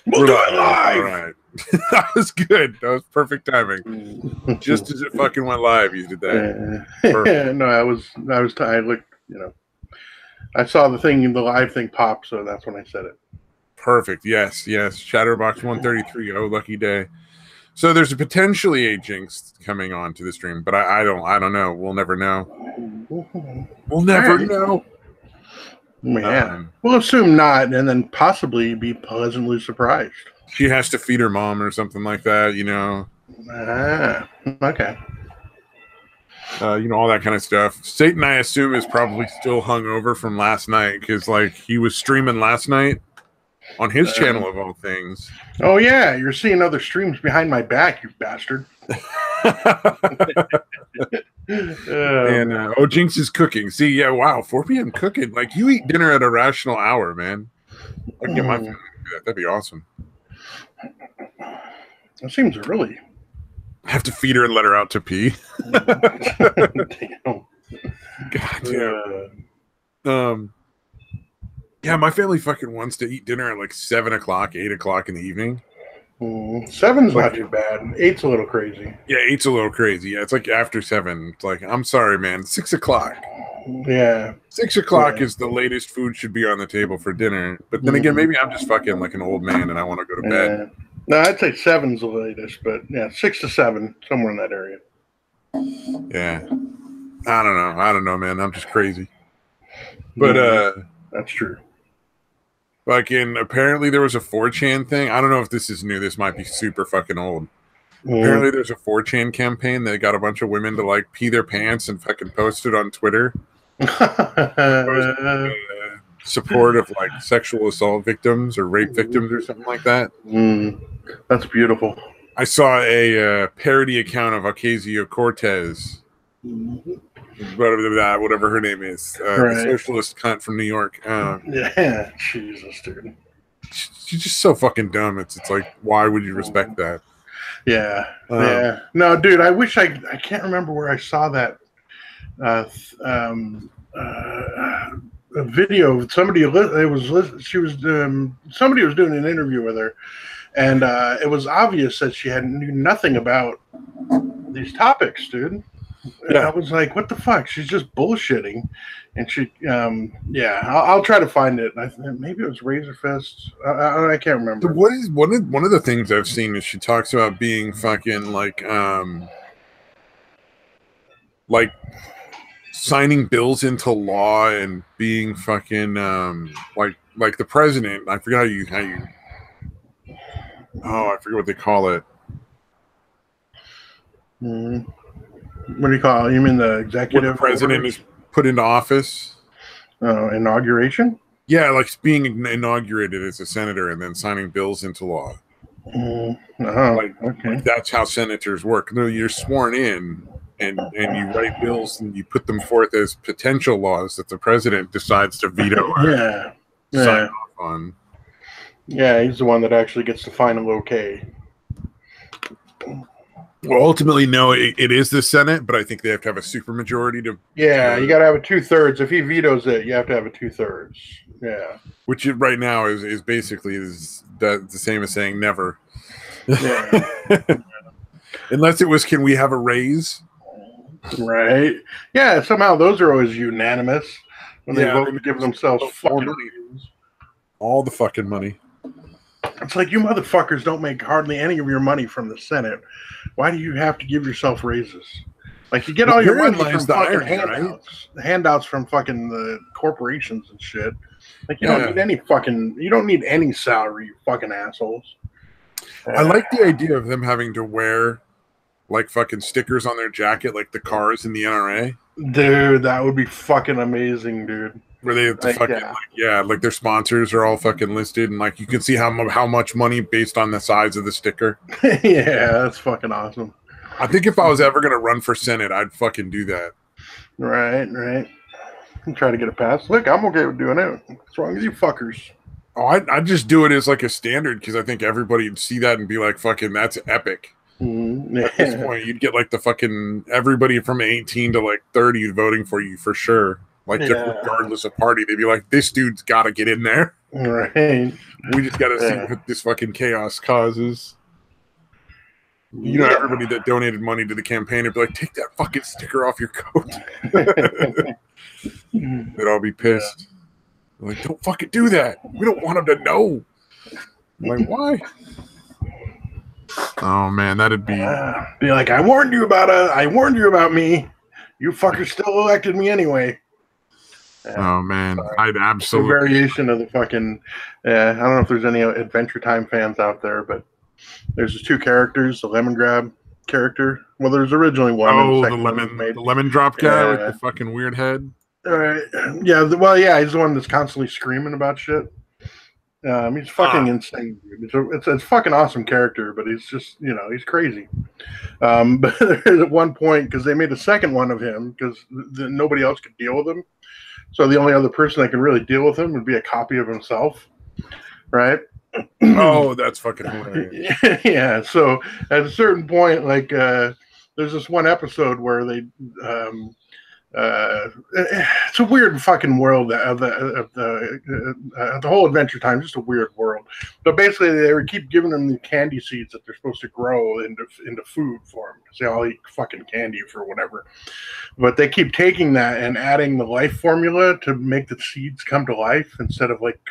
We'll do it live. All right. That was good. That was perfect timing. Just as it fucking went live, you did that. Yeah, no, I looked, I saw the live thing pop, so that's when I said it. Perfect. Yes. Chatterbox 133. Oh, lucky day. So there's a potentially a jinx coming on to the stream, but I don't know. We'll never know. We'll never know. Yeah. We'll assume not, and then possibly be pleasantly surprised. She has to feed her mom or something like that, Okay. All that kind of stuff. Satan, I assume, is probably still hungover from last night because, he was streaming last night on his channel of all things. Oh yeah, you're seeing other streams behind my back, you bastard. And Jinx is cooking. See, yeah, wow, 4 p.m. cooking. You eat dinner at a rational hour, man. I can get my family to do that. That'd be awesome. That seems early. I have to feed her and let her out to pee. Damn. God damn. Yeah, my family fucking wants to eat dinner at 7 o'clock, 8 o'clock in the evening. 7's not too bad. 8's a little crazy. Yeah, 8's a little crazy. Yeah, it's after 7. It's I'm sorry, man. 6 o'clock. Yeah. 6 o'clock is the latest food should be on the table for dinner. But then again, maybe I'm just fucking an old man and I want to go to bed. No, I'd say 7's the latest, but yeah, 6 to 7, somewhere in that area. Yeah. I don't know, man. I'm just crazy. But that's true. Apparently there was a 4chan thing. I don't know if this is new. This might be super fucking old. Apparently there's a 4chan campaign that got a bunch of women to pee their pants and fucking post it on Twitter. Support of sexual assault victims or rape victims or something like that. That's beautiful. I saw a parody account of Ocasio-Cortez. Whatever her name is, the socialist cunt from New York. Yeah, Jesus, dude. She's just so fucking dumb. It's why would you respect that? Yeah, yeah. No, dude, I wish I can't remember where I saw that a video of somebody. Somebody was doing an interview with her, and it was obvious that she knew nothing about these topics, dude. Yeah. I was like, what the fuck? She's just bullshitting. And she, I'll try to find it. Maybe it was Razor Fist. I can't remember. What is one of the things I've seen is she talks about being fucking signing bills into law and being fucking like the president. I forget how you I forget what they call it. What do you call it? You mean the executive? When the president is put into office? Inauguration? Yeah, being inaugurated as a senator and then signing bills into law. Okay. That's how senators work. No, you're sworn in and you write bills and you put them forth as potential laws that the president decides to veto or sign off on. Yeah, he's the one that actually gets the final okay. Well, ultimately, no, it is the Senate, but I think they have to have a supermajority to. Yeah, you got to have a 2/3. If he vetoes it, you have to have a 2/3. Yeah, which right now is basically the same as saying never. Yeah. Unless it was, can we have a raise? Right. Yeah. Somehow those are always unanimous when they vote to give themselves all the fucking money. It's like, you motherfuckers don't make hardly any of your money from the Senate. Why do you have to give yourself raises? You get all your money from fucking handouts. The handouts from fucking the corporations and shit. You don't need any you don't need any salary, you fucking assholes. I like the idea of them having to wear fucking stickers on their jacket like the cars in the NRA. Dude, that would be fucking amazing, dude. Where they have to fucking their sponsors are all fucking listed and you can see how much money based on the size of the sticker. Yeah, that's fucking awesome. I think if I was ever gonna run for Senate, I'd fucking do that. Right. I'm trying to get a pass. Look, I'm okay with doing it. What's wrong with you fuckers? Oh, I'd just do it as a standard because I think everybody would see that and be like, fucking, that's epic. At this point, you'd get the fucking everybody from 18 to 30 voting for you for sure. Regardless of party, they'd be like, this dude's got to get in there. Right. We just got to see what this fucking chaos causes. You know, everybody that donated money to the campaign would be like, take that fucking sticker off your coat. They'd all be pissed. Like, don't fucking do that. We don't want them to know. I'm like, why? Oh man, that'd be like, I warned you about me. You fuckers still elected me anyway. Oh man, I'd absolutely a variation of the fucking. I don't know if there's any Adventure Time fans out there, but there's just two characters: the lemon grab character. Well, there's originally one. Oh, the lemon drop guy with the fucking weird head. Yeah. Well, yeah, he's the one that's constantly screaming about shit. He's fucking insane, dude. It's a fucking awesome character, but he's just, he's crazy. But there's at one point, because they made a second one of him, because nobody else could deal with him. So the only other person that could really deal with him would be a copy of himself, right? Oh, that's fucking hilarious. Yeah. So at a certain point, like, there's this one episode where they. It's a weird fucking world of the whole Adventure Time, just a weird world. But basically, they would keep giving them the candy seeds that they're supposed to grow into food for them, because they all eat fucking candy for whatever. But they keep taking that and adding the life formula to make the seeds come to life instead of, like,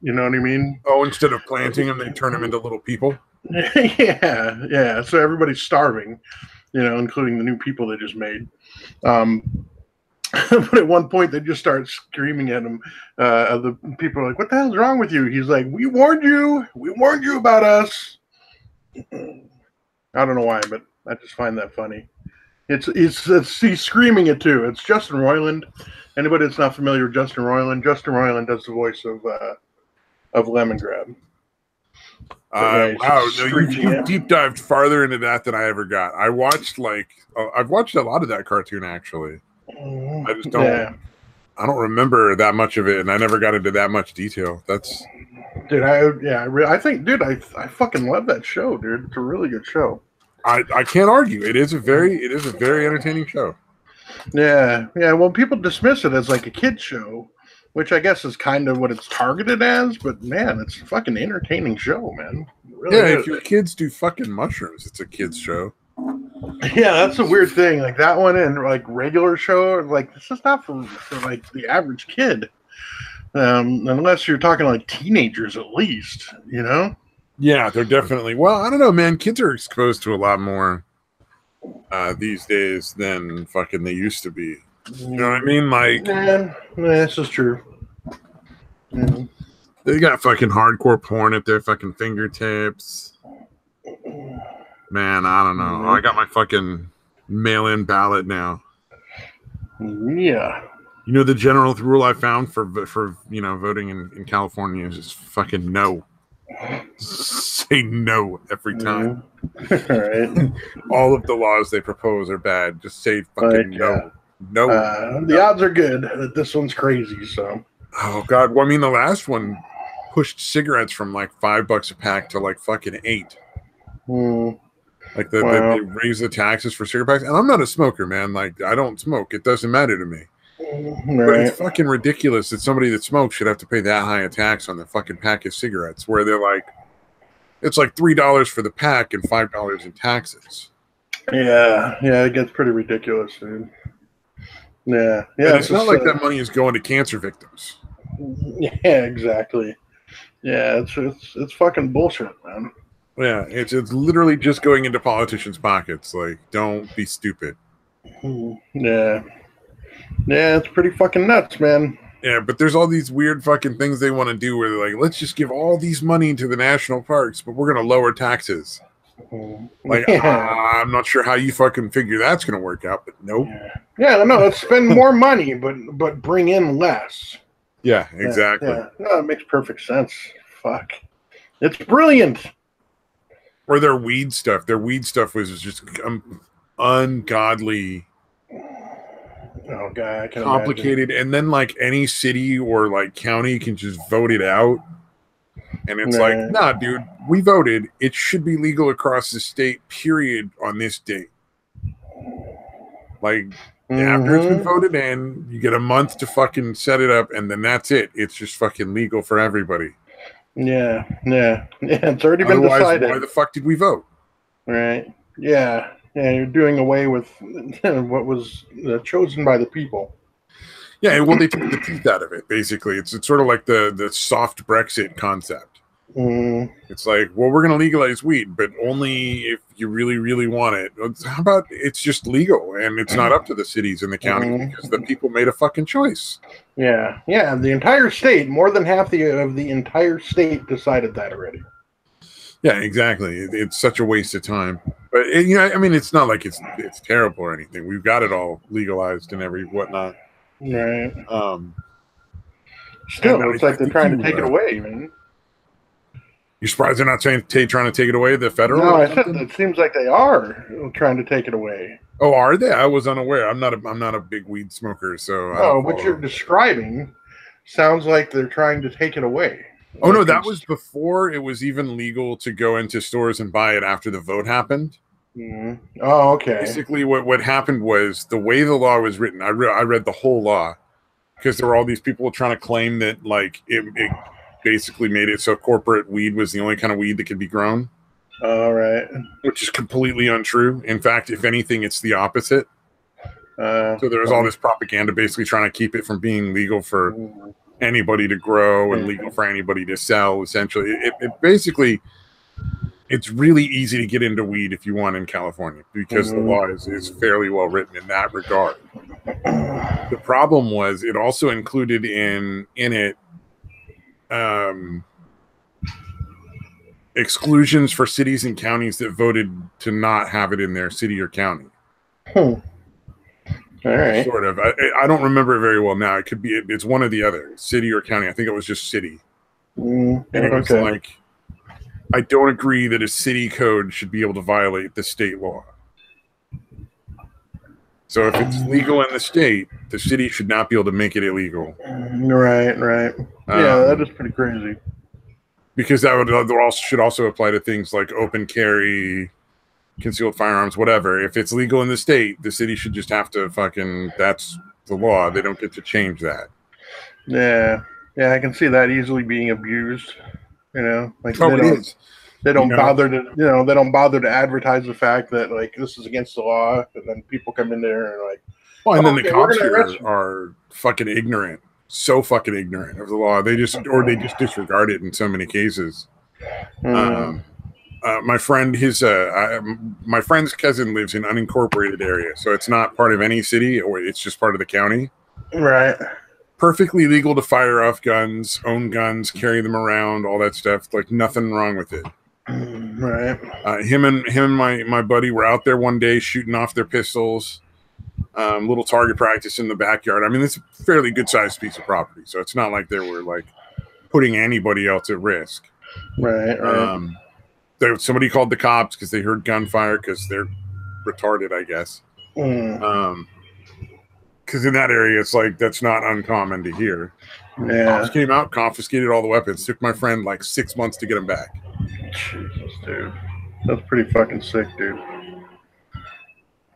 you know what I mean? Oh, instead of planting them, they turn them into little people. Yeah. So everybody's starving, including the new people they just made. But at one point, they just start screaming at him. The people are like, "What the hell's wrong with you?" He's like, "We warned you. We warned you about us." I don't know why, but I just find that funny. He's screaming it too. It's Justin Roiland. Anybody that's not familiar with Justin Roiland does the voice of Lemon Grab. Wow, no, you deep dived farther into that than I ever got. I've watched a lot of that cartoon actually. I just don't. Yeah. I don't remember that much of it, and I never got into that much detail. That's, dude. I think, dude, I fucking love that show, dude. It's a really good show. I can't argue. It is a very entertaining show. Yeah. Well, people dismiss it as like a kid show, which I guess is kind of what it's targeted as. But man, it's a fucking entertaining show, man. Really if your kids do fucking mushrooms, it's a kids show. Yeah, that's a weird thing. Like that one and like regular show, like this is not for like the average kid, unless you're talking like teenagers at least, Yeah, they're definitely. Well, I don't know, man. Kids are exposed to a lot more these days than fucking they used to be. You know what I mean? Like, this is true. Mm-hmm. They got fucking hardcore porn at their fucking fingertips. Man, I don't know. Mm-hmm. I got my fucking mail-in ballot now. Yeah. The general rule I found for voting in California is just fucking no. Say no every time. Mm-hmm. All right. All of the laws they propose are bad. Just say fucking no. No. The odds are good that this one's crazy, so. Oh, God. Well, I mean, the last one pushed cigarettes from like $5 a pack to like fucking $8. Like they raise the taxes for cigarette packs, and I'm not a smoker, man. Like I don't smoke; it doesn't matter to me. Right. But it's fucking ridiculous that somebody that smokes should have to pay that high a tax on the fucking pack of cigarettes, where they're like, it's like $3 for the pack and $5 in taxes. Yeah, it gets pretty ridiculous, dude. Yeah. And it's not like that money is going to cancer victims. Yeah, exactly. Yeah, it's fucking bullshit, man. Yeah, it's literally just going into politicians' pockets. Like, don't be stupid. Yeah, it's pretty fucking nuts, man. Yeah, but there's all these weird fucking things they want to do where they're like, let's just give all these money to the national parks, but we're going to lower taxes. Like, I'm not sure how you fucking figure that's going to work out, but nope. Yeah, no, let's spend more money, but bring in less. Yeah, exactly. Yeah. No, it makes perfect sense. Fuck. It's brilliant. Or their weed stuff. Their weed stuff was just ungodly. Oh, God, I can complicated. Imagine. And then, like, any city or, like, county can just vote it out. And it's like, nah, dude, we voted. It should be legal across the state, period, on this date. Like, after it's been voted in, you get a month to fucking set it up, and then that's it. It's just fucking legal for everybody. Yeah. It's already been decided. Why the fuck did we vote? Right. Yeah. You're doing away with what was chosen by the people. Yeah, well, they took the teeth out of it. Basically, it's sort of like the soft Brexit concept. It's like, well, we're going to legalize weed, but only if you really, really want it. How about it's just legal and it's not up to the cities and the counties because the people made a fucking choice. Yeah. The entire state, more than half of the entire state decided that already. Yeah, exactly. It's such a waste of time. But I mean, it's not like it's terrible or anything. We've got it all legalized and every whatnot. Right. Still, it's like they're trying to take it away, man. You're surprised they're not trying to take it away, the federal? No, I said it seems like they are trying to take it away. Oh, are they? I was unaware. I'm not a big weed smoker, so. Oh, what you're describing sounds like they're trying to take it away. Oh no, that was before it was even legal to go into stores and buy it. After the vote happened. Oh, okay. Basically, what happened was the way the law was written. I read the whole law because there were all these people trying to claim that like it basically made it so corporate weed was the only kind of weed that could be grown. All right. Which is completely untrue. In fact, if anything, it's the opposite. So there was all this propaganda basically trying to keep it from being legal for anybody to grow and legal for anybody to sell. Essentially, it basically, it's really easy to get into weed if you want in California because the law is fairly well written in that regard. The problem was it also included in it exclusions for cities and counties that voted to not have it in their city or county. All right. Sort of. I don't remember it very well now. It could be. It's one or the other, city or county. I think it was just city. And it was like, I don't agree that a city code should be able to violate the state law. So if it's legal in the state, the city should not be able to make it illegal. Right. Yeah, that is pretty crazy. Because that should also apply to things like open carry, concealed firearms, whatever. If it's legal in the state, the city should just have to that's the law. They don't get to change that. Yeah, I can see that easily being abused. Like they don't bother to advertise the fact that like this is against the law, and then people come in there and like, and then the cops here are fucking ignorant. So fucking ignorant of the law. They just disregard it in so many cases. My friend, my friend's cousin lives in an unincorporated area, so it's not part of any city, or it's just part of the county. Right. Perfectly legal to fire off guns, own guns, carry them around, all that stuff. Like nothing wrong with it. Right. Him and my buddy were out there one day shooting off their pistols. Little target practice in the backyard. I mean, it's a fairly good sized piece of property, so it's not like they were like putting anybody else at risk. Right. Somebody called the cops because they heard gunfire because they're retarded, I guess. Because in that area, it's like that's not uncommon to hear. Yeah. Cops came out, confiscated all the weapons. Took my friend like 6 months to get them back. Jesus, dude, that's pretty fucking sick, dude.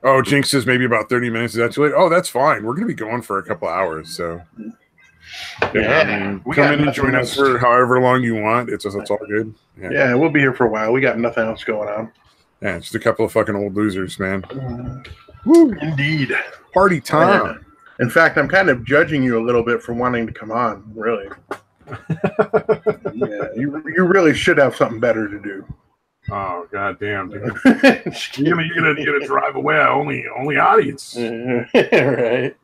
Oh, Jinx says maybe about 30 minutes. Is that too late? Oh, that's fine. We're going to be going for a couple of hours. So, come in and join us for however long you want. It's all good. Yeah, we'll be here for a while. We got nothing else going on. Yeah, just a couple of fucking old losers, man. Woo, indeed. Party time. In fact, I'm kind of judging you a little bit for wanting to come on, really. Yeah, you really should have something better to do. Oh goddamn, dude! you're gonna drive away only audience. Right?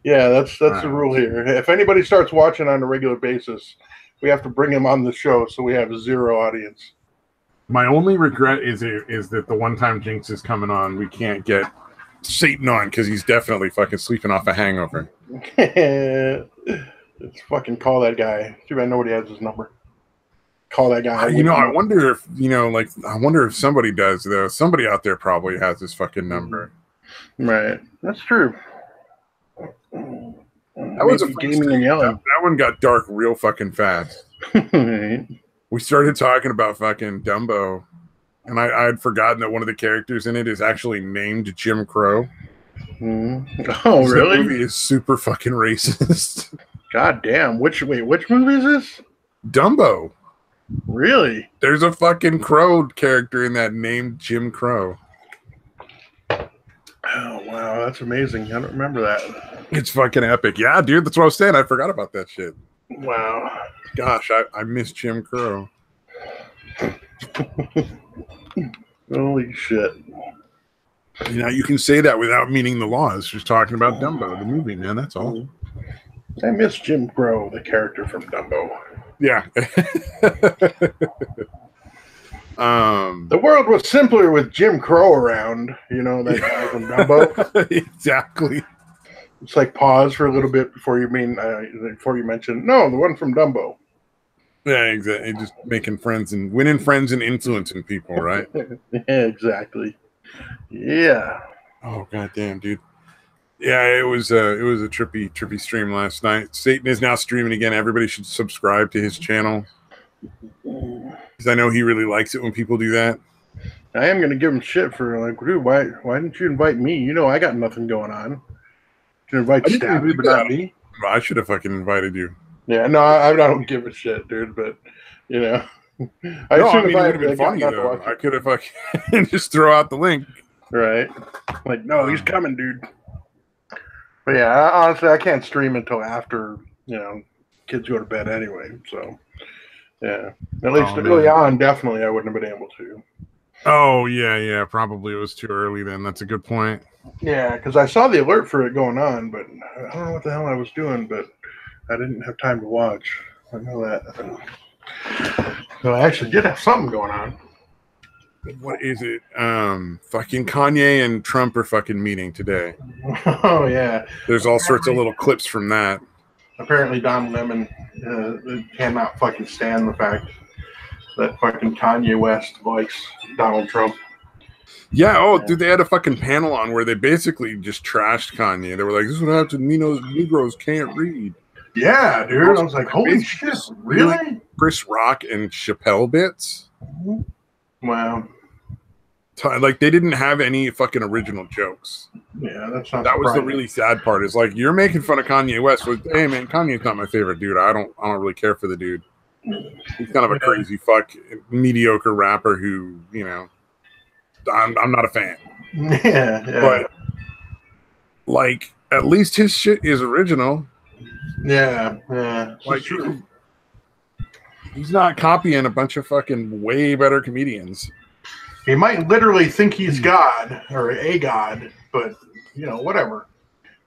Yeah, that's the rule here. If anybody starts watching on a regular basis, we have to bring them on the show, so we have 0 audience. My only regret is that the one time Jinx is coming on, we can't get Satan on because he's definitely fucking sleeping off a hangover. Let's fucking call that guy. Too bad nobody has his number. Call that guy. I wonder if somebody does though. Somebody out there probably has his fucking number. Right. That's true. That was a gaming and yelling. That one got dark real fucking fast. We started talking about fucking Dumbo, and I had forgotten that one of the characters in it is actually named Jim Crow. Oh, really? That movie is super fucking racist. God damn. Which movie is this? Dumbo. Really? There's a fucking Crow character in that named Jim Crow. Oh, wow. That's amazing. I don't remember that. It's fucking epic. Yeah, dude. That's what I was saying. I forgot about that shit. Wow. Gosh, I miss Jim Crow. Holy shit. You know, you can say that without meaning the law. It's just talking about Dumbo, the movie, man. That's all. I miss Jim Crow, the character from Dumbo. Yeah. The world was simpler with Jim Crow around. You know, that guy from Dumbo. Exactly. It's like pause for a little bit before you mention, no, the one from Dumbo. Yeah, exactly. Just making friends and winning friends and influencing people, right? Yeah, exactly. Yeah. Oh, goddamn, dude. Yeah, it was a trippy stream last night. Satan is now streaming again. Everybody should subscribe to his channel because I know he really likes it when people do that. I am gonna give him shit for like, dude, why didn't you invite me? You know, I got nothing going on. You invite Stabby, but not me. I should have fucking invited you. Yeah, no, I don't give a shit, dude. But you know, it would have been funny though. I could have fucking just throw out the link. Right? Like, no, he's coming, dude. But yeah, honestly, I can't stream until after, you know, kids go to bed anyway. So, yeah. At least early on, definitely I wouldn't have been able to. Oh, yeah. Probably it was too early then. That's a good point. Yeah, because I saw the alert for it going on, but I don't know what the hell I was doing, but I didn't have time to watch. I know that. So I actually did have something going on. What is it? Fucking Kanye and Trump are fucking meeting today. Oh, yeah. There's all sorts of little clips from that. Apparently Don Lemon cannot fucking stand the fact that fucking Kanye West likes Donald Trump. Yeah, dude, they had a fucking panel on where they basically just trashed Kanye. They were like, this is what happens when Negroes can't read. Yeah, dude. I was like, holy shit, really? Chris Rock and Chappelle bits. Wow. Like, they didn't have any fucking original jokes. Yeah, that's not that was the really sad part. Is like, you're making fun of Kanye West. With, hey, man, Kanye's not my favorite dude. I don't really care for the dude. He's kind of a crazy mediocre rapper who, you know, I'm not a fan. Yeah. But, like, at least his shit is original. Yeah. Like, he's not copying a bunch of fucking way better comedians. He might literally think he's God or a god, but, you know, whatever.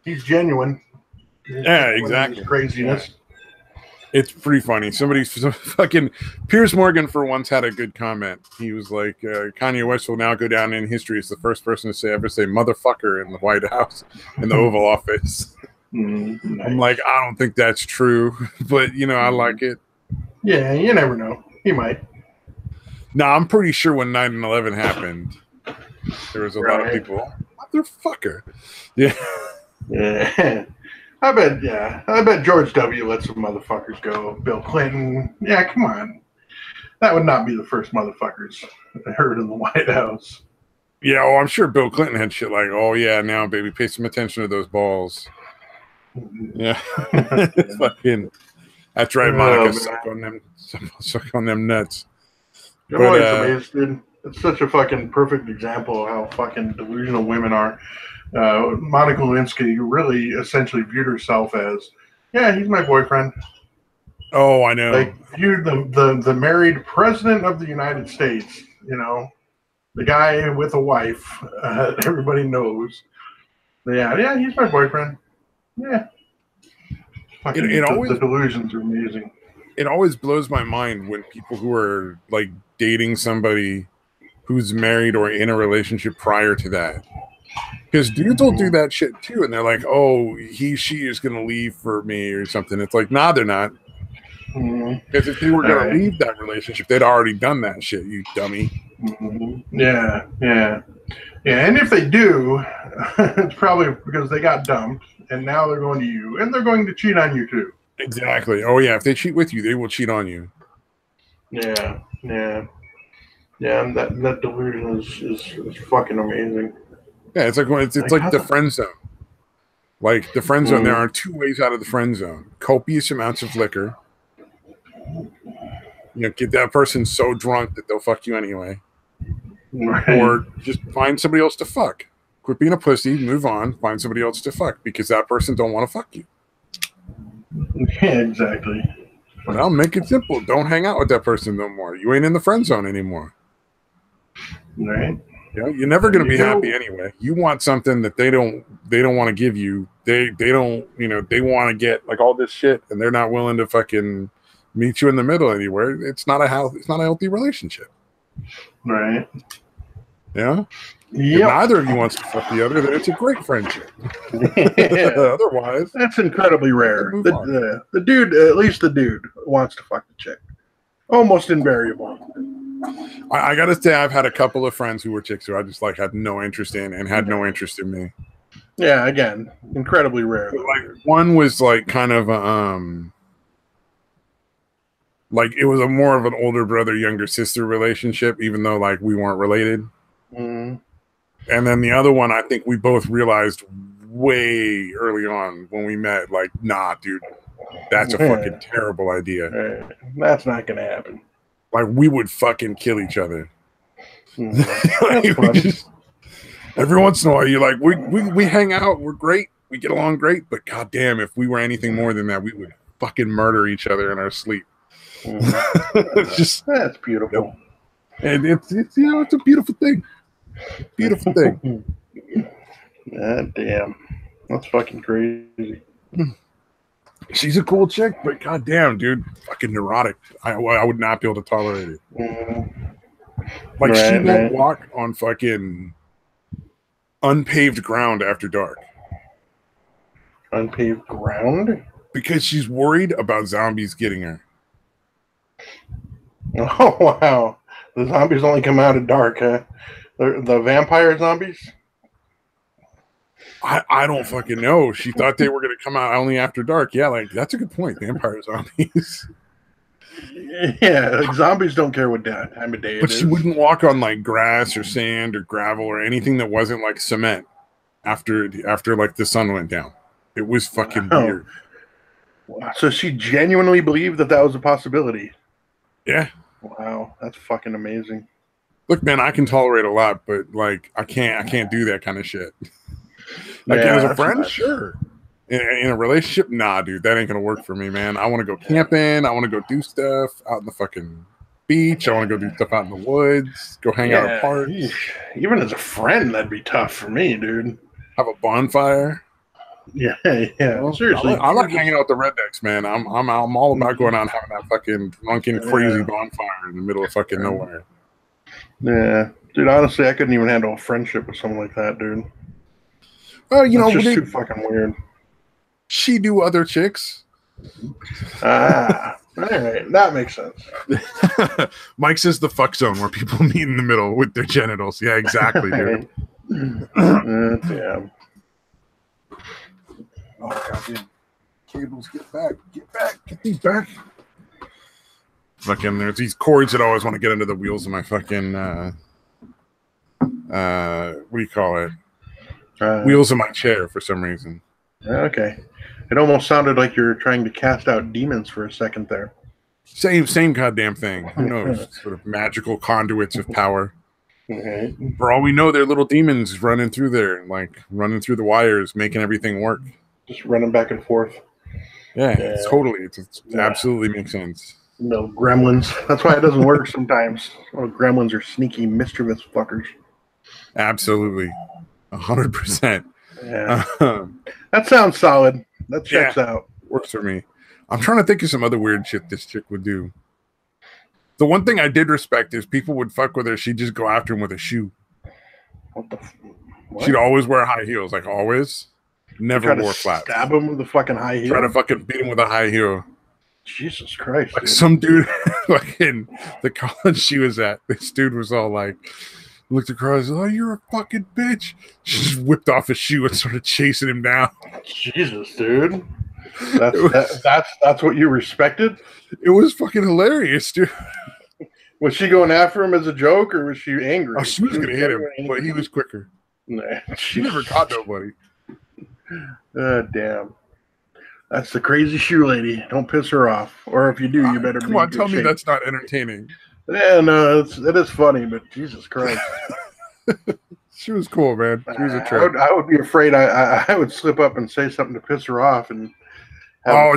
He's genuine. Yeah, exactly. Craziness. Yeah. It's pretty funny. Fucking Piers Morgan for once had a good comment. He was like, Kanye West will now go down in history as the first person to ever say motherfucker in the White House, in the Oval Office. Nice. I'm like, I don't think that's true, but, you know, I like it. Yeah, you never know. He might. No, I'm pretty sure when 9/11 happened, there was a lot of people, motherfucker. Yeah. Yeah. I bet George W. let some motherfuckers go. Bill Clinton. Yeah, come on. That would not be the first motherfuckers I heard in the White House. Yeah, I'm sure Bill Clinton had shit like, oh, yeah, now, baby, pay some attention to those balls. Yeah. Fucking, that's right, Monica. Suck on them nuts. I'm always amazed, dude. It's such a fucking perfect example of how fucking delusional women are. Monica Lewinsky really essentially viewed herself as, yeah, he's my boyfriend. Oh, I know. Like, viewed the married president of the United States, you know, the guy with a wife, everybody knows. Yeah, he's my boyfriend. Yeah. Fucking, the delusions are amazing. It always blows my mind when people who are like dating somebody who's married or in a relationship prior to that. Because dudes will do that shit too, and they're like, "Oh, she is gonna leave for me or something." It's like, nah, they're not. Because if they were gonna leave that relationship, they'd already done that shit. You dummy. Yeah. And if they do, it's probably because they got dumped, and now they're going to you, and they're going to cheat on you too. Exactly. Oh yeah, if they cheat with you, they will cheat on you. Yeah. And that delusion is fucking amazing. Yeah, it's like the friend zone. Like the friend zone, there are two ways out of the friend zone: copious amounts of liquor, You know, get that person so drunk that they'll fuck you anyway. Right. Or just find somebody else to fuck. Quit being a pussy, move on, find somebody else to fuck because that person don't want to fuck you. Yeah, exactly. Well, make it simple. Don't hang out with that person no more. You ain't in the friend zone anymore. Right. You know, you're never going to be happy anyway. You want something that they don't want to give you. They don't, you know, they want to get like all this shit and they're not willing to fucking meet you in the middle anywhere. It's not a healthy relationship. Right. Yeah. Yep. If neither of you wants to fuck the other, then it's a great friendship. Yeah. Otherwise, that's incredibly rare. The dude, at least the dude, wants to fuck the chick. Almost invariable. I gotta say, I've had a couple of friends who were chicks who I just like had no interest in and had no interest in me. Yeah, again, incredibly rare. Like one was like kind of like it was a more of an older brother, younger sister relationship, even though like we weren't related. Mm. And then the other one, I think we both realized way early on when we met, like, nah, dude, that's a fucking terrible idea. That's not gonna happen. Like, we would fucking kill each other. Like, every once in a while, you're like, we hang out, we're great, we get along great, but goddamn, if we were anything more than that, we would fucking murder each other in our sleep. It's just that's beautiful. And it's you know, it's a beautiful thing. Beautiful thing. God damn. That's fucking crazy. She's a cool chick, but goddamn, dude, fucking neurotic. I would not be able to tolerate it. Like, she won't walk on fucking unpaved ground after dark. Unpaved ground? Because she's worried about zombies getting her. Oh, wow. The zombies only come out at dark, huh? The vampire zombies? I don't fucking know. She thought they were going to come out only after dark. Yeah, like, that's a good point. Vampire zombies. Yeah, like, zombies don't care what time of day it is. But she wouldn't walk on, like, grass or sand or gravel or anything that wasn't, like, cement after like, the sun went down. It was fucking weird. So she genuinely believed that was a possibility? Yeah. Wow, that's fucking amazing. Look, man, I can tolerate a lot, but like I can't do that kind of shit. Like, as a friend, sure. In a relationship, nah, dude, that ain't gonna work for me, man. I want to go camping. I want to go do stuff out in the fucking beach. I want to go do stuff out in the woods. Go hang out at parks. Even as a friend, that'd be tough for me, dude. Have a bonfire. Yeah. Well, seriously, I like hanging out with the rednecks, man. I'm all about going out and having that fucking drunken, crazy bonfire in the middle of fucking nowhere. Yeah, dude. Honestly, I couldn't even handle a friendship with someone like that, dude. Oh, you know, just too fucking weird. She do other chicks. All right, that makes sense. Mike says the fuck zone where people meet in the middle with their genitals. Yeah, exactly, dude. Yeah. Oh, goddamn. Cables, get these back. Fucking, there's these cords that always want to get under the wheels of my fucking, what do you call it? Wheels of my chair for some reason. Okay. It almost sounded like you were trying to cast out demons for a second there. Same goddamn thing. Who knows? Sort of magical conduits of power. Okay. For all we know, they're little demons running through there, like running through the wires, making everything work. Just running back and forth. Yeah. Totally. It absolutely makes sense. No gremlins. That's why it doesn't work sometimes. Oh, gremlins are sneaky, mischievous fuckers. Absolutely. 100%. Yeah. That sounds solid. That checks out. Works for me. I'm trying to think of some other weird shit this chick would do. The one thing I did respect is people would fuck with her. She'd just go after him with a shoe. What? She'd always wear high heels, like always. Never wore flats. Stab him with a fucking high heel. Try to fucking beat him with a high heel. Jesus Christ. Like, some dude, like, in the college she was at, this dude was all like, looked across, oh, you're a fucking bitch. She just whipped off his shoe and started chasing him down. Jesus, dude. That's what you respected? It was fucking hilarious, dude. Was she going after him as a joke, or was she angry? Oh, she was going to hit him, but he was quicker. Nah, she never caught nobody. Damn. That's the crazy shoe lady. Don't piss her off. Or if you do, you better come on, tell me that's not entertaining. Yeah, no, it is funny, but Jesus Christ. She was cool, man. She was a trip. I would be afraid I would slip up and say something to piss her off. And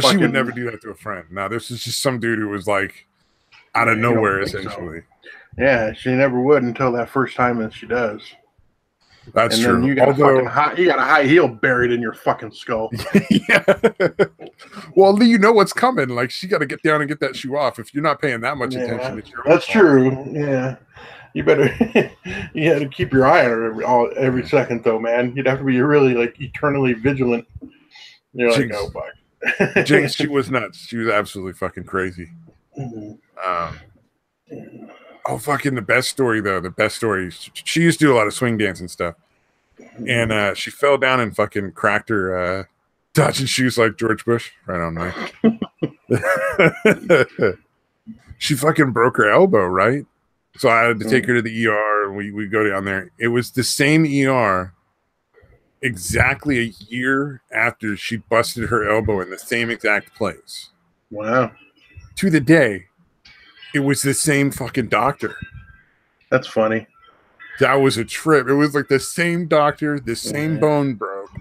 she would never do that to a friend. No, this is just some dude who was like out of nowhere, essentially. So. Yeah, she never would until that first time that she does. That's true. Then you got you got a high heel buried in your fucking skull. Yeah. Well, Lee, you know what's coming. Like, she got to get down and get that shoe off. If you're not paying that much attention, it's your that's true. Yeah, you better you had to keep your eye on her every second, though, man. You'd have to be really like eternally vigilant. You're like, oh fuck. Jinx, she was nuts. She was absolutely fucking crazy. Oh, fucking the best story, though. The best story. She used to do a lot of swing dance and stuff. And she fell down and fucking cracked her dodging shoes like George Bush. Right on, Mike. She fucking broke her elbow, right? So I had to take her to the ER, and we go down there. It was the same ER exactly a year after she busted her elbow in the same exact place. Wow. To the day. It was the same fucking doctor. That's funny. That was a trip. It was like the same doctor, the same bone broke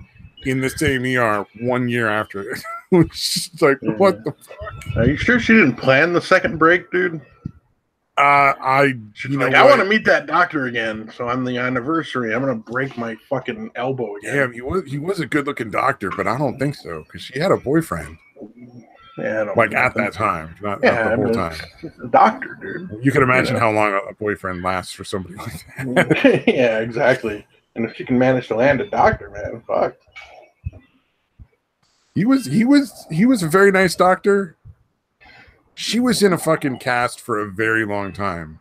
in the same ER 1 year after it. It was just like, what the fuck? Are you sure she didn't plan the second break, dude? I want to meet that doctor again. So on the anniversary, I'm gonna break my fucking elbow again. Damn, he was a good looking doctor, but I don't think so because she had a boyfriend. Yeah, like at that time, not the whole time. A doctor, dude. You can imagine how long a boyfriend lasts for somebody like that. Yeah, exactly. And if she can manage to land a doctor, man, fuck. He was a very nice doctor. She was in a fucking cast for a very long time.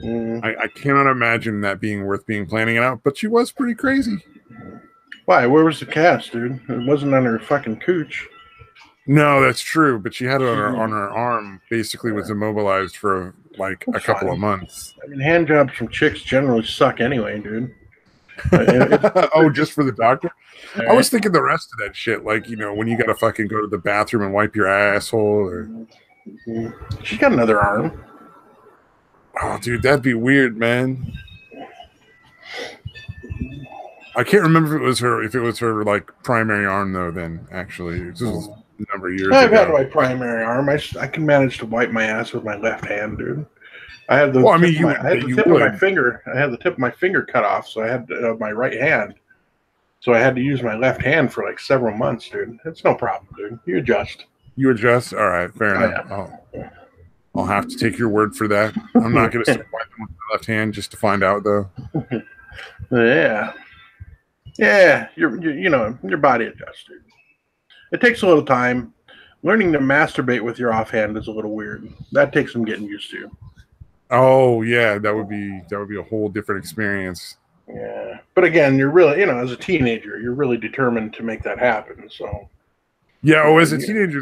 I cannot imagine that being worth planning it out, but she was pretty crazy. Why? Where was the cast, dude? It wasn't on her fucking cooch. No, that's true, but she had it on her arm. Basically, was immobilized for like a couple of months. I mean, hand jobs from chicks generally suck anyway, dude. Just for the doctor? I was thinking the rest of that shit, like, you know, when you gotta fucking go to the bathroom and wipe your asshole. Or... She's got another arm. Oh, dude, that'd be weird, man. I can't remember if it was her like primary arm though. Then actually, this was a number of years ago. I've had my primary arm. I can manage to wipe my ass with my left hand, dude. I had the tip of my finger. I had the tip of my finger cut off, so I had my right hand. So I had to use my left hand for like several months, dude. It's no problem, dude. You adjust. You adjust? All right, fair enough. Yeah. I'll have to take your word for that. I'm not going to start wiping with my left hand just to find out, though. Yeah. Yeah, your body adjusts, dude. It takes a little time. Learning to masturbate with your offhand is a little weird. That takes some getting used to. Oh yeah, that would be a whole different experience. Yeah, but again, you're really, as a teenager, you're really determined to make that happen. So. Yeah. As a teenager,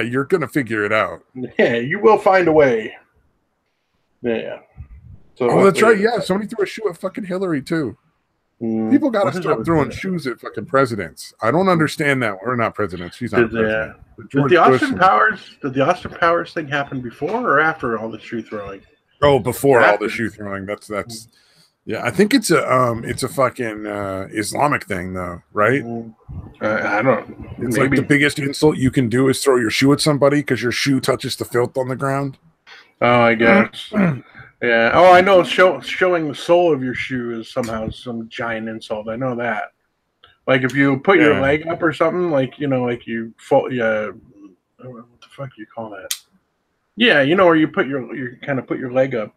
you're gonna figure it out. Yeah, you will find a way. Yeah. So. That's right. Yeah, somebody threw a shoe at fucking Hillary too. People got to stop throwing shoes at fucking presidents. I don't understand that. Or not presidents. She's not president. Did the Austin Powers thing happen before or after all the shoe throwing? Oh, before all the shoe throwing. That's yeah. I think it's a fucking Islamic thing though, right? I don't. It's maybe. Like the biggest insult you can do is throw your shoe at somebody because your shoe touches the filth on the ground. Oh, I guess. Yeah. Oh, I know. Showing the sole of your shoe is somehow some giant insult. I know that. Like if you put your leg up or something, like you fall. Yeah. What the fuck do you call that? Yeah, where you kind of put your leg up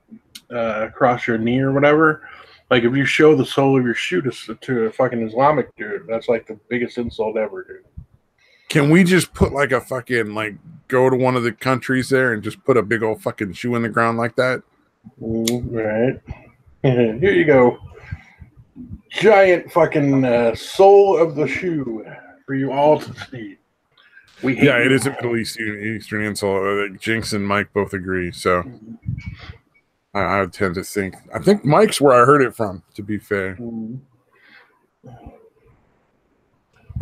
across your knee or whatever. Like if you show the sole of your shoe to a fucking Islamic dude, that's like the biggest insult ever, dude. Can we just put like a fucking go to one of the countries there and just put a big old fucking shoe in the ground like that? Right. Here you go. Giant fucking sole of the shoe for you all to see. It is a Middle Eastern insult. Jinx and Mike both agree. So I would tend to think. I think Mike's where I heard it from, to be fair.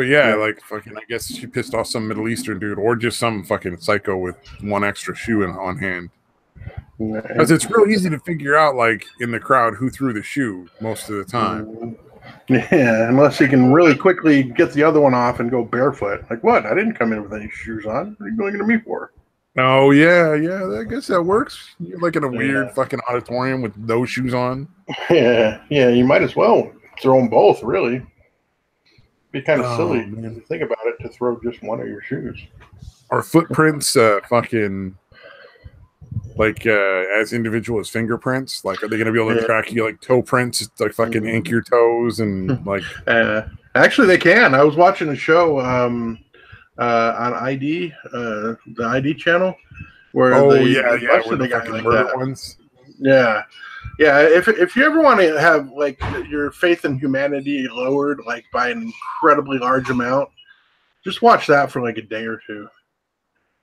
But yeah, like fucking, I guess she pissed off some Middle Eastern dude or just some fucking psycho with one extra shoe on hand. Because it's real easy to figure out, like in the crowd, who threw the shoe most of the time. Yeah, unless you can really quickly get the other one off and go barefoot. Like, what? I didn't come in with any shoes on. What are you going to me for? Oh yeah, I guess that works. You're like in a weird fucking auditorium with no shoes on. Yeah, you might as well throw them both. Really, be kind of silly if you think about it to throw just one of your shoes. Are footprints fucking like as individual as fingerprints? Like, are they going to be able to track you like toe prints, like fucking ink your toes and like? Actually, they can. I was watching a show on ID, the ID channel, where they busted the guy like that. Ones. Yeah. If you ever want to have like your faith in humanity lowered like by an incredibly large amount, just watch that for like a day or two.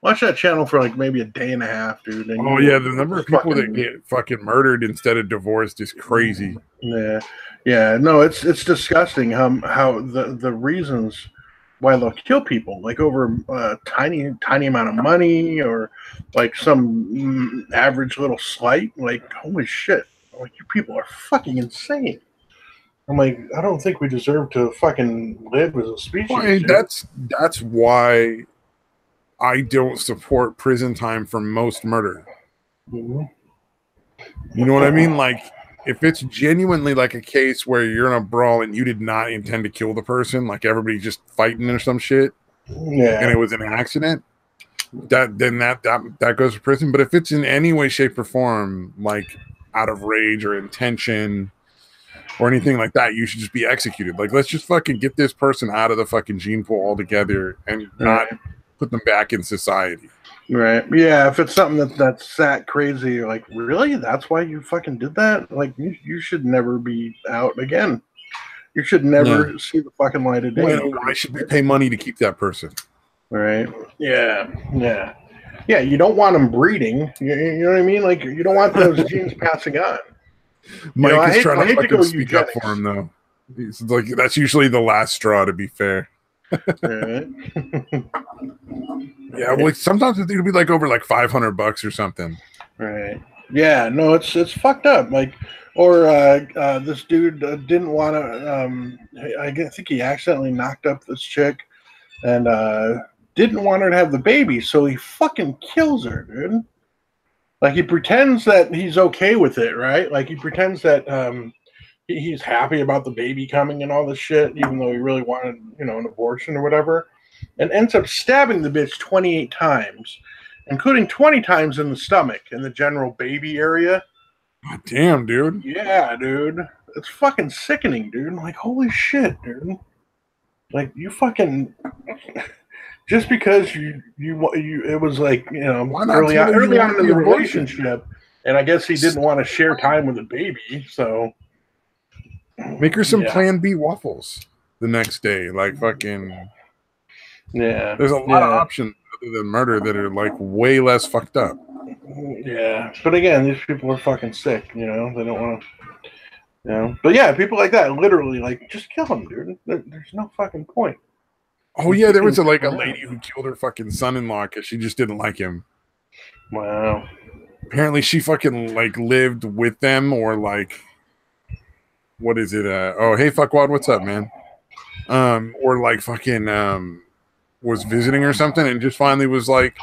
Watch that channel for like maybe a day and a half, dude. And the number of people that get fucking murdered instead of divorced is crazy. Yeah. No, it's disgusting how the reasons why they'll kill people, like over a tiny amount of money or like some average little slight. Like, holy shit! Like, you people are fucking insane. I'm like, I don't think we deserve to fucking live as a species. Well, that's why I don't support prison time for most murder. Mm-hmm. You know what I mean? Like, if it's genuinely like a case where you're in a brawl and you did not intend to kill the person, like everybody's just fighting or some shit, and it was an accident, that goes to prison. But if it's in any way, shape, or form, like out of rage or intention or anything like that, you should just be executed. Like, let's just fucking get this person out of the fucking gene pool altogether and not put them back in society. Right. Yeah, if it's something that's that crazy, you're like, really? That's why you fucking did that? Like, you should never be out again. You should never see the fucking light of day. Why should we pay money to keep that person? Right. Yeah. You don't want them breeding. You know what I mean? Like, you don't want those genes passing on. Mike is trying to fucking speak up for him, though. It's like, that's usually the last straw, to be fair. Right. Yeah, well, sometimes it'll be like over like $500 or something. Right. Yeah. No, it's fucked up. Like, or this dude didn't want to. I think he accidentally knocked up this chick, and didn't want her to have the baby, so he fucking kills her, dude. Like, he pretends that he's okay with it, right? Like, he pretends that he's happy about the baby coming and all this shit, even though he really wanted, an abortion or whatever, and ends up stabbing the bitch 28 times, including 20 times in the stomach, in the general baby area. God damn, dude. Yeah, dude. It's fucking sickening, dude. I'm like, holy shit, dude. Like, you fucking... Just because you it was like, early on in the relationship, and I guess he didn't want to share time with the baby, so... Make her some Plan B waffles the next day. Like, fucking... Yeah. There's a lot of options other than murder that are, like, way less fucked up. Yeah. But again, these people are fucking sick, They don't want to... But yeah, people like that, literally, like, just kill them, dude. There's no fucking point. Oh, yeah, there was a lady who killed her fucking son-in-law because she just didn't like him. Wow. Apparently she fucking, like, lived with them or, like... What is it? Oh, hey, fuckwad, what's up, man? Or, like, fucking was visiting or something and just finally was like,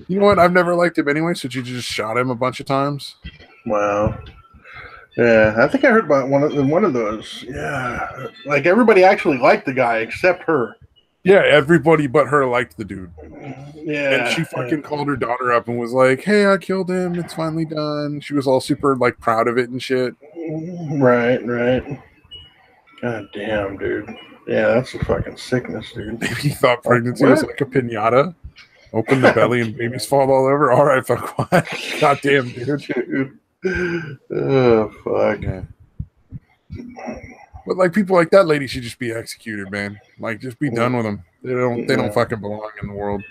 you know what? I've never liked him anyway, so she just shot him a bunch of times. Wow. Yeah, I think I heard about one of those. Yeah. Like, everybody actually liked the guy except her. Yeah, everybody but her liked the dude. Yeah. And she fucking called her daughter up and was like, hey, I killed him. It's finally done. She was all super, like, proud of it and shit. Right. God damn, dude. Yeah, that's a fucking sickness, dude. Maybe he thought pregnancy was like a pinata. Open the belly and babies fall all over. All right, fuck what? God damn, dude. Oh, fuck. Yeah. But like people like that lady should just be executed, man. Like, just be done with them. They don't fucking belong in the world.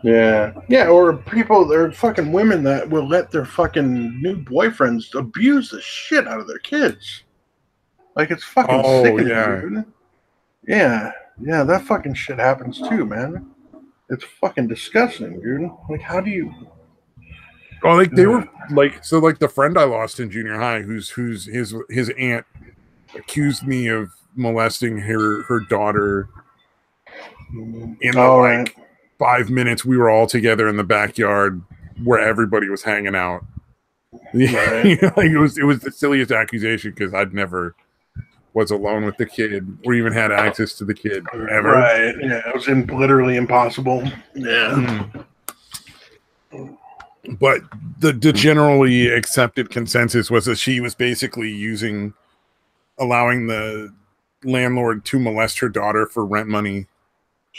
Yeah. Or people, or fucking women that will let their fucking new boyfriends abuse the shit out of their kids. Like, it's fucking sickening, dude. Yeah. Yeah, that fucking shit happens too, man. It's fucking disgusting, dude. Like, how do you? Oh, like they were like so. Like the friend I lost in junior high, who's his aunt accused me of molesting her daughter. In the like 5 minutes we were all together in the backyard where everybody was hanging out. Yeah, you know, like it was the silliest accusation because I'd never was alone with the kid or even had access to the kid ever. Right. Yeah, it was literally impossible. Yeah. But the generally accepted consensus was that she was basically allowing the landlord to molest her daughter for rent money.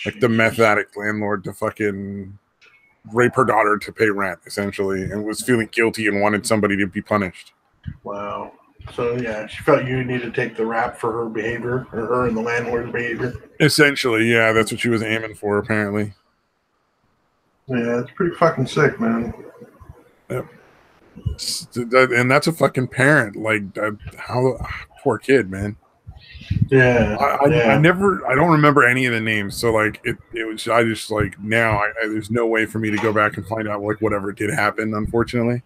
Like the meth addict landlord to fucking rape her daughter to pay rent, essentially, and was feeling guilty and wanted somebody to be punished. Wow. So, yeah, she felt you needed to take the rap for her behavior, or her and the landlord's behavior. Essentially, yeah, that's what she was aiming for, apparently. Yeah, it's pretty fucking sick, man. Yep. And that's a fucking parent. Like, how poor kid, man. Yeah. I don't remember any of the names. So, like, it was, I just, like, now, there's no way for me to go back and find out, like, whatever did happen, unfortunately.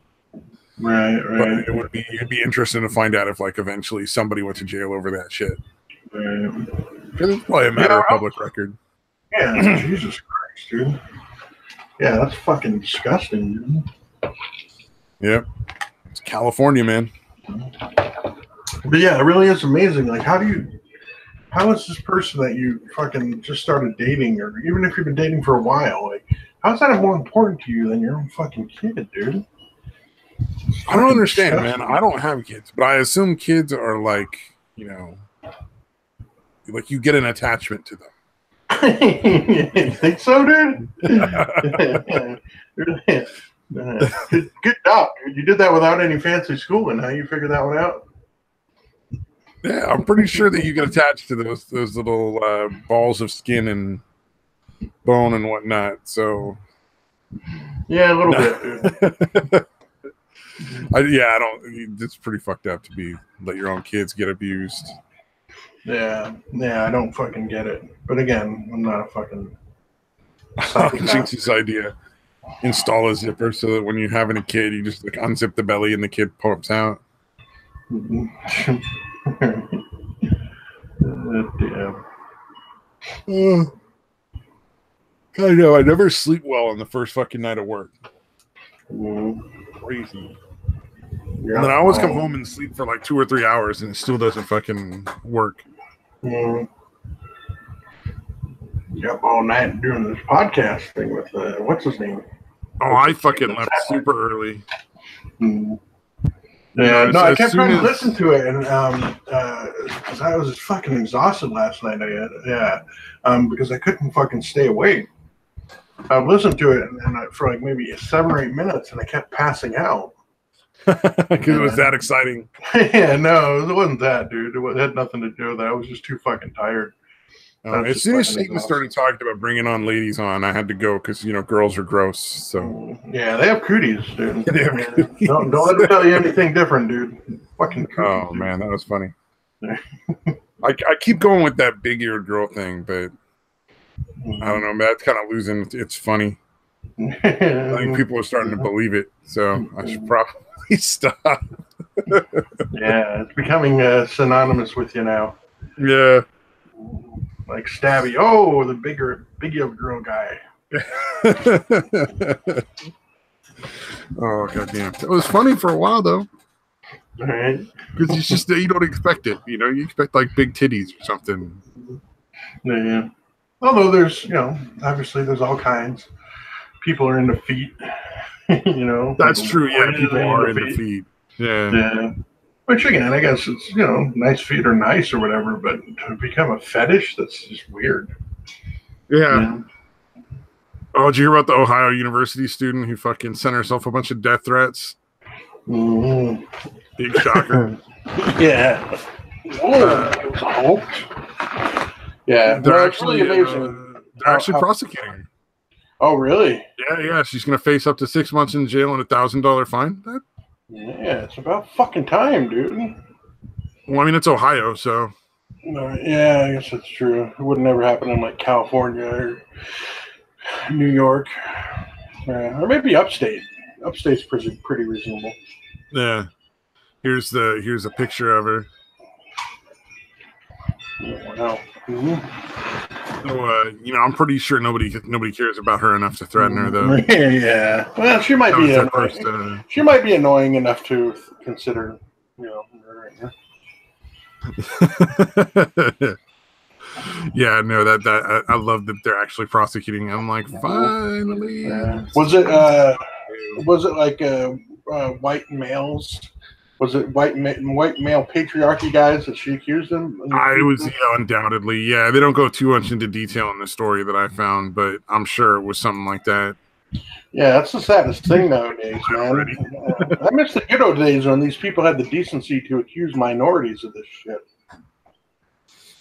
Right. But it'd be interesting to find out if, like, eventually somebody went to jail over that shit. Right. It's probably a matter of public record. Yeah, Jesus Christ, dude. Yeah, that's fucking disgusting, dude. Yep. It's California, man. But yeah, it really is amazing. Like, how is this person that you fucking just started dating, or even if you've been dating for a while, like, how's that more important to you than your own fucking kid, dude? I don't understand, man. I don't have kids, but I assume kids are like, you know, like you get an attachment to them. You think so, dude? Good job, dude. You did that without any fancy schooling. How you figured that one out? Yeah, I'm pretty sure that you get attached to those little balls of skin and bone and whatnot. So, yeah, a little bit, dude. I don't. It's pretty fucked up to let your own kids get abused. Yeah, I don't fucking get it. But again, I'm not a fucking. Jinx's idea: install a zipper so that when you're having a kid, you just like unzip the belly and the kid pops out. Damn. I know. I never sleep well on the first fucking night of work. Crazy. Yeah, and then I always come home and sleep for like 2 or 3 hours, and it still doesn't fucking work. Yep, all night doing this podcast thing with what's his name? Oh, I fucking left super early. Yeah, no, I kept trying to listen to it, and because I was fucking exhausted last night. Because I couldn't fucking stay awake. I listened to it, and for like maybe 7 or 8 minutes, and I kept passing out. Because it was that exciting. Yeah, no, it wasn't that, dude. It had nothing to do with that. I was just too fucking tired. As soon as Satan started talking about bringing on ladies on, I had to go because, you know, girls are gross. So yeah, they have cooties, dude. Don't let them tell you anything different, dude. Fucking cooties. Oh, dude. Man, that was funny. I keep going with that big-eared girl thing, but I don't know. That's kind of losing its funny. I think people are starting to believe it, so I should probably stop. Yeah, it's becoming synonymous with you now. Yeah. Like Stabby. Oh, the biggie of girl guy. Oh, goddamn. It was funny for a while, though. All right. Because it's just that you don't expect it. You know, you expect like big titties or something. Yeah. Although there's, you know, obviously there's all kinds. People are into feet. You know. That's true. Yeah, people are into feet. Yeah. Which again, I guess it's, you know, nice feet are nice or whatever, but to become a fetish, that's just weird. Yeah. Oh, did you hear about the Ohio University student who fucking sent herself a bunch of death threats? Mm-hmm. Big shocker. Yeah. Oh, yeah. They're no, actually really amazing. They're actually prosecuting her. Oh, really? Yeah. She's gonna face up to 6 months in jail and $1,000 fine. Yeah, it's about fucking time, dude. Well, I mean, it's Ohio, so. Yeah, I guess that's true. It would never happen in like California or New York, or maybe upstate. Upstate's pretty reasonable. Yeah. Here's a picture of her. Wow. Mm-hmm. So, I'm pretty sure nobody cares about her enough to threaten her, though. Yeah. Well, she might be annoying. She might be annoying enough to consider, murdering her. Yeah, no, that I love that they're actually prosecuting. I'm like, finally. Was it like white males? Was it white male patriarchy guys that she accused them? It was undoubtedly. Yeah, they don't go too much into detail in the story that I found, but I'm sure it was something like that. Yeah, that's the saddest thing nowadays, man. I miss the good old days when these people had the decency to accuse minorities of this shit.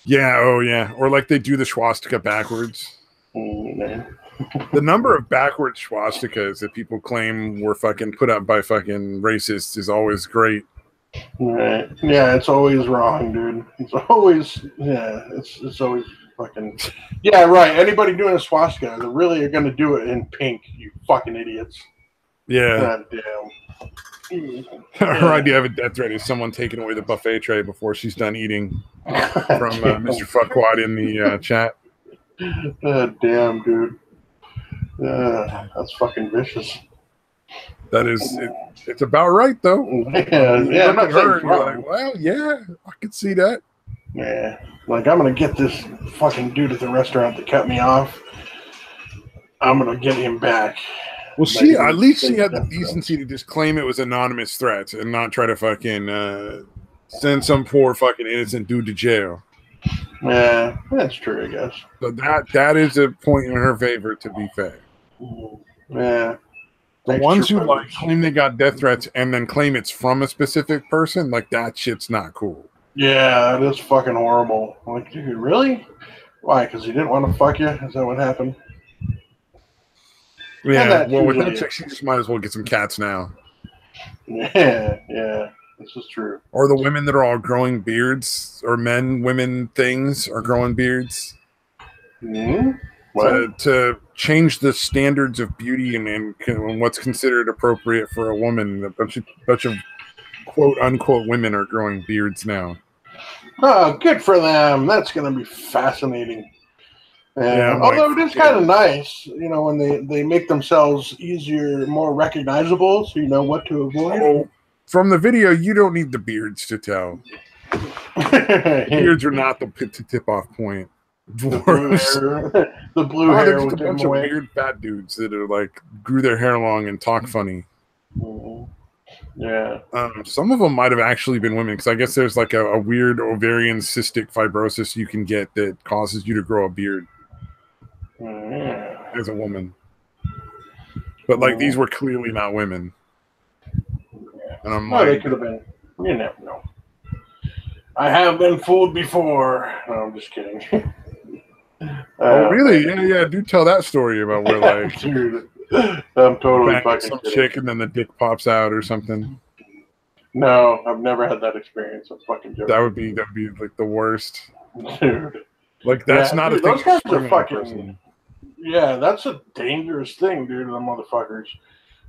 Yeah, oh yeah. Or like they do the swastika backwards. The number of backwards swastikas that people claim were fucking put up by fucking racists is always great. Right. Yeah, it's always wrong, dude. It's always fucking. Yeah, right. Anybody doing a swastika, they really are going to do it in pink, you fucking idiots. Yeah. God damn. Her idea of a death threat is someone taking away the buffet tray before she's done eating from Mr. Fuckwad in the chat. Damn, dude. That's fucking vicious. That is, it's about right, though. Yeah, I'm not saying like, well, yeah, I can see that. Yeah, like I'm going to get this fucking dude at the restaurant that cut me off. I'm going to get him back. Well, at least she had the decency to just claim it was anonymous threats and not try to fucking send some poor fucking innocent dude to jail. Yeah, that's true, I guess. So that is a point in her favor, to be fair. Yeah. The ones who like claim they got death threats and then claim it's from a specific person, like that shit's not cool. Yeah, it is fucking horrible. Like, dude, really? Why? Because he didn't want to fuck you? Is that what happened? Yeah, well, with that chick, she just might as well get some cats now. Yeah, this is true. Or the women that are all growing beards, or women things are growing beards. To change the standards of beauty and what's considered appropriate for a woman. A bunch of quote unquote women are growing beards now. Oh, good for them. That's going to be fascinating. Yeah, although it is kind of nice, when they make themselves easier, more recognizable, so you know what to avoid. Oh, from the video, you don't need the beards to tell. Beards are not the tip-off point. The blue hair. They're just a bunch of weird fat dudes that are like grew their hair long and talk funny. Yeah. Some of them might have actually been women, because I guess there's like a weird ovarian cystic fibrosis you can get that causes you to grow a beard as a woman. But like these were clearly not women. And I'm like, they could have been. You never know. I have been fooled before. No, I'm just kidding. Oh really? Yeah. Do tell that story about where like dude, I'm totally fucking some kidding. chick and then the dick pops out or something. No, I've never had that experience. I'm fucking joking. That would be like the worst. Dude. Like that's not a thing. Those guys are fucking. Yeah, that's a dangerous thing, dude. The motherfuckers.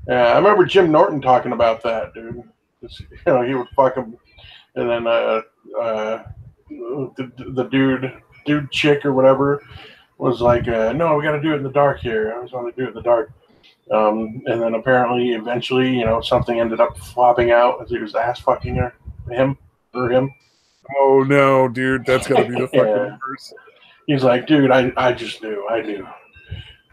Yeah, I remember Jim Norton talking about that, dude. He would fuck him, and then the dude chick or whatever was like, no, we got to do it in the dark here. I just want to do it in the dark. And then apparently, eventually, something ended up flopping out as he was ass fucking him. Oh no, dude, that's gotta be the fucking worst. He's like, dude, I just knew, I knew.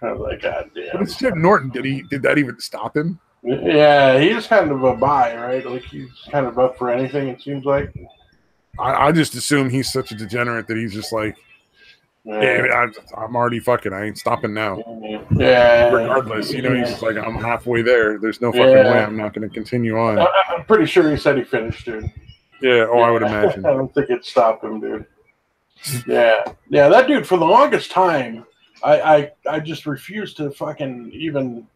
I was like, God damn. But it's Jim Norton. Did that even stop him? Yeah, he's kind of a bi, right? Like he's kind of up for anything. It seems like. I just assume he's such a degenerate that he's just like, yeah, I'm already fucking. I ain't stopping now. Yeah. Regardless, he's just like, I'm halfway there. There's no fucking way I'm not going to continue on. I'm pretty sure he said he finished, dude. Yeah. Oh, I would imagine. I don't think it stopped him, dude. Yeah. That dude for the longest time, I just refused to fucking even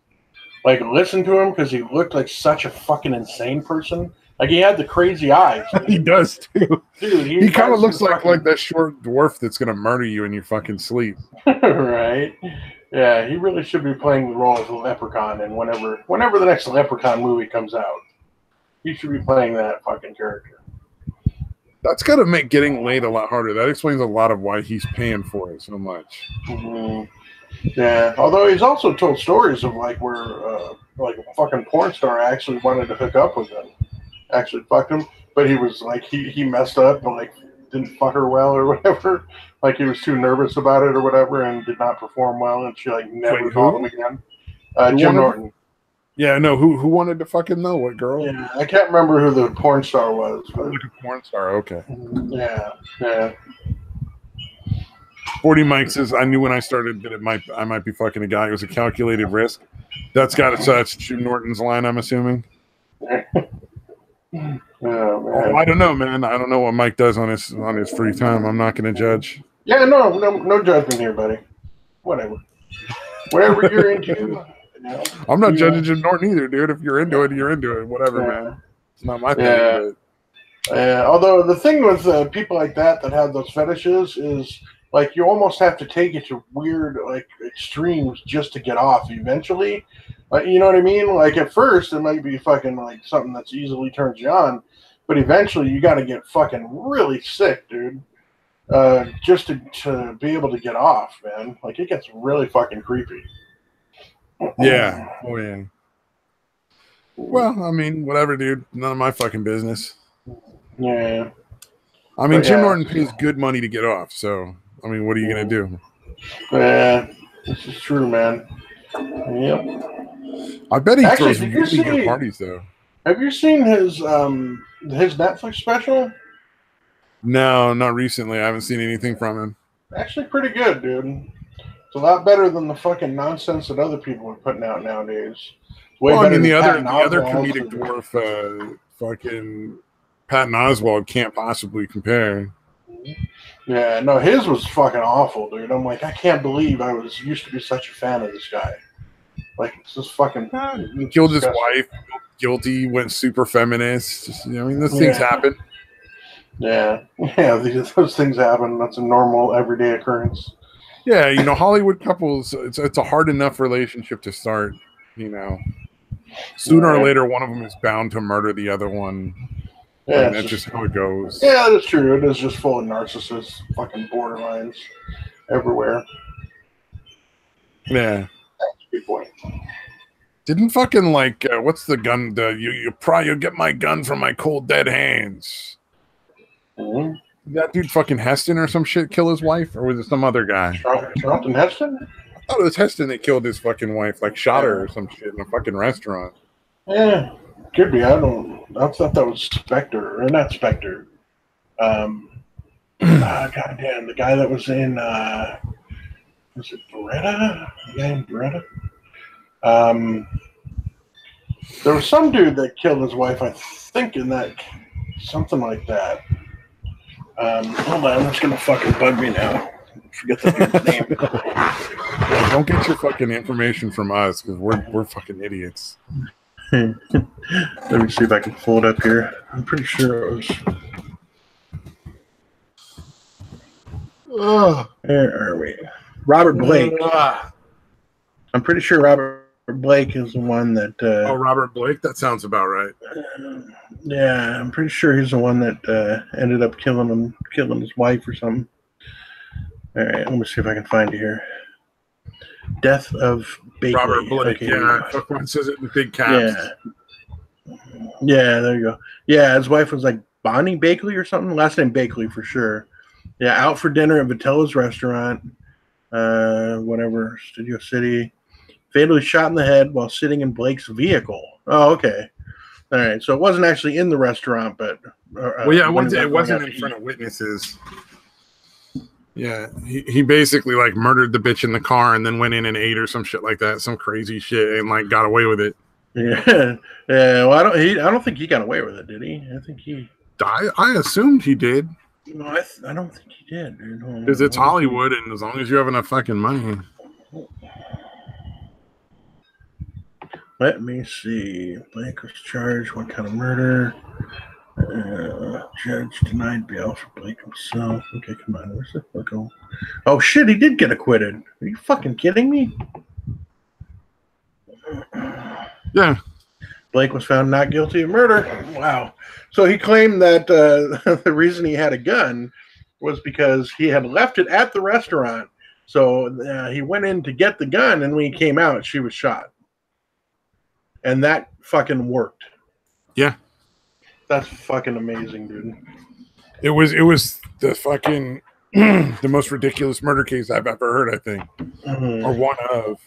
like listen to him because he looked like such a fucking insane person. Like he had the crazy eyes. He does too. Dude, he kind of looks like that short dwarf that's gonna murder you in your fucking sleep. Right? Yeah, he really should be playing the role of the Leprechaun, and whenever the next Leprechaun movie comes out, he should be playing that fucking character. That's got to make getting laid a lot harder. That explains a lot of why he's paying for it so much. Mm-hmm. Yeah, although he's also told stories of like where like a fucking porn star actually wanted to hook up with him, actually fucked him, but he was like he messed up and like didn't fuck her well or whatever. Like he was too nervous about it or whatever and did not perform well, and she like never called him again. Jim Norton. Yeah, no, who wanted to fucking know? What girl? Yeah, I can't remember who the porn star was. But... Like a porn star, okay. Yeah. 40 Mike says, I knew when I started that I might be fucking a guy. It was a calculated risk. That's Jim Norton's line, I'm assuming. Oh, I don't know, man. I don't know what Mike does on his free time. I'm not going to judge. Yeah, no judgment here, buddy. Whatever you're into. I'm not judging Jim Norton either, dude. If you're into it, you're into it. Whatever, man. It's not my thing. But... although the thing with people like that have those fetishes is like you almost have to take it to weird like extremes just to get off eventually. Like, you know what I mean? Like at first it might be fucking like something that's easily turns you on, but eventually you got to get fucking really sick, dude. Just to be able to get off, man. Like it gets really fucking creepy. Yeah. Oh yeah. Well, I mean, whatever, dude. None of my fucking business. Yeah. I mean, Jim Norton pays good money to get off, so I mean, what are you gonna do? Yeah, this is true, man. Yep. I bet he throws really good parties, though. Have you seen his Netflix special? No, not recently. I haven't seen anything from him. Actually, pretty good, dude. It's a lot better than the fucking nonsense that other people are putting out nowadays. Well, I mean, the other comedic dwarf, fucking Patton Oswalt can't possibly compare. Yeah, no, his was fucking awful, dude. I'm like, I can't believe I used to be such a fan of this guy. Like, it's just fucking... He killed his wife, guilty, went super feminist. I mean, those things happen. Yeah, those things happen. That's a normal, everyday occurrence. Yeah, you know, Hollywood couples, it's a hard enough relationship to start, you know. Sooner or later, one of them is bound to murder the other one. Yeah, that's just how it goes. Yeah, that's true. It is just full of narcissists, fucking borderlines everywhere. Yeah. That's a good point. Didn't fucking like, what's the gun? You'll get my gun from my cold dead hands. Mm-hmm. That dude fucking Heston or some shit kill his wife? Or was it some other guy? Charlton Heston? I thought it was Heston that killed his fucking wife, like shot her or some shit in a fucking restaurant. Yeah, could be. I thought that was Spectre, or not Spectre. Goddamn, the guy that was in, was it Beretta? The guy in Beretta? There was some dude that killed his wife, I think, in that, something like that. Hold on, that's gonna fucking bug me now. Forget the dude's name. Yeah, don't get your fucking information from us because we're fucking idiots. Let me see if I can pull it up here. I'm pretty sure it was. Where are we? Robert Blake. I'm pretty sure Robert Blake is the one that. Robert Blake? That sounds about right. Yeah, I'm pretty sure he's the one that ended up killing his wife or something. All right, let me see if I can find it here. Death of Bakley. Robert Blake, okay, yeah. Everyone says it in big caps. Yeah, there you go. Yeah, his wife was like Bonnie Bakley or something. Last name Bakley for sure. Yeah, out for dinner at Vitello's restaurant. Whatever, Studio City. Fatally shot in the head while sitting in Blake's vehicle. Oh, okay. All right, so it wasn't actually in the restaurant, but... it wasn't in front of witnesses. Yeah, he basically like murdered the bitch in the car and then went in and ate or some shit like that, some crazy shit, and like got away with it. Yeah. Well, I don't think he got away with it, did he? I think he. I assumed he did. No, I don't think he did, dude. Because it's Hollywood, and as long as you have enough fucking money. Let me see. Blake was charged. What kind of murder? Judge denied bail for Blake himself. Okay, come on. Where's the fuck going? Oh shit, he did get acquitted. Are you fucking kidding me? Yeah. Blake was found not guilty of murder. Wow. So he claimed that the reason he had a gun was because he had left it at the restaurant. So he went in to get the gun, and when he came out, she was shot. And that fucking worked. Yeah. That's fucking amazing, dude. It was the fucking the most ridiculous murder case I've ever heard, I think. Or one of.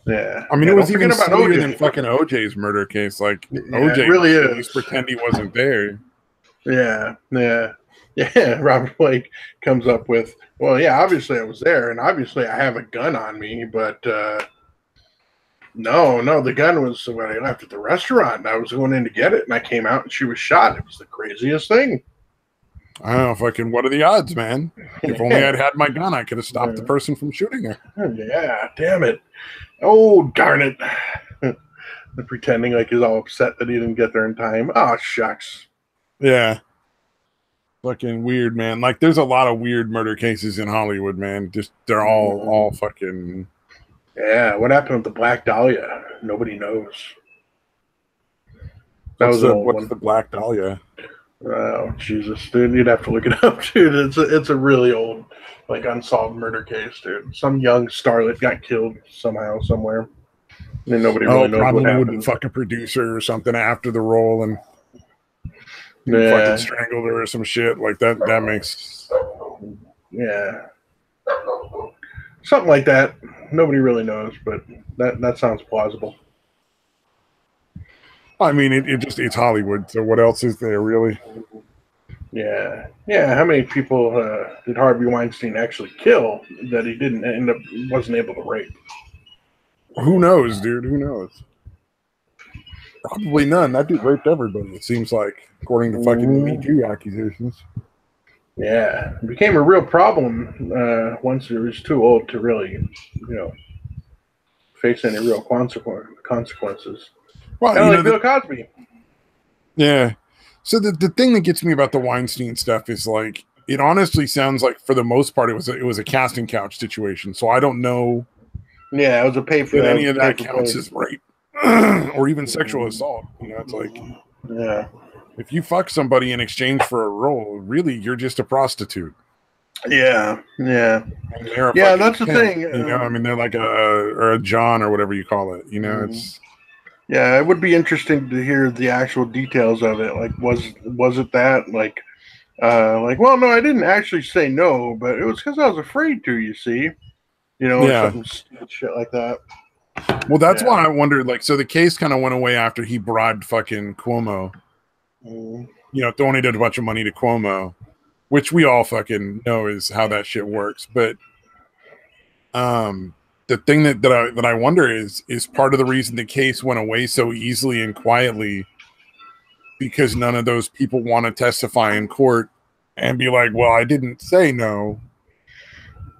Yeah. I mean, it was even sillier than fucking OJ's murder case. Like, OJ really at least pretend he wasn't there. Yeah. Robert Blake comes up with, well, yeah, obviously I was there, and obviously I have a gun on me, but no, the gun was when I left at the restaurant, and I was going in to get it, and I came out, and she was shot. It was the craziest thing. I don't know, fucking, what are the odds, man? If only I'd had my gun, I could have stopped the person from shooting her. Yeah, damn it. Oh, darn it. Pretending like he's all upset that he didn't get there in time. Oh, shucks. Yeah. Fucking weird, man. Like, there's a lot of weird murder cases in Hollywood, man. Just, they're all fucking... Yeah, what happened with the Black Dahlia? Nobody knows. What's the Black Dahlia? Oh, Jesus, dude. You'd have to look it up, dude. It's a really old, like, unsolved murder case, dude. Some young starlet got killed somehow, somewhere. And nobody really knows probably what happened. Wouldn't fuck a producer or something after the role and fucking strangled her or some shit. Like, that makes... Yeah. Something like that. Nobody really knows, but that sounds plausible. I mean, it's Hollywood, so what else is there, really? Yeah. How many people did Harvey Weinstein actually kill that he wasn't able to rape? Who knows, dude? Who knows? Probably none. That dude raped everybody, it seems like, according to fucking Me Too accusations. Yeah. It became a real problem once he was too old to really, face any real consequences. Well, like Bill Cosby. Yeah. So the thing that gets me about the Weinstein stuff is, like, it honestly sounds like, for the most part, it was a casting couch situation. So I don't know. Yeah, it was a pay for any of that counts as rape or even sexual assault. It's like, yeah, if you fuck somebody in exchange for a role, really, you're just a prostitute. Yeah. That's the thing. I mean, they're like a John or whatever you call it. It's. Yeah, it would be interesting to hear the actual details of it. Like, was it that? Like, well, no, I didn't actually say no, but it was because I was afraid to. You see, something shit like that. Well, that's why I wondered. Like, so the case kind of went away after he bribed fucking Cuomo. Donated a bunch of money to Cuomo, which we all fucking know is how that shit works. But, the thing that I wonder is part of the reason the case went away so easily and quietly because none of those people want to testify in court and be like, well, I didn't say no.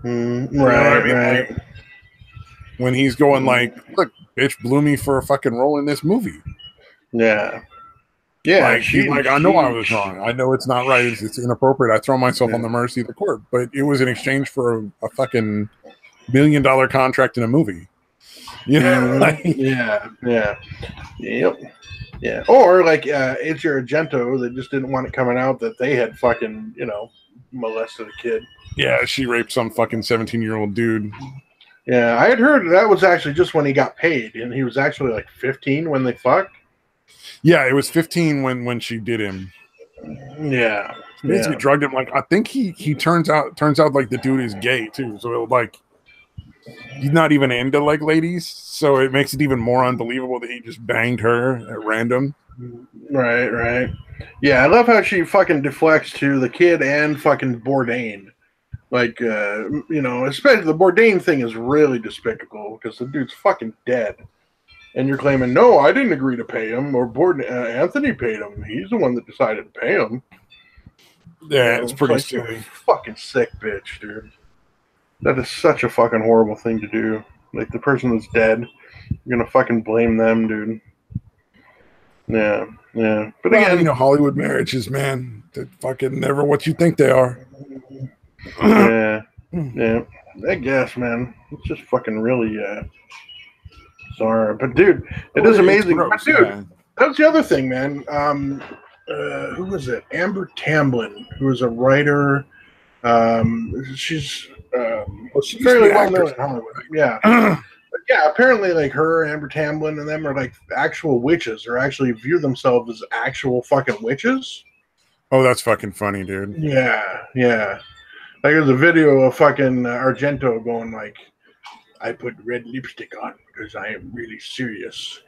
Right. Like, when he's going like, look, bitch blew me for a fucking role in this movie. Yeah. Like, he's like, I know I was wrong. I know it's not right. It's inappropriate. I throw myself on the mercy of the court. But it was in exchange for a fucking $1 million contract in a movie. Yep. Or like Adria Argento, they just didn't want it coming out that they had fucking molested a kid. Yeah, she raped some fucking 17-year-old dude. Yeah, I had heard that was actually just when he got paid, and he was actually like 15 when they fucked. Yeah, it was 15 when she did him. Yeah, basically drugged him. Like, I think he turns out like the dude is gay too. So like, he's not even into like ladies, so it makes it even more unbelievable that he just banged her at random. Right. Yeah, I love how she fucking deflects to the kid and fucking Bourdain. Like, especially the Bourdain thing is really despicable because the dude's fucking dead. And you're claiming, no, I didn't agree to pay him, or Anthony paid him. He's the one that decided to pay him. Yeah, it's pretty silly. Fucking sick bitch, dude. That is such a fucking horrible thing to do. Like the person that's dead, you're gonna fucking blame them, dude. Yeah, yeah. But well, again, you know, Hollywood marriages, man, they're fucking never what you think they are. Yeah, yeah. I guess, man. It's just fucking really sorry. But dude, it is amazing. Gross, but dude, yeah. that's the other thing, man. Who was it? Amber Tamblyn, who is a writer. She's fairly well known in Hollywood. Yeah. But yeah, apparently, like her, Amber Tamblyn, and them are like actual witches, or actually view themselves as actual fucking witches. Oh, that's fucking funny, dude. Yeah, yeah. Like there's a video of fucking Argento going like, "I put red lipstick on because I am really serious.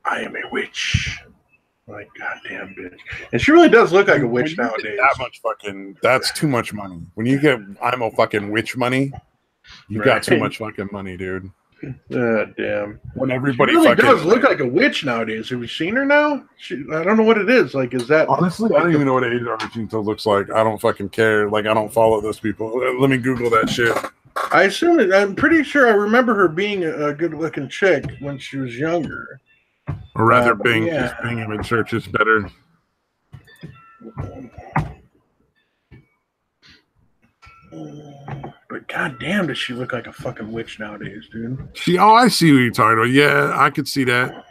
I am a witch." Like, goddamn bitch. And she really does look like a witch nowadays. That much fucking, that's too much money. When you get I'm a fucking witch money, you got too much fucking money, dude. Damn. When everybody she really fucking does look like a witch nowadays. Have you seen her now? I don't know what it is. Like, is that honestly? I don't even know what Argento looks like. I don't fucking care. Like, I don't follow those people. Let me Google that shit. I assume it. I'm pretty sure I remember her being a good-looking chick when she was younger. Or rather, Bing image search is better. But goddamn, does she look like a fucking witch nowadays, dude? I see what you're talking about. Yeah, I could see that.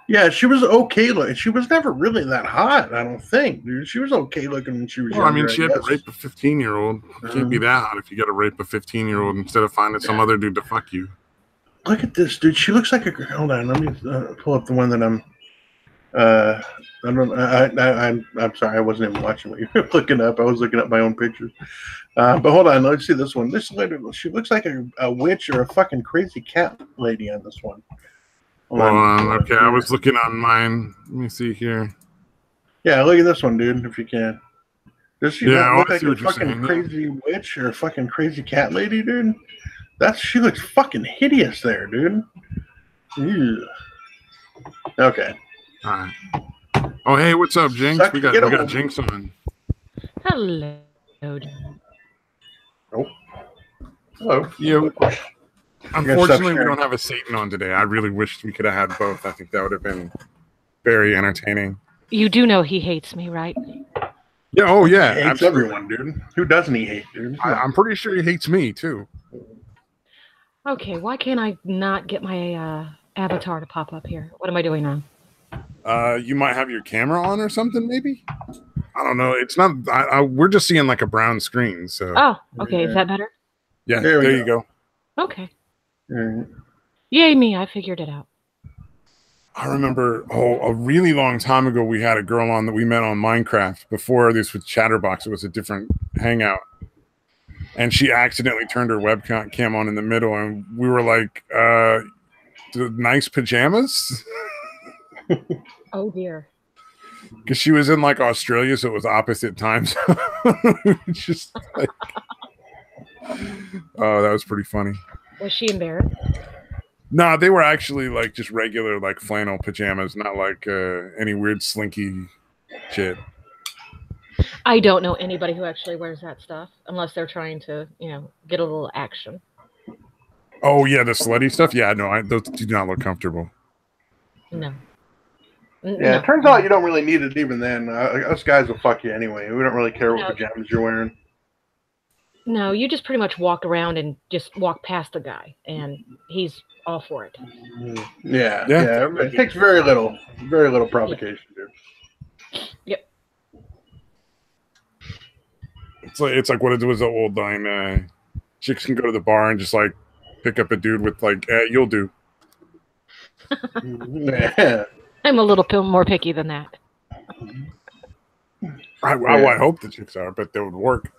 Yeah, she was okay looking. She was never really that hot, I don't think, dude. She was okay looking when she was younger. I mean, she had to rape a 15-year-old. You can't be that hot if you got to rape a 15-year-old instead of finding some other dude to fuck you. Look at this, dude. She looks like a. Hold on, let me pull up the one that I'm. I'm sorry, I wasn't even watching what you were looking up. I was looking up my own pictures. But hold on, let's see this one. This lady, she looks like a witch or a fucking crazy cat lady on this one. Hold on. Okay, I was looking on mine. Let me see here. Yeah, look at this one, dude. If you can. Does she look like a fucking saying, crazy witch or a fucking crazy cat lady, dude? She looks fucking hideous there, dude. Ew. Okay. All right. Oh, hey, what's up, Jinx? We got Jinx on. Hello. Oh. Hello. Yeah. Unfortunately, we don't have a Satan on today. I really wish we could have had both. I think that would have been very entertaining. You do know he hates me, right? Yeah. Oh, yeah. He hates everyone, dude. Who doesn't he hate, dude? I'm pretty sure he hates me too. Okay, why can't I not get my avatar to pop up here? What am I doing wrong? You might have your camera on or something, maybe? I don't know. It's not. We're just seeing like a brown screen. So. Oh, okay. Is that better? Yeah. There you go. Okay. Right. Yay me! I figured it out. I remember, a really long time ago, we had a girl on that we met on Minecraft. Before this was Chatterbox, it was a different hangout. And she accidentally turned her webcam on in the middle, and we were like, nice pajamas? Oh, dear. Because she was in, like, Australia, so it was opposite times. Just like... Oh, that was pretty funny. Was she embarrassed? No, they were actually, like, just regular, like, flannel pajamas, not, like, any weird slinky shit. I don't know anybody who actually wears that stuff, unless they're trying to, get a little action. Oh, yeah, the slutty stuff? Yeah, no, those do not look comfortable. No. Yeah, it turns out you don't really need it even then. Us guys will fuck you anyway. We don't really care what pajamas you're wearing. No, you just pretty much walk around and just walk past the guy, and he's all for it. Yeah. It takes very little provocation, dude. Yep. It's like what it was the old line. Chicks can go to the bar and just like pick up a dude with like, you'll do. Yeah. I'm a little more picky than that. I hope the chicks are, but they would work.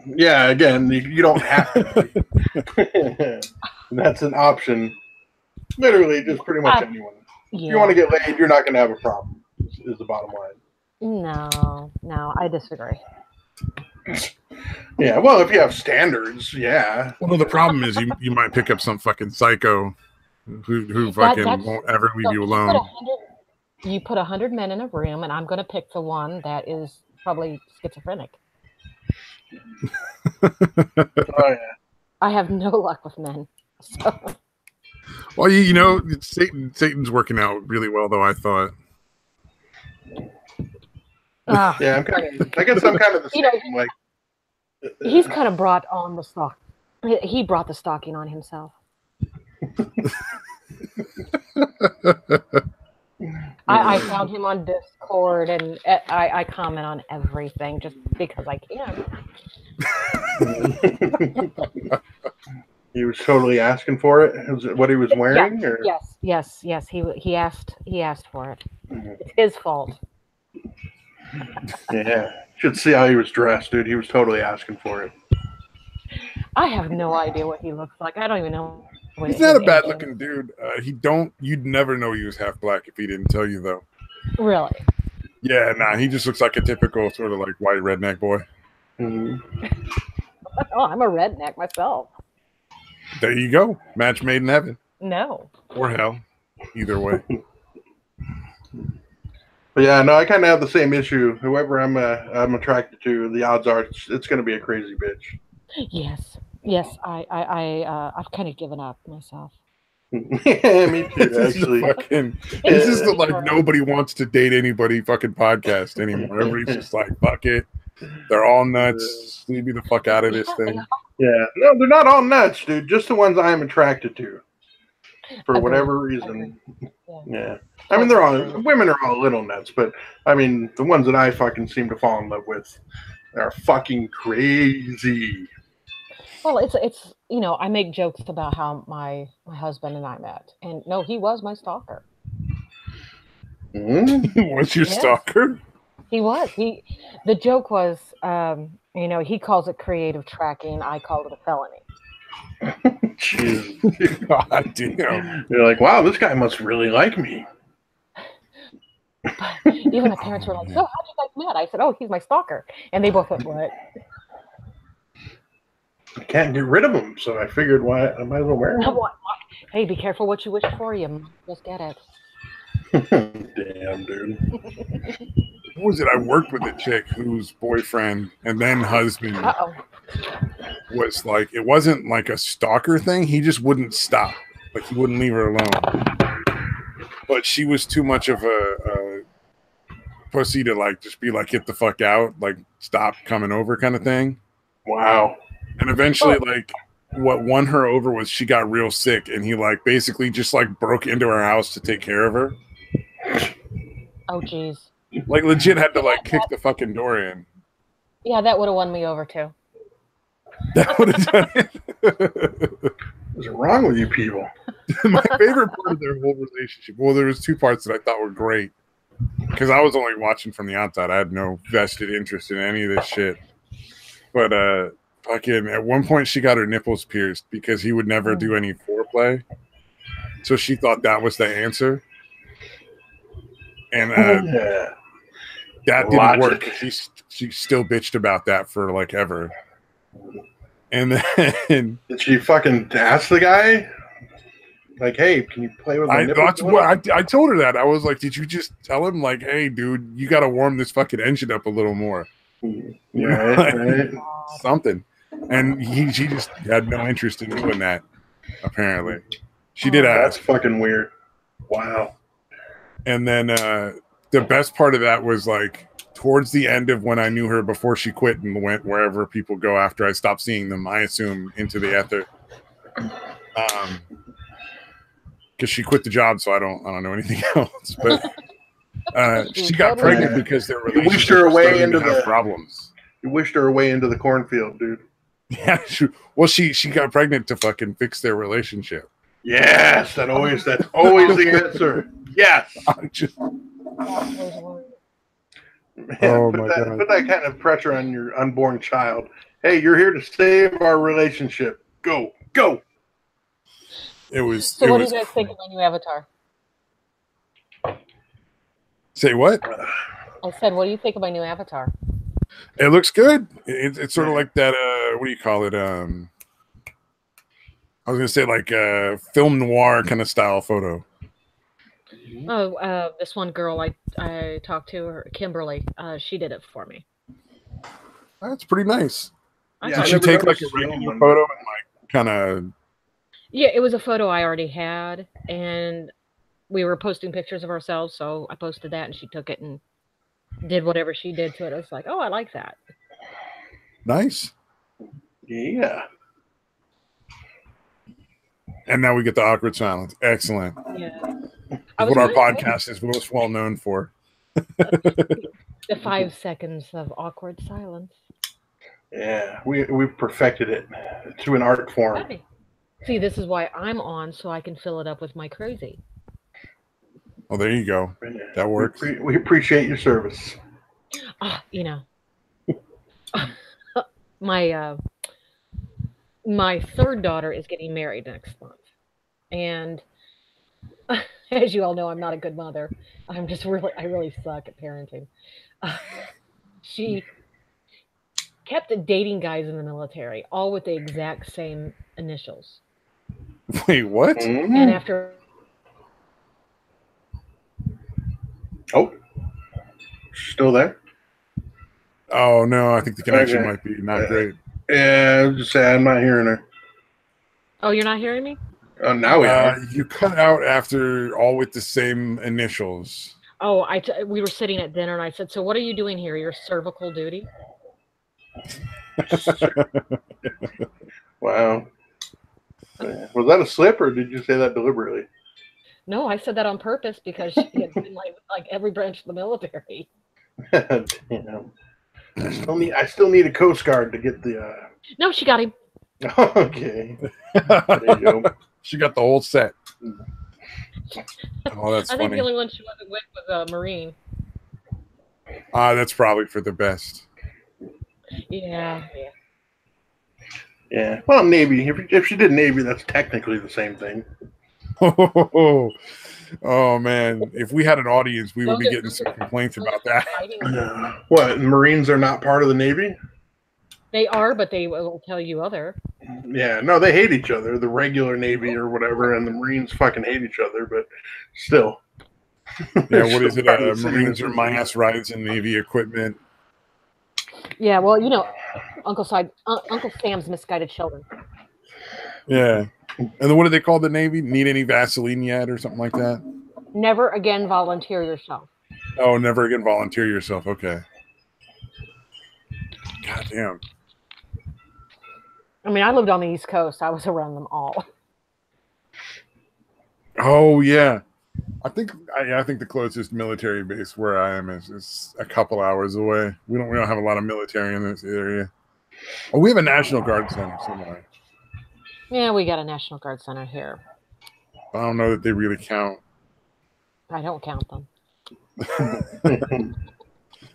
Yeah, again, you don't have to. That's an option. Literally, just pretty much anyone. Yeah. If you want to get laid, you're not going to have a problem, is the bottom line. No, I disagree. Yeah, well, if you have standards, yeah. Well, the problem is you might pick up some fucking psycho who fucking won't ever leave you alone. You put 100 men in a room, and I'm going to pick the one that is probably schizophrenic. Oh, yeah. I have no luck with men. So. Well, Satan's working out really well, though, I thought. Yeah, I guess I'm kind of the same. Like, he's kind of brought on the stalk. He brought the stalking on himself. I found him on Discord, and I comment on everything just because I can. He was totally asking for it. Was it what he was wearing? Yeah. Or? Yes. He asked for it. It's his fault. Yeah, should see how he was dressed, dude. He was totally asking for it. I have no idea what he looks like. I don't even know. He's not a bad-looking dude. You'd never know he was half black if he didn't tell you, though. Really? Yeah, nah. He just looks like a typical sort of like white redneck boy. Mm-hmm. Oh, I'm a redneck myself. There you go. Match made in heaven. No. Or hell. Either way. But yeah, no, I kind of have the same issue. Whoever I'm attracted to, the odds are it's going to be a crazy bitch. Yes. I've kind of given up myself. Yeah, me too. Actually, this is the like nobody wants to date anybody fucking podcast anymore. Everybody's just like, fuck it. They're all nuts. Leave me the fuck out of this thing. Yeah, no, they're not all nuts, dude. Just the ones I am attracted to, for whatever reason. Yeah, I mean women are all little nuts, but I mean the ones that I fucking seem to fall in love with are fucking crazy. Well, it's I make jokes about how my husband and I met, and no, he was my stalker. Was your stalker? He was. The joke was, he calls it creative tracking. I call it a felony. Jeez. God damn. You're like, wow, this guy must really like me. But even my parents were like, so how'd you guys met? I said, oh, he's my stalker. And they both went, what? I can't get rid of him, so I figured I might as well wear him. Hey, be careful what you wish for. You might just get it. Damn, dude. What was it? I worked with a chick whose boyfriend and then husband was like, it wasn't like a stalker thing. He just wouldn't stop. Like, he wouldn't leave her alone. But she was too much of a pussy to like just be like, get the fuck out, like stop coming over kind of thing. Wow. And eventually, like, what won her over was she got real sick, and he like basically just like broke into her house to take care of her. Oh, jeez. Like, legit had to like kick the fucking door in. Yeah, that would have won me over too. That would have done it. What's wrong with you people? My favorite part of their whole relationship. Well, there was two parts that I thought were great because I was only watching from the outside. I had no vested interest in any of this shit. But fucking at one point she got her nipples pierced because he would never do any foreplay. So she thought that was the answer. And that didn't work. She still bitched about that for like ever. And then did she fucking ask the guy? Like, hey, can you play with my nipples? I told her that. I was like, did you just tell him like, hey, dude, you got to warm this fucking engine up a little more? Yeah, right. Something. And she just had no interest in doing that, apparently. She did ask. That's fucking weird. Wow. And then the best part of that was like towards the end of when I knew her before she quit and went wherever people go after I stopped seeing them, I assume into the ether. Because she quit the job, so I don't know anything else. But she got pregnant because their relationship wished her away into the problems. You wished her away into the cornfield, dude. Yeah, she got pregnant to fucking fix their relationship. Yes, that's always the answer. Yes. Man, put that kind of pressure on your unborn child. Hey, you're here to save our relationship. Go. So what do you guys think of my new avatar? Say what? I said, what do you think of my new avatar? It looks good. It's sort of like that. What do you call it? I was gonna say like a film noir kind of style photo. Oh, this one girl I talked to, her, Kimberly. She did it for me. That's pretty nice. Yeah, did she take like a regular photo and like kind of. Yeah, it was a photo I already had, and we were posting pictures of ourselves, so I posted that, and she took it and did whatever she did to it. I was like, oh, I like that. Nice. Yeah. And now we get the awkward silence. Excellent. Yeah. What our podcast is most well known for. The 5 seconds of awkward silence. Yeah, we've perfected it to an art form. Hey. See, this is why I'm on, so I can fill it up with my crazy. Oh, there you go. That works. We appreciate your service. You know, my third daughter is getting married next month, and as you all know, I'm not a good mother. I really suck at parenting. She kept dating guys in the military, all with the exact same initials. Wait, what? Mm-hmm. And after... Oh, still there? Oh, no, I think the connection might be not great. Yeah, I was just saying, I'm not hearing her. Oh, you're not hearing me? Oh, now we are. You cut out after all with the same initials. Oh, we were sitting at dinner, and I said, so what are you doing here? Your cervical duty? Wow. Was that a slip, or did you say that deliberately? No, I said that on purpose because she had been like every branch of the military. Damn. I still need a Coast Guard to get the. No, she got him. Okay. There you go. She got the whole set. Oh, that's I funny. think the only one she wasn't with was a Marine. That's probably for the best. Yeah. Yeah. Well, Navy. If she did Navy, that's technically the same thing. Oh man! If we had an audience, we would be getting some complaints about that. What? Marines are not part of the Navy? They are, but they will tell you other. Yeah, no, they hate each other. The regular Navy or whatever, and the Marines fucking hate each other. But still. Yeah, what is it? Marines are my ass rides and Navy equipment. Yeah, well, you know, Uncle Sam's misguided children. Yeah. And then what do they call the Navy? Need any Vaseline yet or something like that? Never again volunteer yourself. Oh, never again volunteer yourself. Okay. God damn. I mean, I lived on the East Coast. I was around them all. Oh, yeah. I think the closest military base where I am is a couple hours away. We don't have a lot of military in this area. Oh, we have a National Guard center somewhere. Yeah, we got a National Guard center here. I don't know that they really count. I don't count them.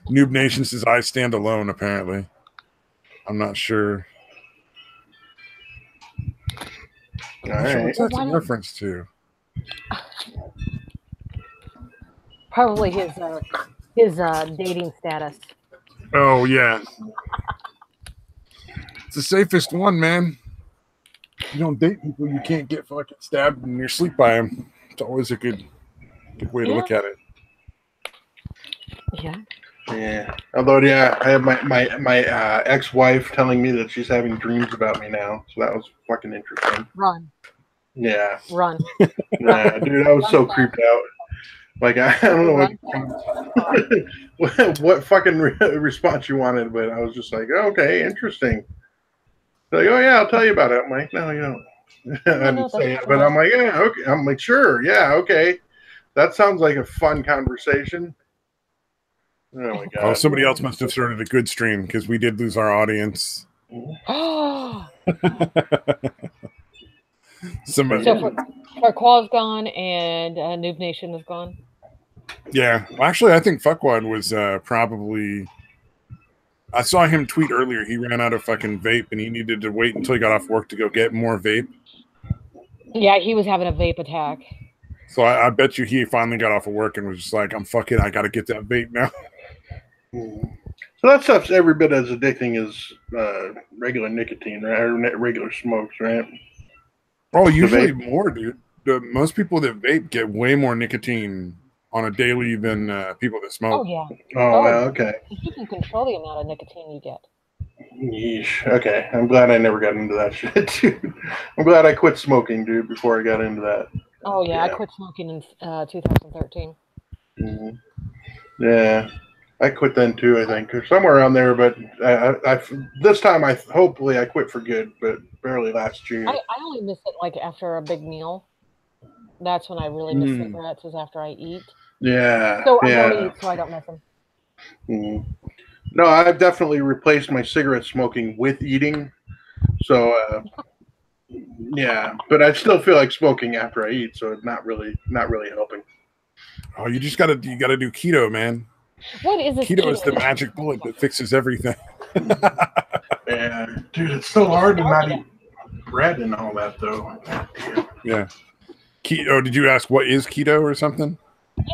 Noob Nation says I stand alone, apparently. I'm not sure. What's that in reference to? Probably his dating status. Oh, yeah. It's the safest one, man. You don't date people you can't get fucking stabbed in your sleep by them. It's always a good way to look at it. Yeah. Yeah. Although, yeah, I have my ex-wife telling me that she's having dreams about me now, so that was fucking interesting. Run. Yeah. Run. Nah, dude, I was so creeped out. Like, I don't know what fucking response you wanted, but I was just like, okay, interesting. They're like, oh yeah, I'll tell you about it. I'm like, no, you don't. I didn't say it, but I'm like, yeah, okay. I'm like, sure, yeah, okay. That sounds like a fun conversation. Oh my god. Oh, somebody else must have started a good stream because we did lose our audience. Oh. Somebody. So Farquaad's gone and Noob Nation is gone. Yeah, well, actually, I think Fuckwad was probably. I saw him tweet earlier. He ran out of fucking vape, and he needed to wait until he got off work to go get more vape. Yeah, he was having a vape attack. So I bet you he finally got off of work and was just like, "I'm fucking. I got to get that vape now." So that stuff's every bit as addicting as regular nicotine, right? Or regular smokes, right? Oh, usually more, dude. Most people that vape get way more nicotine on a daily than people that smoke. Oh, yeah. Oh, okay. You can control the amount of nicotine you get. Yeesh. Okay, I'm glad I never got into that shit, dude. I'm glad I quit smoking, dude, before I got into that. Oh yeah, I quit smoking in 2013. Mm-hmm. Yeah, I quit then too. I think or somewhere around there. But this time hopefully I quit for good. But barely last June. I only miss it like after a big meal. That's when I really miss cigarettes, is after I eat. Yeah. So I don't eat, so I don't miss them. Mm. No, I've definitely replaced my cigarette smoking with eating. So yeah, but I still feel like smoking after I eat, so it's not really helping. Oh, you gotta do keto, man. What is this? Keto is the magic bullet that fixes everything. Yeah, dude, it's so hard to not eat bread and all that, though. Yeah. Keto. Did you ask what is keto or something? Yeah.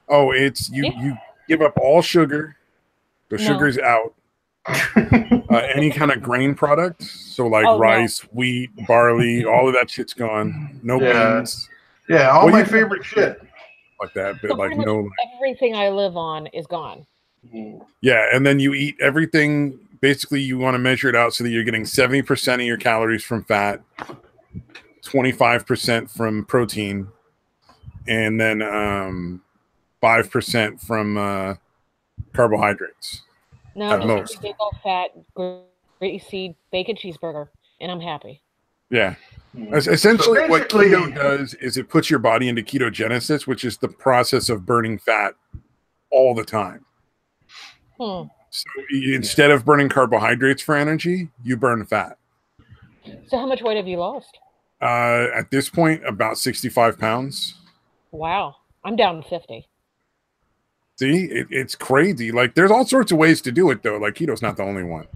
Oh, it's you give up all sugar. The sugar's out. Any kind of grain product, so like rice, wheat, barley, all of that shit's gone. No beans. Yeah, all my favorite shit. Like that, but so like no. Everything I live on is gone. Yeah, and then you eat everything. Basically, you want to measure it out so that you're getting 70% of your calories from fat, 25% from protein, and then 5% from carbohydrates. No, I'm just a big old fat, greasy bacon cheeseburger, and I'm happy. Yeah. Essentially, so what keto does is it puts your body into ketogenesis, which is the process of burning fat all the time. So instead of burning carbohydrates for energy, you burn fat. So how much weight have you lost? At this point, about 65 pounds. Wow. I'm down to 50. See, it's crazy. Like, there's all sorts of ways to do it, though. Like, keto's not the only one.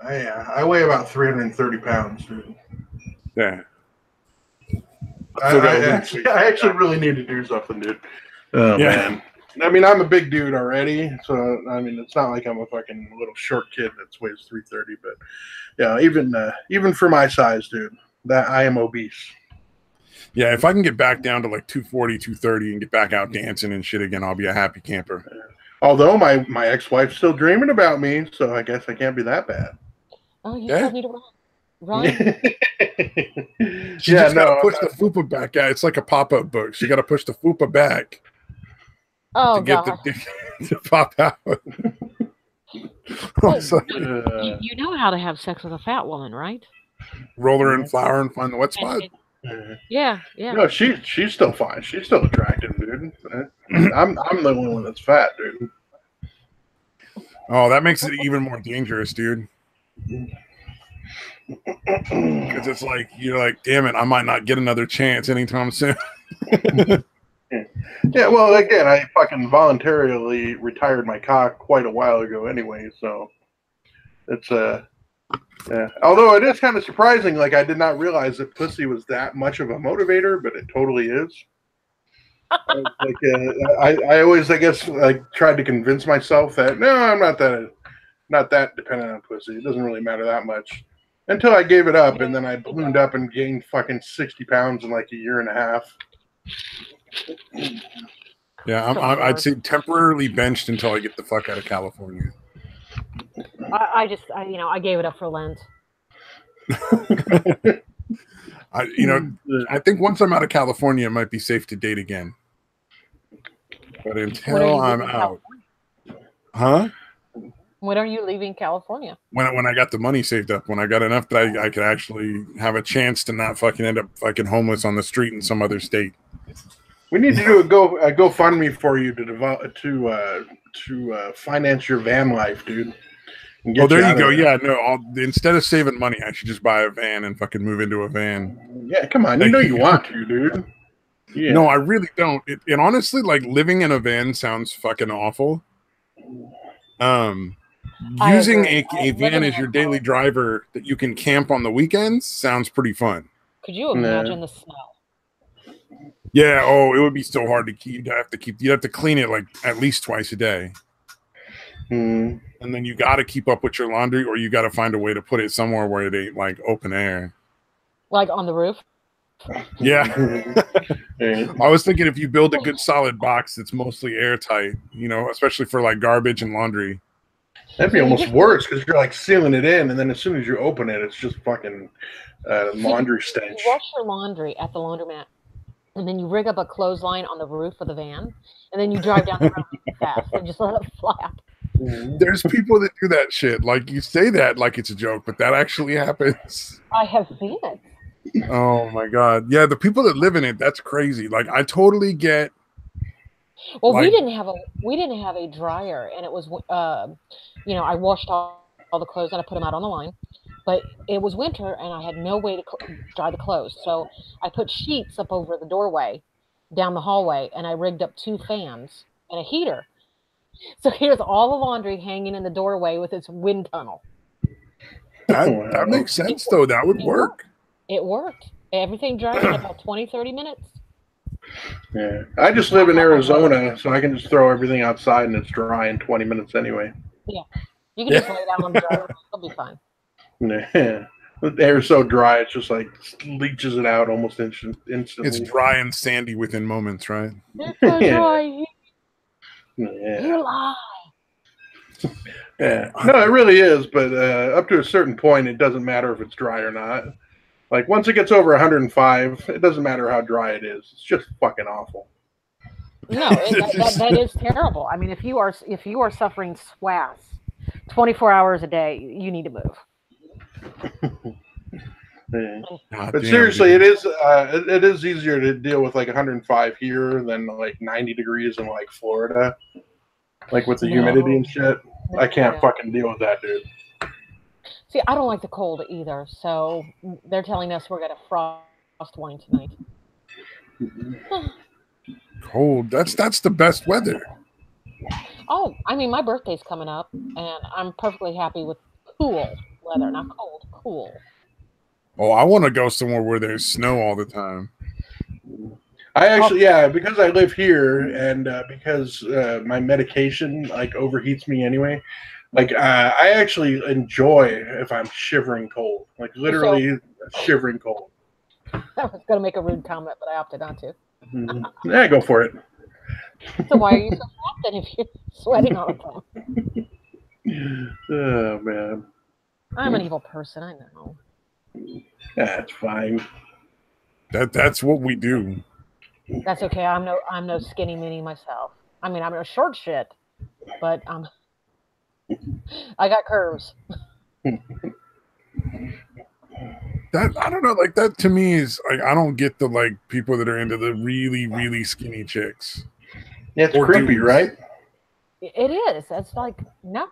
I weigh about 330 pounds, dude. Yeah. I actually really need to do something, dude. Oh, man. I mean, I'm a big dude already, so I mean, it's not like I'm a fucking little short kid that weighs 330. But yeah, even for my size, dude, that I am obese. Yeah, if I can get back down to like 240, 230 and get back out dancing and shit again, I'll be a happy camper. Although my ex-wife's still dreaming about me, so I guess I can't be that bad. Oh, you told me to run. She just gotta push the fupa back. Yeah, it's like a pop-up book. She gotta push the fupa back. Oh, to get the dick to pop out. You know how to have sex with a fat woman, right? Roll her in flour and find the wet spot. Yeah. No, she's still fine. She's still attractive, dude. I'm the only one that's fat, dude. Oh, that makes it even more dangerous, dude. Because it's like you're like, damn it, I might not get another chance anytime soon. Yeah, well, again, I fucking voluntarily retired my cock quite a while ago anyway, so it's yeah. Although it is kind of surprising, like I did not realize that pussy was that much of a motivator, but it totally is. I always, I guess, like tried to convince myself that no, I'm not that dependent on pussy. It doesn't really matter that much. Until I gave it up, and then I ballooned up and gained fucking 60 pounds in like a year and a half. Yeah, I'd say temporarily benched until I get the fuck out of California. I gave it up for Lent. I think once I'm out of California, it might be safe to date again. But until I'm out, huh? When are you leaving California? When I got the money saved up, when I got enough that I could actually have a chance to not fucking end up fucking homeless on the street in some other state. We need to do a GoFundMe for you to finance your van life, dude. Oh, there you go. Yeah, no. Instead of saving money, I should just buy a van and fucking move into a van. Yeah, come on. You know you want to, dude. Yeah. No, I really don't. And honestly, like living in a van sounds fucking awful. Using a van as your daily driver that you can camp on the weekends sounds pretty fun. Could you imagine the smell? Yeah. Oh, it would be so hard to keep. You'd have to clean it like at least twice a day. And then you got to keep up with your laundry, or you got to find a way to put it somewhere where it ain't like open air. Like on the roof? Yeah. I was thinking if you build a good solid box that's mostly airtight, especially for like garbage and laundry. That'd be almost worse because you're like sealing it in, and then as soon as you open it, it's just fucking laundry stench. You wash your laundry at the laundromat, and then you rig up a clothesline on the roof of the van, and then you drive down the road fast and just let it flap. There's people that do that shit. Like, you say that like it's a joke, but that actually happens. I have seen it. Oh my god. Yeah, the people that live in it, that's crazy. Like, I totally get. Well, we didn't have a dryer, and it was I washed all the clothes and I put them out on the line, but it was winter and I had no way to dry the clothes, so I put sheets up over the doorway down the hallway, and I rigged up 2 fans and a heater. So here's all the laundry hanging in the doorway with its wind tunnel. That makes sense, though. That would work. It worked. Everything dried in about 20, 30 minutes. Yeah. I just live in Arizona, so I can just throw everything outside and it's dry in 20 minutes anyway. Yeah. You can just lay down on the dryer. It'll be fine. Yeah. The air's so dry, it's just like leaches it out almost instantly. It's dry and sandy within moments, right? It's so dry. Yeah. You lie. Yeah. No, it really is, but up to a certain point, it doesn't matter if it's dry or not. Like, once it gets over 105, it doesn't matter how dry it is. It's just fucking awful. No, that is terrible. I mean, if you are suffering SWAS 24 hours a day, you need to move. Yeah. But seriously, it is easier to deal with like 105 here than like 90 degrees in like Florida, like with the humidity and shit. I can't fucking deal with that, dude. See, I don't like the cold either, so they're telling us we're gonna frost wine tonight. Cold. That's the best weather. Oh, I mean, my birthday's coming up, and I'm perfectly happy with cool weather, not cold, cool. Oh, I want to go somewhere where there's snow all the time. I actually, because I live here and because my medication like overheats me anyway. Like, I actually enjoy if I'm shivering cold, like literally shivering cold. I was going to make a rude comment, but I opted not to. Yeah, go for it. So why are you so hot then if you're sweating all the time? Oh, man. I'm an evil person, I know. That's fine. That's what we do. That's okay. I'm no skinny mini myself. I mean, I'm a short shit, but I got curves. That, I don't know, like, that to me is like, I don't get the like people that are into the really, really skinny chicks. Yeah, it's creepy, dudes. Right? It is. It's like, no.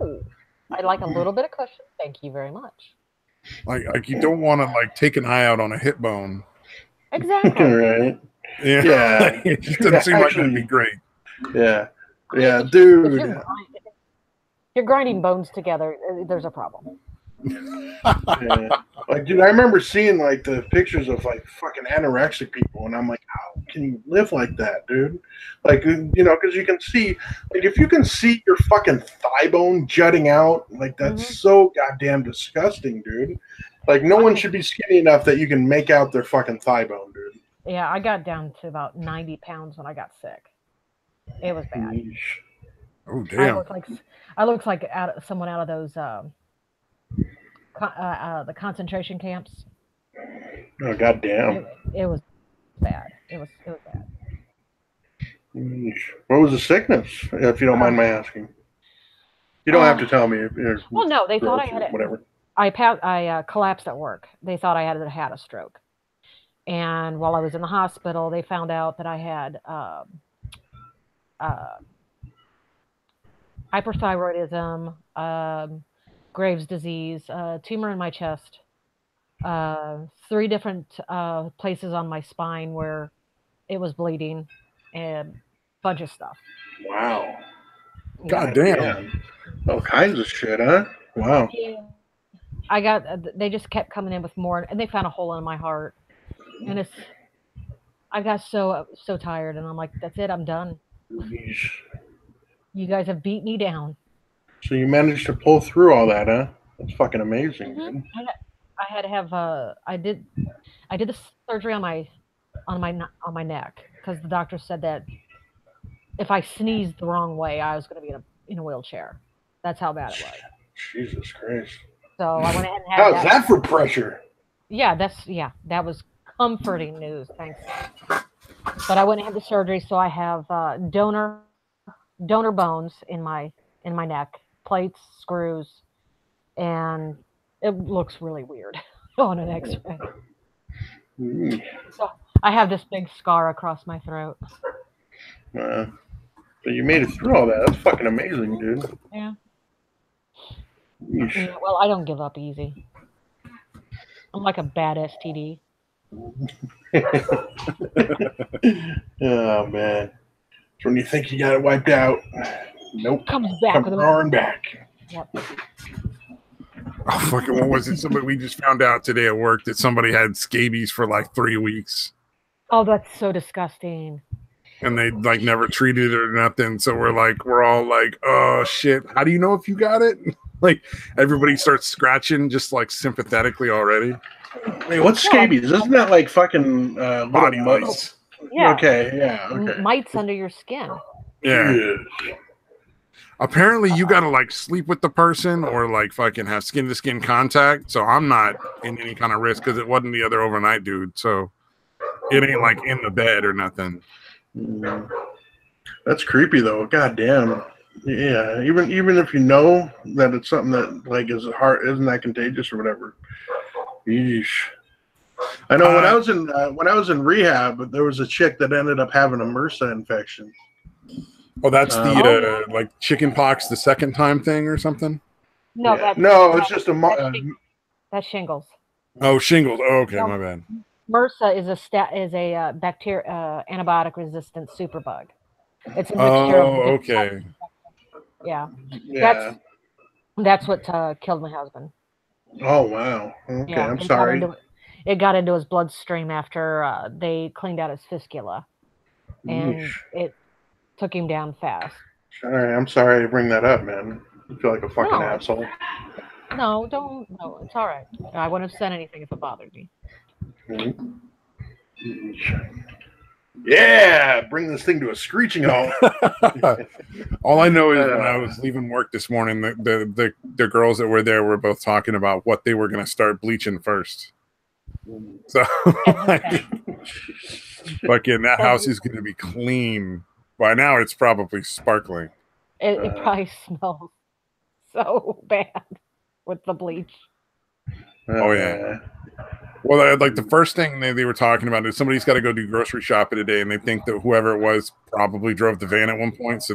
I like a little bit of cushion. Thank you very much. Like you don't want to like take an eye out on a hip bone. Exactly. Right. Yeah. It just doesn't seem like that'd be great. Yeah. Yeah, dude. If you're grinding bones together, there's a problem. Yeah. Like, dude, I remember seeing like the pictures of like fucking anorexic people, and I'm like, how can you live like that, dude? Like, because you can see, like, if you can see your fucking thigh bone jutting out, like, that's so goddamn disgusting, dude. Like, no one should be skinny enough that you can make out their fucking thigh bone, dude. Yeah, I got down to about 90 pounds when I got sick. It was bad. Oh, damn. I looked like someone out of those the concentration camps. Oh, goddamn. It was bad. It was bad. What was the sickness, if you don't mind my asking? You don't have to tell me. Well, no, they thought I had whatever. I collapsed at work. They thought I had a stroke. And while I was in the hospital, they found out that I had hyperthyroidism, Graves' disease, tumor in my chest, 3 different places on my spine where it was bleeding, and a bunch of stuff. Wow. God damn. All kinds of shit, huh? Wow. Yeah. They just kept coming in with more, and they found a hole in my heart. And I got so tired, and I'm like, that's it, I'm done. You guys have beat me down. So you managed to pull through all that, huh? That's fucking amazing. Mm-hmm. I had to have I did the surgery on my neck because the doctor said that if I sneezed the wrong way, I was going to be in a wheelchair. That's how bad it was. Jesus Christ. So I went ahead and had How's that for pressure? Yeah, that was comforting news. Thanks. But I went and had the surgery, so I have donor bones in my neck, plates, screws, and it looks really weird on an X-ray. So I have this big scar across my throat. So you made it through all that. That's fucking amazing, dude. Yeah. Yeah, well, I don't give up easy. I'm like a bad STD. Oh man. So when you think you got it wiped out, nope. Comes back with roaring back. Yep. Oh, fucking, what was it? Somebody, we just found out today at work that somebody had scabies for like 3 weeks. Oh, that's so disgusting. And they like never treated it or nothing. So we're all like, oh shit. How do you know if you got it? Like everybody starts scratching just like sympathetically already. Wait, what's scabies? Isn't that like fucking body lice? Yeah. Okay, yeah. Okay. Mites under your skin. Yeah. Apparently you gotta like sleep with the person or like fucking have skin to skin contact. So I'm not in any kind of risk because it wasn't the other overnight dude. So it ain't like in the bed or nothing. That's creepy though. God damn. Yeah. Even if you know that it's something that like isn't that contagious or whatever. Yeesh. I know when I was in rehab, there was a chick that ended up having a MRSA infection. Oh, that's the like chicken pox the second time thing or something? No, it's just that's shingles. Oh, shingles. Oh, okay, my bad. MRSA is a bacteria antibiotic resistant superbug. It's a mixture of okay. Yeah. That's what killed my husband. Oh wow. Okay, yeah, I'm sorry. It got into his bloodstream after they cleaned out his fistula, and it took him down fast. All right, I'm sorry to bring that up, man. I feel like a fucking asshole. No, don't. No, it's all right. I wouldn't have said anything if it bothered me. Yeah, bring this thing to a screeching halt. All I know is when I was leaving work this morning, the girls that were there were both talking about what they were going to start bleaching first. So, like, fucking, that house is going to be clean. By now, it's probably sparkling. It probably smells so bad with the bleach. Oh, yeah. Well, like the first thing they were talking about is somebody's got to go do grocery shopping today, and they think that whoever it was probably drove the van at one point. So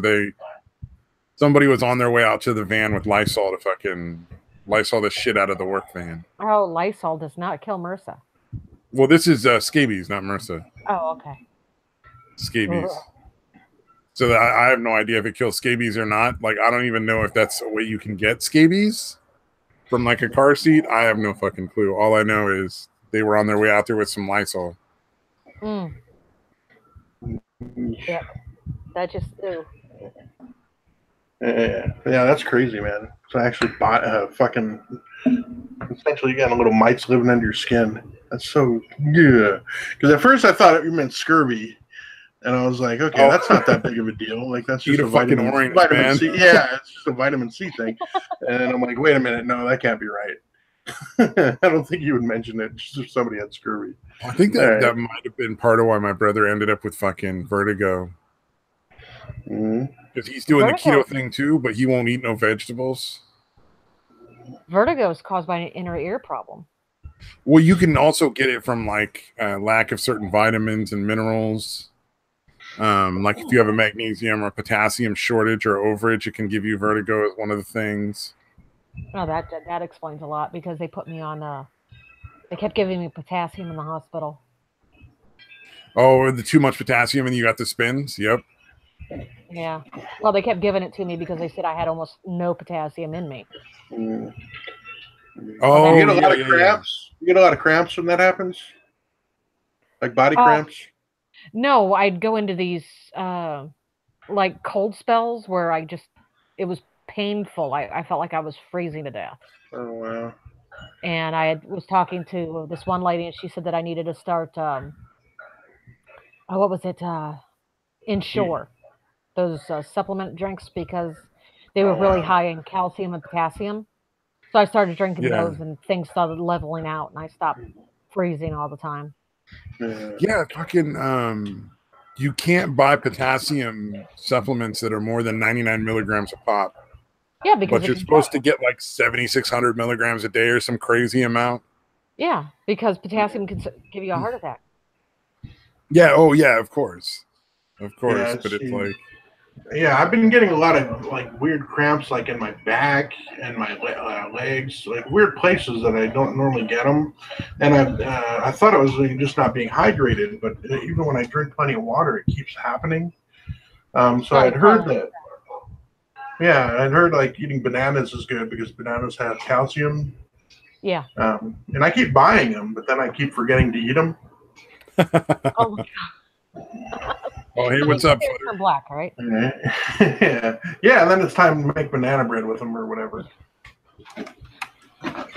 somebody was on their way out to the van with Lysol to fucking Lysol the shit out of the work van. Oh, Lysol does not kill MRSA. Well, this is scabies, not MRSA. Oh, okay. Scabies. So I have no idea if it kills scabies or not. Like, I don't even know if that's a way you can get scabies from like a car seat. I have no fucking clue. All I know is they were on their way out there with some Lysol. Yeah, that just Yeah, that's crazy, man. So I actually bought fucking. Essentially, you got a little mites living under your skin. That's so Because at first I thought you meant scurvy, and I was like, okay, that's not that big of a deal. Like that's just a vitamin C. Yeah, it's just a vitamin C thing. And I'm like, wait a minute, no, that can't be right. I don't think you would mention it just if somebody had scurvy. I think that might have been part of why my brother ended up with fucking vertigo. Because he's doing the keto thing too, but he won't eat no vegetables. Vertigo is caused by an inner ear problem. Well, you can also get it from like lack of certain vitamins and minerals. Like if you have a magnesium or potassium shortage or overage, it can give you vertigo as one of the things. Oh, that explains a lot because they put me on. They kept giving me potassium in the hospital. Oh, the too much potassium and you got the spins? Yep. Yeah. Well, they kept giving it to me because they said I had almost no potassium in me. Oh, you get a lot of cramps. You get a lot of cramps when that happens, like body cramps. No, I'd go into these like cold spells where it was painful. I felt like I was freezing to death. Oh wow! And I was talking to this one lady, and she said that I needed to start. What was it? Ensure those supplement drinks because they were really high in calcium and potassium. So I started drinking those, and things started leveling out, and I stopped freezing all the time. Yeah, fucking. You can't buy potassium supplements that are more than 99 milligrams a pop. Yeah, because but you're supposed to get like 7,600 milligrams a day or some crazy amount. Yeah, because potassium can give you a heart attack. Yeah. Oh, yeah. Of course. Yeah, but it's like. Yeah, I've been getting a lot of like weird cramps, like in my back and my legs, like weird places that I don't normally get them. And I thought it was just not being hydrated, but even when I drink plenty of water, it keeps happening. So I'd heard that. Yeah, I'd heard like eating bananas is good because bananas have calcium. Yeah. And I keep buying them, but then I keep forgetting to eat them. Oh my god. Oh, hey, what's up? They're black, right? Yeah. Yeah, and then it's time to make banana bread with them or whatever. Oh,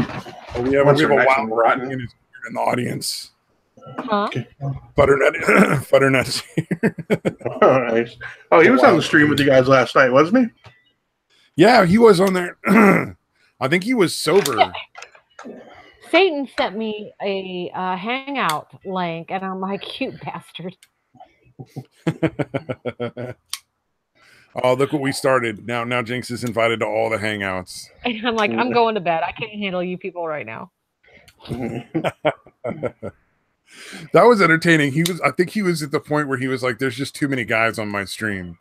we have a wild rotten in the audience. Huh? Butternut's here. Oh, nice. Oh, he was on the stream with you guys last night, wasn't he? Yeah, he was on there. I think he was sober. Yeah. Satan sent me a hangout link, and I'm like, cute bastard. Oh, look what we started. Now Jinx is invited to all the hangouts. And I'm like, I'm going to bed. I can't handle you people right now. That was entertaining. I think he was at the point where he was like, there's just too many guys on my stream.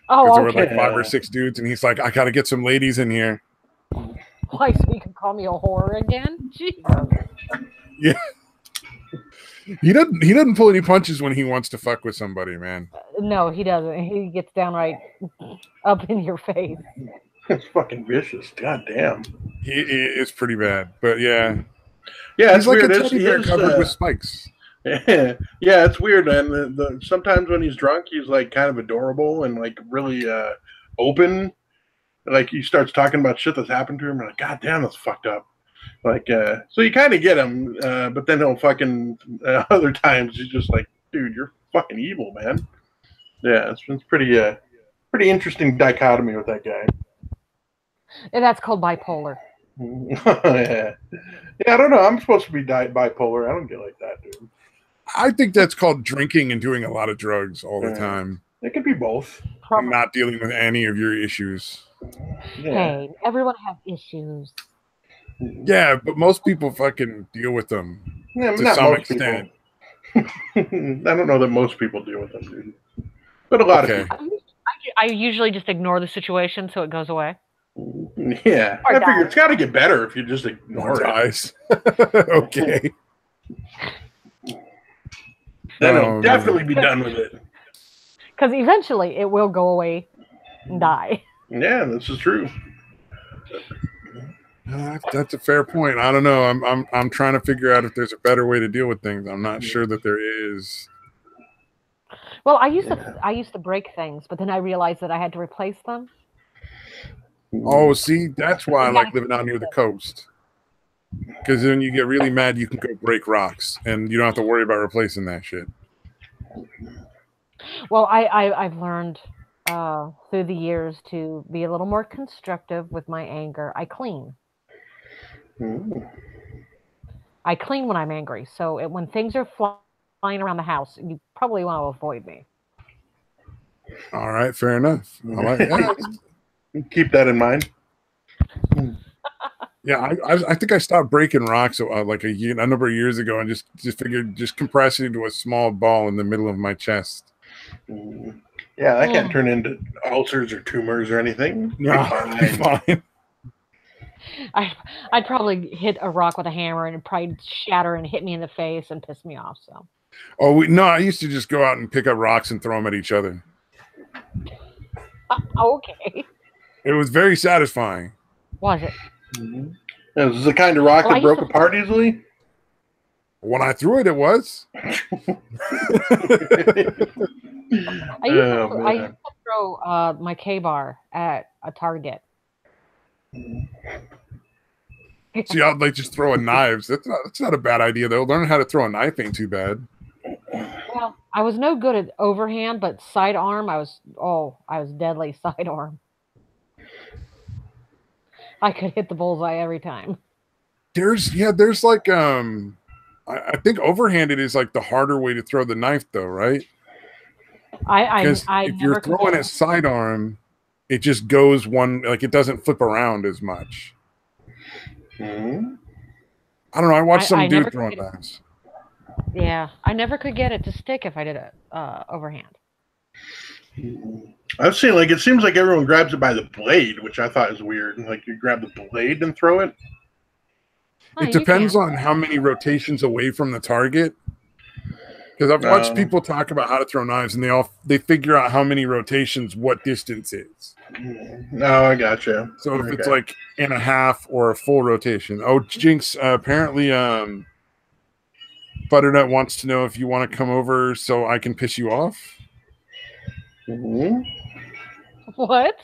Oh, okay. There were like 5 or 6 dudes, and he's like, I gotta get some ladies in here. Why, so you can call me a whore again? Jesus. Yeah. He doesn't pull any punches when he wants to fuck with somebody, man. No, he doesn't. He gets downright up in your face. It's fucking vicious. God damn. It's pretty bad, but yeah. Yeah, he's like weird. A teddy bear covered with spikes. Yeah, it's weird, man. Sometimes when he's drunk, he's like kind of adorable and like really open. Like he starts talking about shit that's happened to him. And like, God damn, that's fucked up. Like, so you kind of get him, but then he'll fucking other times he's just like, dude, you're fucking evil, man. Yeah, it's pretty interesting dichotomy with that guy. And that's called bipolar. Yeah, I don't know. I'm supposed to be bipolar. I don't get like that, dude. I think that's called drinking and doing a lot of drugs all the time. It could be both. And not dealing with any of your issues. Yeah. Hey, everyone has issues. Yeah, but most people fucking deal with them to some extent. I don't know that most people deal with them, dude. But a lot of people. I usually just ignore the situation so it goes away. Yeah, I figure it's got to get better if you just ignore it. Okay. Then it'll definitely be done with it. Because eventually it will go away and die. Yeah, this is true. That's a fair point. I don't know. I'm trying to figure out if there's a better way to deal with things. I'm not sure that there is. Well, I used to break things, but then I realized that I had to replace them. Oh, see, that's why I like living out near the coast. Because then you get really mad, you can go break rocks, and you don't have to worry about replacing that shit. Well, I've learned through the years to be a little more constructive with my anger. I clean. I clean when I'm angry. So when things are flying around the house, you probably want to avoid me. All right, fair enough. I like that. Keep that in mind. Yeah, I think I stopped breaking rocks like a number of years ago, and just figured just compress it into a small ball in the middle of my chest. Yeah, that can't turn into ulcers or tumors or anything. No, fine. I'd probably hit a rock with a hammer and it'd probably shatter and hit me in the face and piss me off. So. Oh no, I used to just go out and pick up rocks and throw them at each other. Okay. It was very satisfying. Was it? Mm-hmm. Is this the kind of rock that broke apart easily? When I threw it, it was. I used to throw my K-bar at a target. See, I'd like just throwing knives. That's not a bad idea, though. Learning how to throw a knife ain't too bad. Well, I was no good at overhand, but sidearm, I was deadly sidearm. I could hit the bullseye every time. There's like I think overhanded is like the harder way to throw the knife, though, right? Because if you're throwing it sidearm, it just goes one, like it doesn't flip around as much. Mm-hmm. I don't know. I watched some dude throwing knives. Yeah, I never could get it to stick if I did it overhand. I've seen, like, it seems like everyone grabs it by the blade, which I thought is weird. Like, you grab the blade and throw it. It depends on how many rotations away from the target. Because I've watched people talk about how to throw knives, and they figure out how many rotations, what distance is. No, I gotcha. So if it's like in a half or a full rotation. Oh, Jinx, apparently Butternut wants to know if you want to come over so I can piss you off. Mm-hmm. What?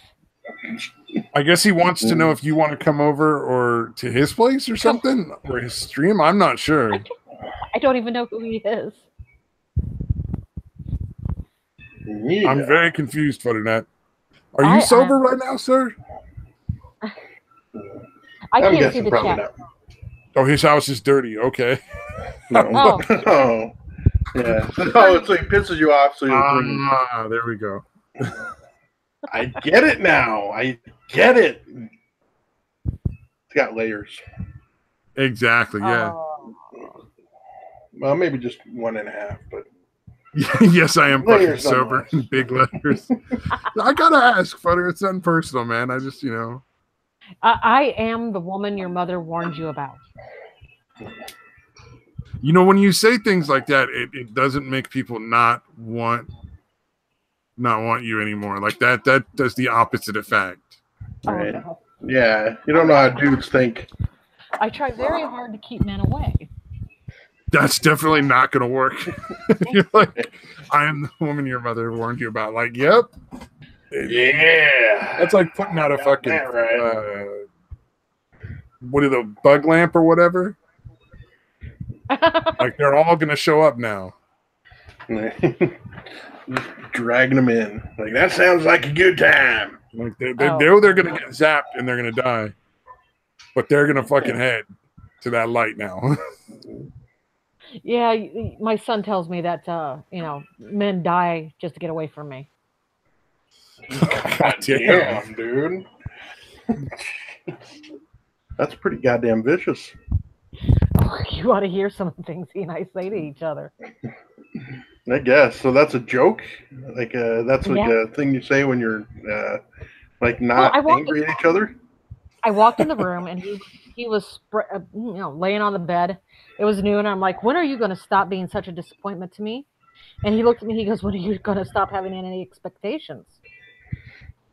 I guess he wants to know if you want to come over or to his place or something, or his stream. I'm not sure. I don't even know who he is. Yeah. I'm very confused, Butternut. Are you sober right now, sir? I can't see the chat. Not. Oh, his house is dirty. Okay. No. Oh. Yeah. Oh, it's like pisses you off. So there we go. I get it now. I get it. It's got layers. Exactly. Yeah. Well, maybe just 1.5, but. Yes, I am fucking sober in big letters. I gotta ask, Futter. It's unpersonal, man. I just, I am the woman your mother warned you about. When you say things like that, it doesn't make people not want you anymore. Like that does the opposite effect. Right. Oh, no. Yeah. You don't know how dudes think. I try very hard to keep men away. That's definitely not going to work. You're like, I am the woman your mother warned you about. Like, yep. Yeah. That's like putting out a fucking, what are the bug lamp or whatever? Like, they're all going to show up now. Just dragging them in. Like, that sounds like a good time. Like, they know they're going to get zapped and they're going to die. But they're going to fucking head to that light now. Yeah, my son tells me that, men die just to get away from me. God damn, dude. That's pretty goddamn vicious. Oh, you want to hear some of the things he and I say to each other. I guess. So that's a joke? Like, that's like a thing you say when you're, not angry at each other? I walked in the room, and he was laying on the bed. It was noon. I'm like, when are you going to stop being such a disappointment to me? And he looked at me. He goes, when are you going to stop having any expectations?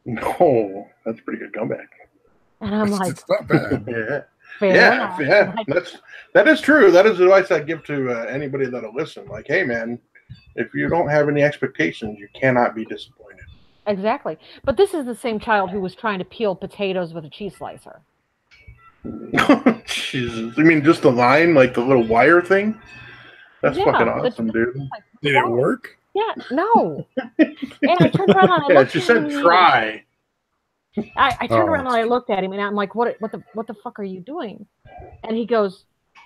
No, that's a pretty good comeback. And I'm like, it's not bad. Yeah. That is true. That is advice I give to anybody that'll listen. Like, hey, man, if you don't have any expectations, you cannot be disappointed. Exactly. But this is the same child who was trying to peel potatoes with a cheese slicer. Jesus. You mean just the line, like the little wire thing? That's fucking awesome, dude. Did it work? Yeah, no. And I turned around and I looked she said try. I turned around and I looked at him and I'm like, what the fuck are you doing? And he goes,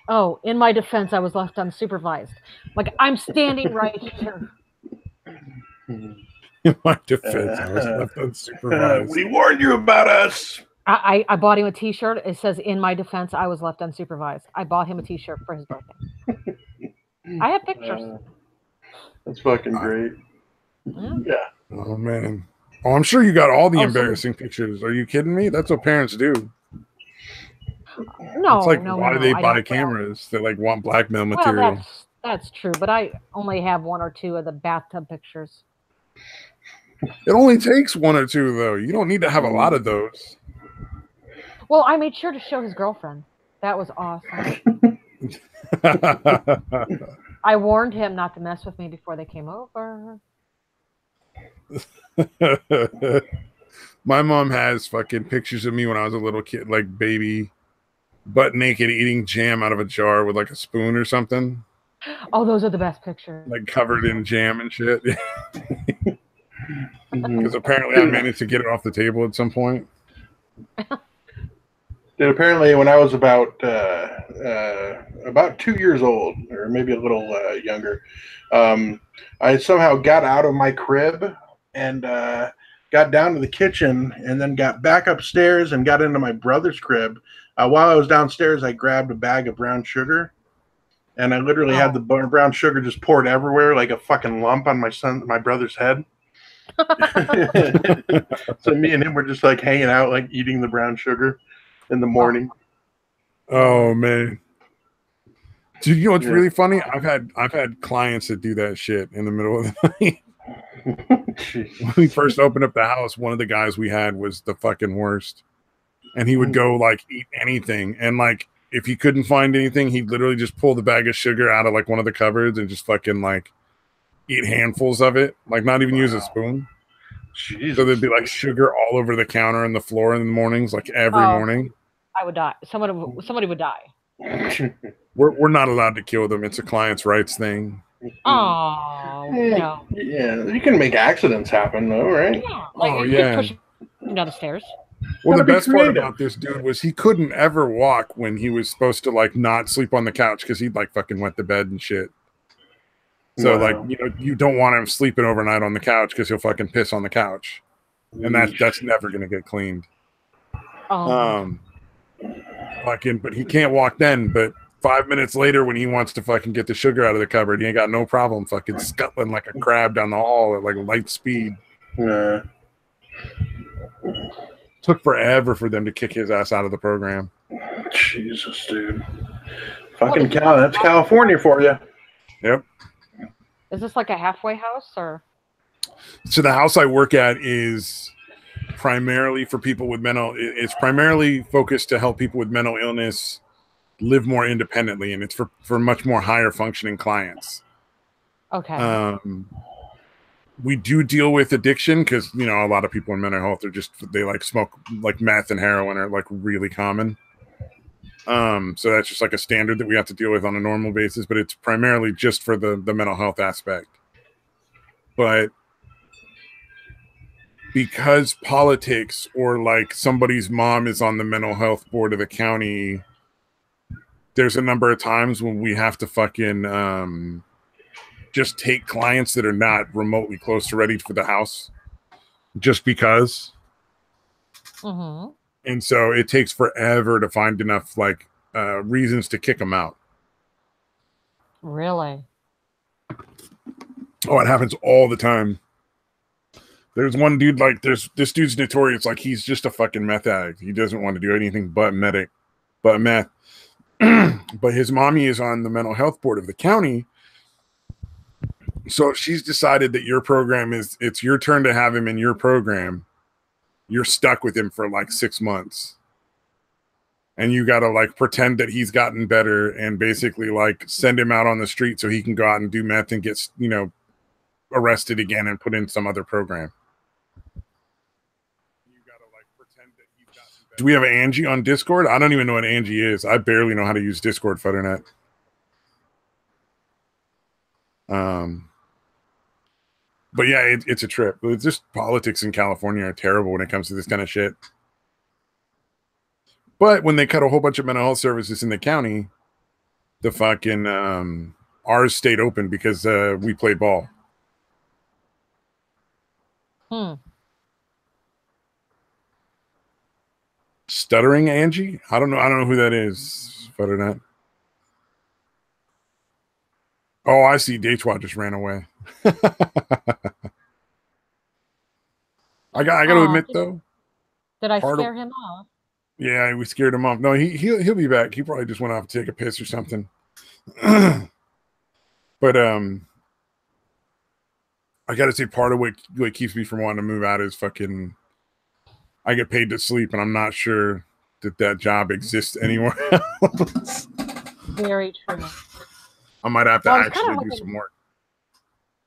oh, in my defense, I was left unsupervised. Like, I'm standing right here. In my defense, I was left unsupervised. We warned you about us. I bought him a t-shirt. It says, in my defense, I was left unsupervised. I bought him a t-shirt for his birthday. I have pictures. That's fucking great. Yeah. Oh, man. Oh, I'm sure you got all the embarrassing pictures. Are you kidding me? That's what parents do. No, it's like, no, why do they buy cameras? They like want blackmail material. Well, that's true, but I only have 1 or 2 of the bathtub pictures. It only takes 1 or 2, though. You don't need to have a lot of those. Well, I made sure to show his girlfriend. That was awesome. I warned him not to mess with me before they came over. My mom has fucking pictures of me when I was a little kid, like baby, butt naked, eating jam out of a jar with like a spoon or something. Oh, those are the best pictures. Like covered in jam and shit. Because apparently I managed to get it off the table at some point. That apparently when I was about 2 years old, or maybe a little younger, I somehow got out of my crib and got down to the kitchen, and then got back upstairs and got into my brother's crib. While I was downstairs, I grabbed a bag of brown sugar, and I literally had the brown sugar just poured everywhere like a fucking lump on my brother's head. So me and him were just like hanging out, like eating the brown sugar in the morning. Oh man. Dude, you know what's really funny? I've had clients that do that shit in the middle of the night. When we first opened up the house, one of the guys we had was the fucking worst. And he would go like eat anything. And like if he couldn't find anything, he'd literally just pull the bag of sugar out of like one of the cupboards and just fucking like eat handfuls of it. Like not even use a spoon. Jesus. So there'd be like sugar all over the counter and the floor in the mornings, like every morning. I would die. Somebody would die. We're not allowed to kill them. It's a client's rights thing. Oh no. Yeah, you can make accidents happen though, right? Yeah. Like, you could push him down the stairs. Well, the best part about this dude was he couldn't ever walk when he was supposed to like not sleep on the couch because he'd like fucking wet the bed and shit. So like, you know, you don't want him sleeping overnight on the couch because he'll fucking piss on the couch, and that's never gonna get cleaned. Fucking, but he can't walk then. But 5 minutes later, when he wants to fucking get the sugar out of the cupboard, he ain't got no problem fucking scuttling like a crab down the hall at like light speed. Yeah. Took forever for them to kick his ass out of the program. Jesus, dude. Fucking that's California for you. Yep. Is this like a halfway house or? So the house I work at is primarily for people with it's primarily focused to help people with mental illness live more independently, and it's for much more higher functioning clients. Okay. We do deal with addiction because, you know, a lot of people in mental health they like smoke like meth and heroin are like really common. So that's just like a standard that we have to deal with on a normal basis, but it's primarily just for the mental health aspect. But because politics or like somebody's mom is on the mental health board of the county, there's a number of times when we have to fucking just take clients that are not remotely close to ready for the house just because. Mm-hmm. And so it takes forever to find enough like reasons to kick them out. Really? Oh, it happens all the time. There's one dude, like this dude's notorious. Like he's just a fucking meth addict. He doesn't want to do anything but meth. But his mommy is on the mental health board of the county. So if she's decided that your program it's your turn to have him in your program, you're stuck with him for like 6 months. And you got to like pretend that he's gotten better and basically like send him out on the street so he can go out and do meth and get, you know, arrested again and put in some other program. You got to like pretend that he's gotten better. Do we have Angie on Discord? I don't even know what Angie is. I barely know how to use Discord, Futternet. But yeah, it's a trip. It's just politics in California are terrible when it comes to this kind of shit. But when they cut a whole bunch of mental health services in the county, the fucking ours stayed open because we play ball. Stuttering Angie? I don't know who that is. Futternet. Oh, I see. Datewad just ran away. I got to admit though. Did I scare him off? Yeah, we scared him off. No, he'll be back. He probably just went off to take a piss or something. But I got to say, part of what keeps me from wanting to move out is fucking. I get paid to sleep, and I'm not sure that job exists anywhere else. Very true. I might have to actually do some work.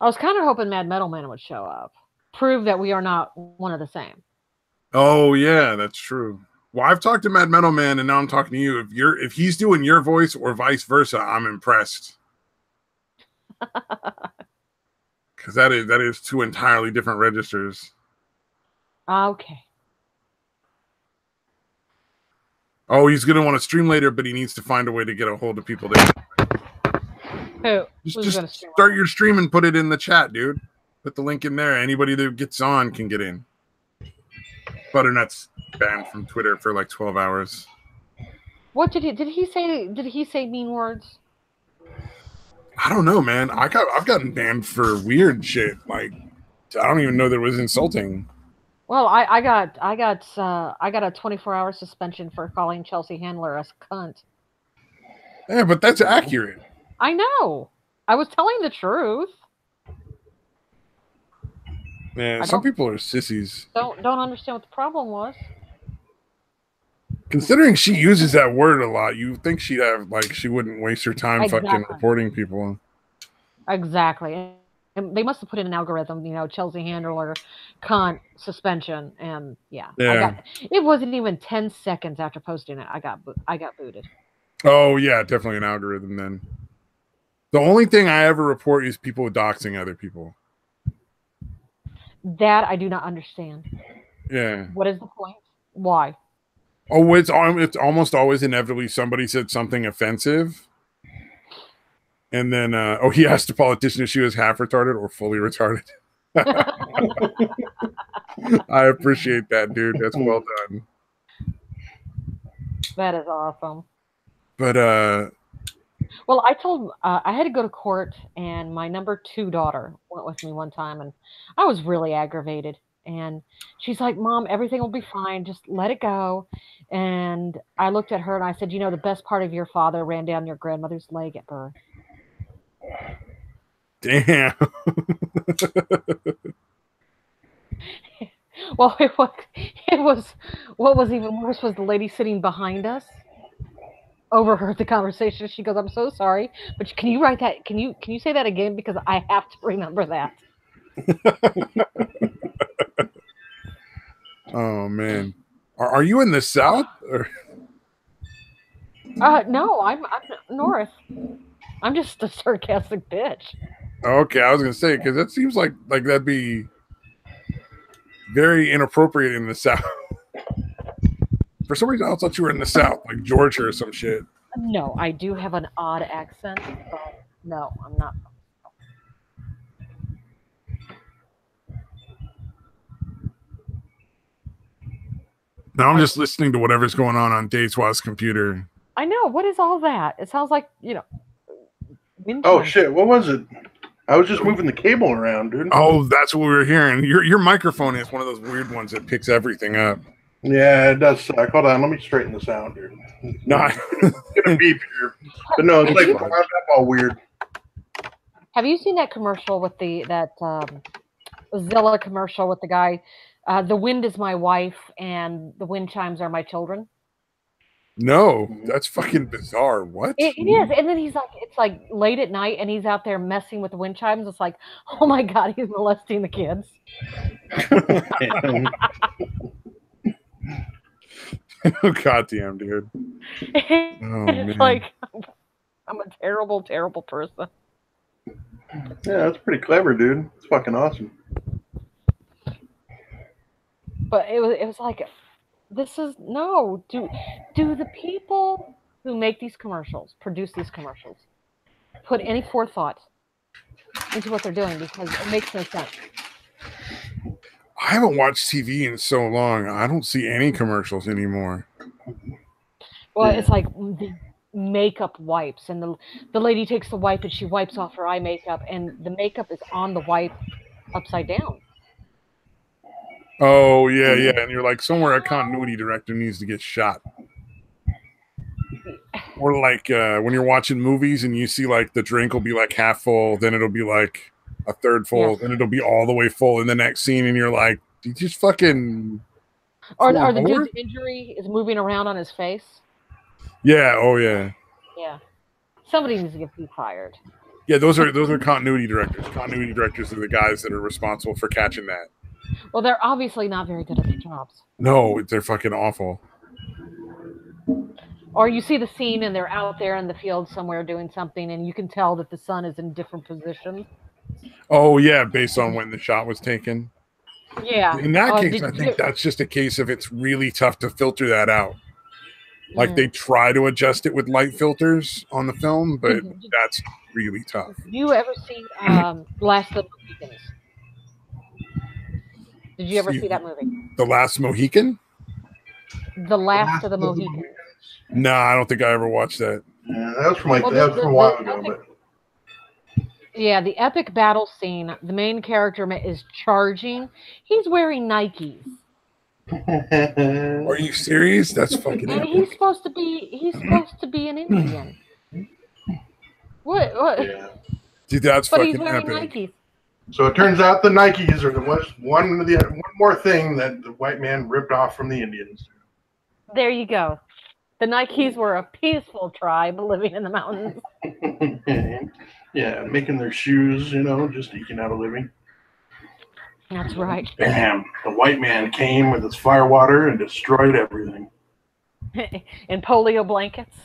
I was kind of hoping Mad Metal Man would show up, prove that we are not one of the same. Oh yeah, that's true. Well, I've talked to Mad Metal Man, and now I'm talking to you. If he's doing your voice or vice versa, I'm impressed. Because that is two entirely different registers. Okay. Oh, he's gonna want to stream later, but he needs to find a way to get a hold of people there. Just start your stream and put it in the chat, dude. Put the link in there. Anybody that gets on can get in. Butternut's banned from Twitter for like 12 hours. What did he say? Did he say mean words? I don't know, man. I've gotten banned for weird shit. Like, I don't even know that it was insulting. Well, I got a 24-hour suspension for calling Chelsea Handler a cunt. Yeah, but that's accurate. I know. I was telling the truth. Man, some people are sissies. Don't understand what the problem was. Considering she uses that word a lot, you think she'd have she wouldn't waste her time fucking reporting people. Exactly. And they must have put in an algorithm, Chelsea Handler, cunt, suspension, and yeah. It wasn't even 10 seconds after posting it. I got booted. Oh yeah, definitely an algorithm then. The only thing I ever report is people doxing other people. That I do not understand. Yeah. What is the point? Why? Oh, it's almost always inevitably somebody said something offensive. And then, he asked a politician if she was half retarded or fully retarded. I appreciate that, dude. That's well done. That is awesome. But, well, I told I had to go to court, and my number 2 daughter went with me one time, and I was really aggravated. And she's like, "Mom, everything will be fine. Just let it go." And I looked at her and I said, "The best part of your father ran down your grandmother's leg at birth." Damn. Well, it was what was even worse was the lady sitting behind us overheard the conversation. She goes, "I'm so sorry, but can you write that? Can you say that again, because I have to remember that." Oh man, are you in the South? Or? No, I'm North. I'm just a sarcastic bitch. Okay, I was gonna say, because that seems like that'd be very inappropriate in the South. For some reason, I thought you were in the South, like Georgia or some shit. No, I do have an odd accent, but no, I'm not. Now I'm just listening to whatever's going on Date's computer. I know. What is all that? It sounds like, wind Oh chimes. shit! What was it? I was just moving the cable around, dude. Oh, that's what we were hearing. Your microphone is one of those weird ones that picks everything up. Yeah, it does suck. Hold on, let me straighten this out, dude. No, it's gonna beep here, but no, it's like wound up all weird. Have you seen that commercial with that Zilla commercial with the guy? The wind is my wife, and the wind chimes are my children. No, that's fucking bizarre. What? It is, and then it's like late at night, and he's out there messing with the wind chimes. It's like, oh my god, he's molesting the kids. Oh goddamn, dude. It's like I'm a terrible, terrible person. Yeah, that's pretty clever, dude. It's fucking awesome. But it was like, this is no. Do the people who make these commercials, produce these commercials, put any forethought into what they're doing? Because it makes no sense. I haven't watched TV in so long. I don't see any commercials anymore. Well, it's like the makeup wipes, and the lady takes the wipe and she wipes off her eye makeup, and the makeup is on the wipe upside down. Oh yeah, and you're like, somewhere a continuity director needs to get shot. Or like when you're watching movies and you see like the drink will be like half full, then it'll be like a third full, then it'll be all the way full in the next scene, and you're like, you just fucking. Or the dude's injury is moving around on his face. Yeah. Oh yeah. Yeah. Somebody needs to get fired. Yeah, those are continuity directors. Continuity directors are the guys that are responsible for catching that. Well, they're obviously not very good at their jobs. No, they're fucking awful. Or you see the scene and they're out there in the field somewhere doing something, and you can tell that the sun is in different positions. Oh yeah, based on when the shot was taken. Yeah. In that case, I think that's just a case of it's really tough to filter that out. Like they try to adjust it with light filters on the film, but that's really tough. Did you ever see Last of the Mohicans? Did you ever see that movie? The Last Mohican? The Last of the Mohicans. No, I don't think I ever watched that. Yeah, that was from that was from a while ago. Yeah, the epic battle scene. The main character is charging. He's wearing Nikes. Are you serious? That's fucking. And he's supposed to be an Indian. What? Yeah. Dude, that's but fucking he's wearing epic. Nikes. So it turns out the Nikes are one more thing that the white man ripped off from the Indians. There you go. The Nikes were a peaceful tribe living in the mountains. Yeah, making their shoes, just eking out a living. That's right. Bam! The white man came with his firewater and destroyed everything. And polio blankets.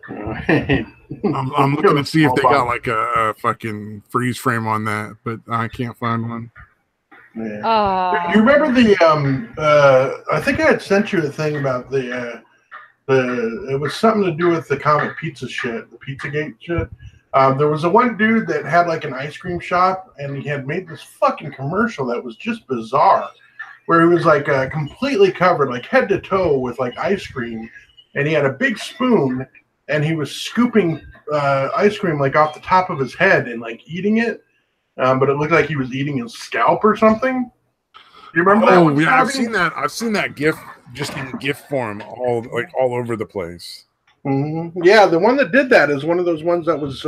I'm looking to see if they got like a fucking freeze frame on that, but I can't find one. Yeah. You remember the I think I had sent you a thing about the it was something to do with the Comet Pizza shit, the Pizzagate shit. There was a one dude that had like an ice cream shop, and he had made this fucking commercial that was just bizarre, where he was like completely covered, like head to toe, with like ice cream, and he had a big spoon, and he was scooping ice cream like off the top of his head and like eating it, but it looked like he was eating his scalp or something. You remember that? Oh yeah, I've seen that. I've seen that GIF just in GIF form, all over the place. Mm-hmm. Yeah, the one that did that is one of those ones that was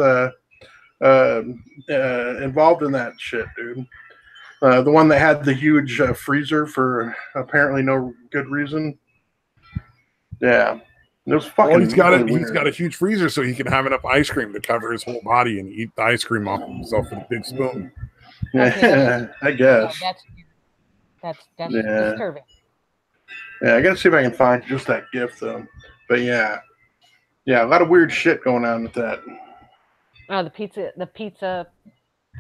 involved in that shit, dude. The one that had the huge freezer for apparently no good reason. Yeah, it was fucking. Well, he's got a huge freezer so he can have enough ice cream to cover his whole body and eat the ice cream off himself with a big spoon. Yeah, I guess. That's disturbing. Yeah, I gotta see if I can find just that GIF though. But yeah, a lot of weird shit going on with that. Oh, the pizza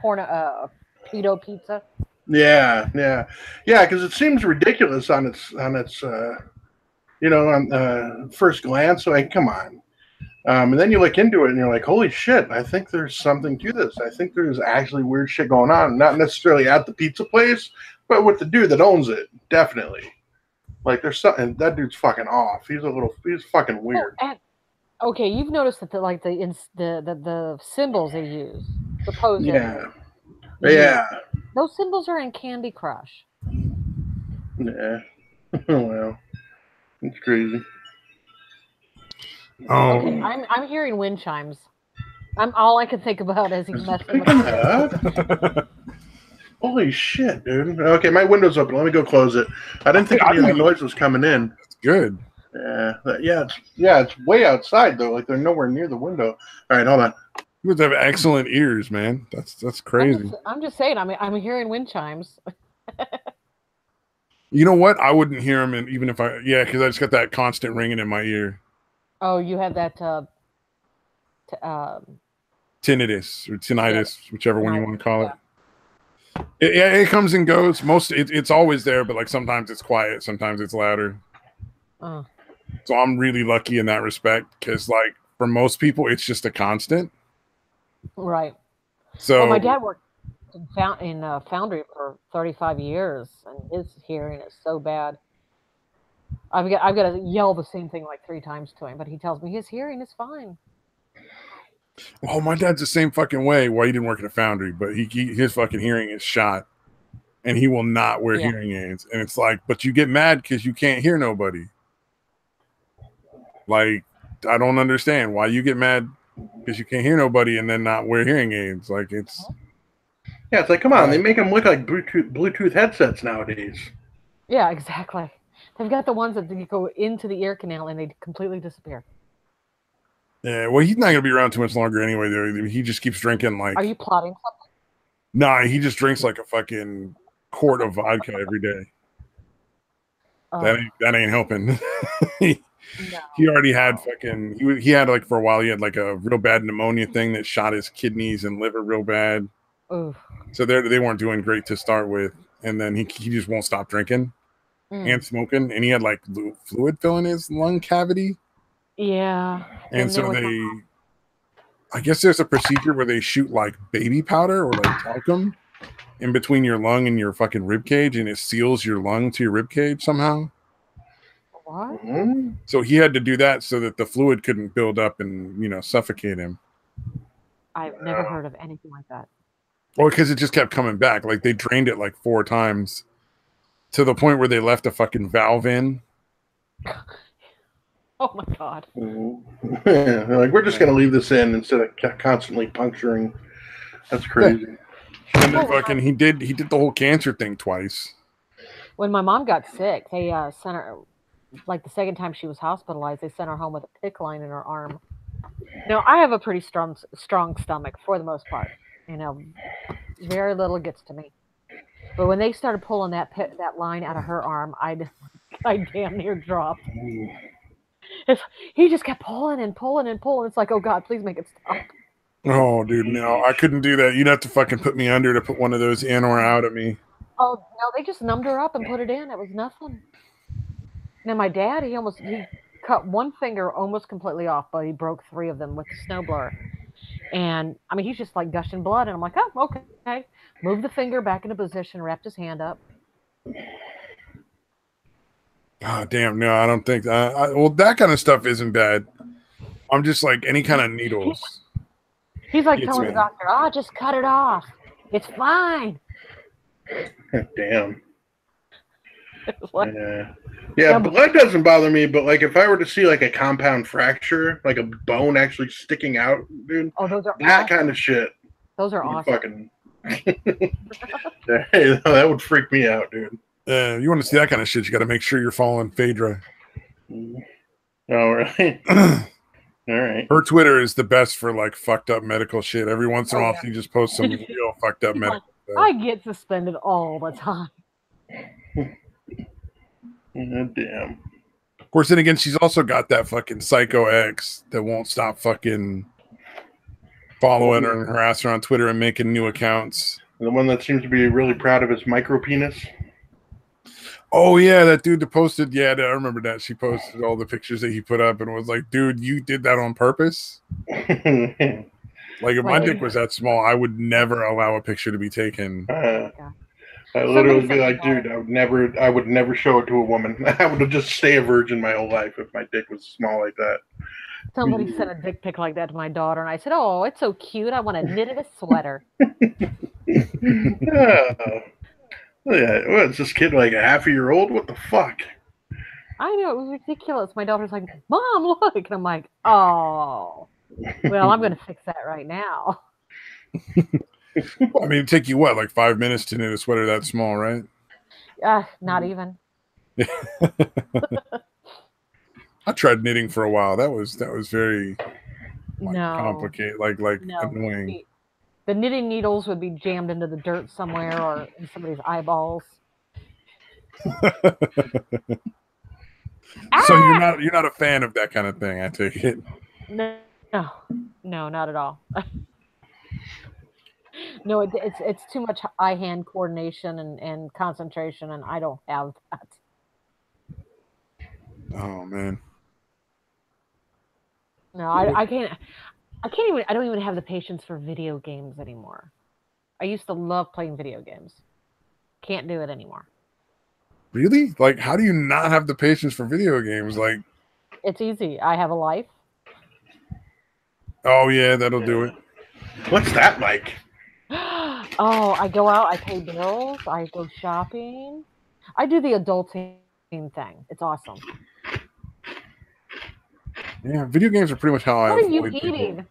pedo pizza. Yeah, because it seems ridiculous on its on first glance. So come on, and then you look into it and you're like, holy shit! I think there's something to this. I think there's actually weird shit going on. Not necessarily at the pizza place, but with the dude that owns it, definitely. Like there's something. That dude's fucking off. He's fucking weird. Okay, you've noticed that the symbols they use, supposedly. Yeah. Those symbols are in Candy Crush. Yeah. Well, it's crazy. Oh. Okay, I'm hearing wind chimes. All I can think about is he's messing with. Holy shit, dude. Okay, my window's open. Let me go close it. I didn't think any of the noise was coming in. That's good. It's way outside though. Like they're nowhere near the window. All right, hold on. You have excellent ears, man. That's crazy. I'm just saying. I'm hearing wind chimes. You know what? I wouldn't hear them, even if because I just got that constant ringing in my ear. Oh, you have that tinnitus or tinnitus, whichever one you want to call it. It comes and goes. It's always there, but like sometimes it's quiet, sometimes it's louder. So I'm really lucky in that respect because, like, for most people, it's just a constant. Right. So my dad worked in Foundry for 35 years, and his hearing is so bad. I've got to yell the same thing like 3 times to him, but he tells me his hearing is fine. Oh, my dad's the same fucking way. Well, he didn't work at a foundry, but his fucking hearing is shot, and he will not wear hearing aids. And it's like, but you get mad because you can't hear nobody. Like, I don't understand why you get mad because you can't hear nobody and then not wear hearing aids. Like, it's... Yeah, it's like, come on. They make them look like Bluetooth headsets nowadays. Yeah, exactly. They've got the ones that go into the ear canal and they completely disappear. Yeah, well, he's not going to be around too much longer anyway. He just keeps drinking like... Are you plotting something? Nah, he just drinks like a fucking quart of vodka every day. That ain't helping. He already had fucking... He had like for a while, he had like a real bad pneumonia thing that shot his kidneys and liver real bad. Oof. So they weren't doing great to start with. And then he just won't stop drinking. and smoking, and he had like fluid filling his lung cavity. Yeah. And so I guess there's a procedure where they shoot like baby powder or like talcum in between your lung and your fucking rib cage, and it seals your lung to your rib cage somehow. What? So he had to do that so that the fluid couldn't build up and, you know, suffocate him. I've never heard of anything like that. Well, because it just kept coming back. Like they drained it like 4 times to the point where they left a fucking valve in. Oh my God. Yeah, like we're just gonna leave this in instead of constantly puncturing. That's crazy. And then fucking he did the whole cancer thing twice. When my mom got sick, they sent her, like the second time she was hospitalized, they sent her home with a PICC line in her arm. Now, I have a pretty strong stomach for the most part. You know, very little gets to me. But when they started pulling that line out of her arm, I damn near dropped. He just kept pulling and pulling and pulling. It's like, oh God, please make it stop. Oh, dude, no, I couldn't do that. You'd have to fucking put me under to put one of those in or out of me. Oh no, they just numbed her up and put it in. It was nothing. Now my dad, he cut one finger almost completely off, but he broke 3 of them with the snowblower. And I mean, he's just like gushing blood, and I'm like, oh, okay. Move the finger back into position, wrapped his hand up. Oh, damn, no, I don't think well, that kind of stuff isn't bad. I'm just like any kind of needles. He's like telling the doctor, just cut it off. It's fine. Damn. Yeah, blood doesn't bother me, but like if I were to see like a compound fracture, like a bone actually sticking out, dude, those are that awesome. kind of shit. Those are awesome. Fucking hey, that would freak me out, dude. You want to see that kind of shit, you got to make sure you're following Phaedra. Oh, really? All right. Her Twitter is the best for like fucked up medical shit. Every once in a while, she just posts some real fucked up medical stuff. I get suspended all the time. Damn. Of course, then again, she's also got that fucking psycho ex that won't stop fucking following her and harassing her on Twitter and making new accounts. The one that seems to be really proud of his micro penis. Oh yeah, that dude that posted. Yeah, I remember that. She posted all the pictures that he put up and was like, "Dude, you did that on purpose." Like if my dick was that small, I would never allow a picture to be taken. I literally be like, dude, I would never show it to a woman. I would just stay a virgin my whole life if my dick was small like that. Somebody sent a dick pic like that to my daughter, and I said, "Oh, it's so cute. I want to knit it a sweater." Yeah, what, is this kid like a half a year old? What the fuck? I know, it was ridiculous. My daughter's like, "Mom, look," and I'm like, "Oh, well, I'm going to fix that right now." Well, I mean, it'd take you what, like 5 minutes to knit a sweater that small, right? Not even. I tried knitting for a while. That was very complicated, like annoying. The knitting needles would be jammed into the dirt somewhere or in somebody's eyeballs. So you're not a fan of that kind of thing, I take it. No, not at all. No, it's too much eye-hand coordination and concentration, and I don't have that. Oh man. No, I can't even. I don't even have the patience for video games anymore. I used to love playing video games. Can't do it anymore. Really? Like, how do you not have the patience for video games? Like, it's easy. I have a life. Oh yeah, that'll do it. What's that like? Oh, I go out, I pay bills, I go shopping. I do the adulting thing. It's awesome. Yeah, video games are pretty much how What are you eating? People.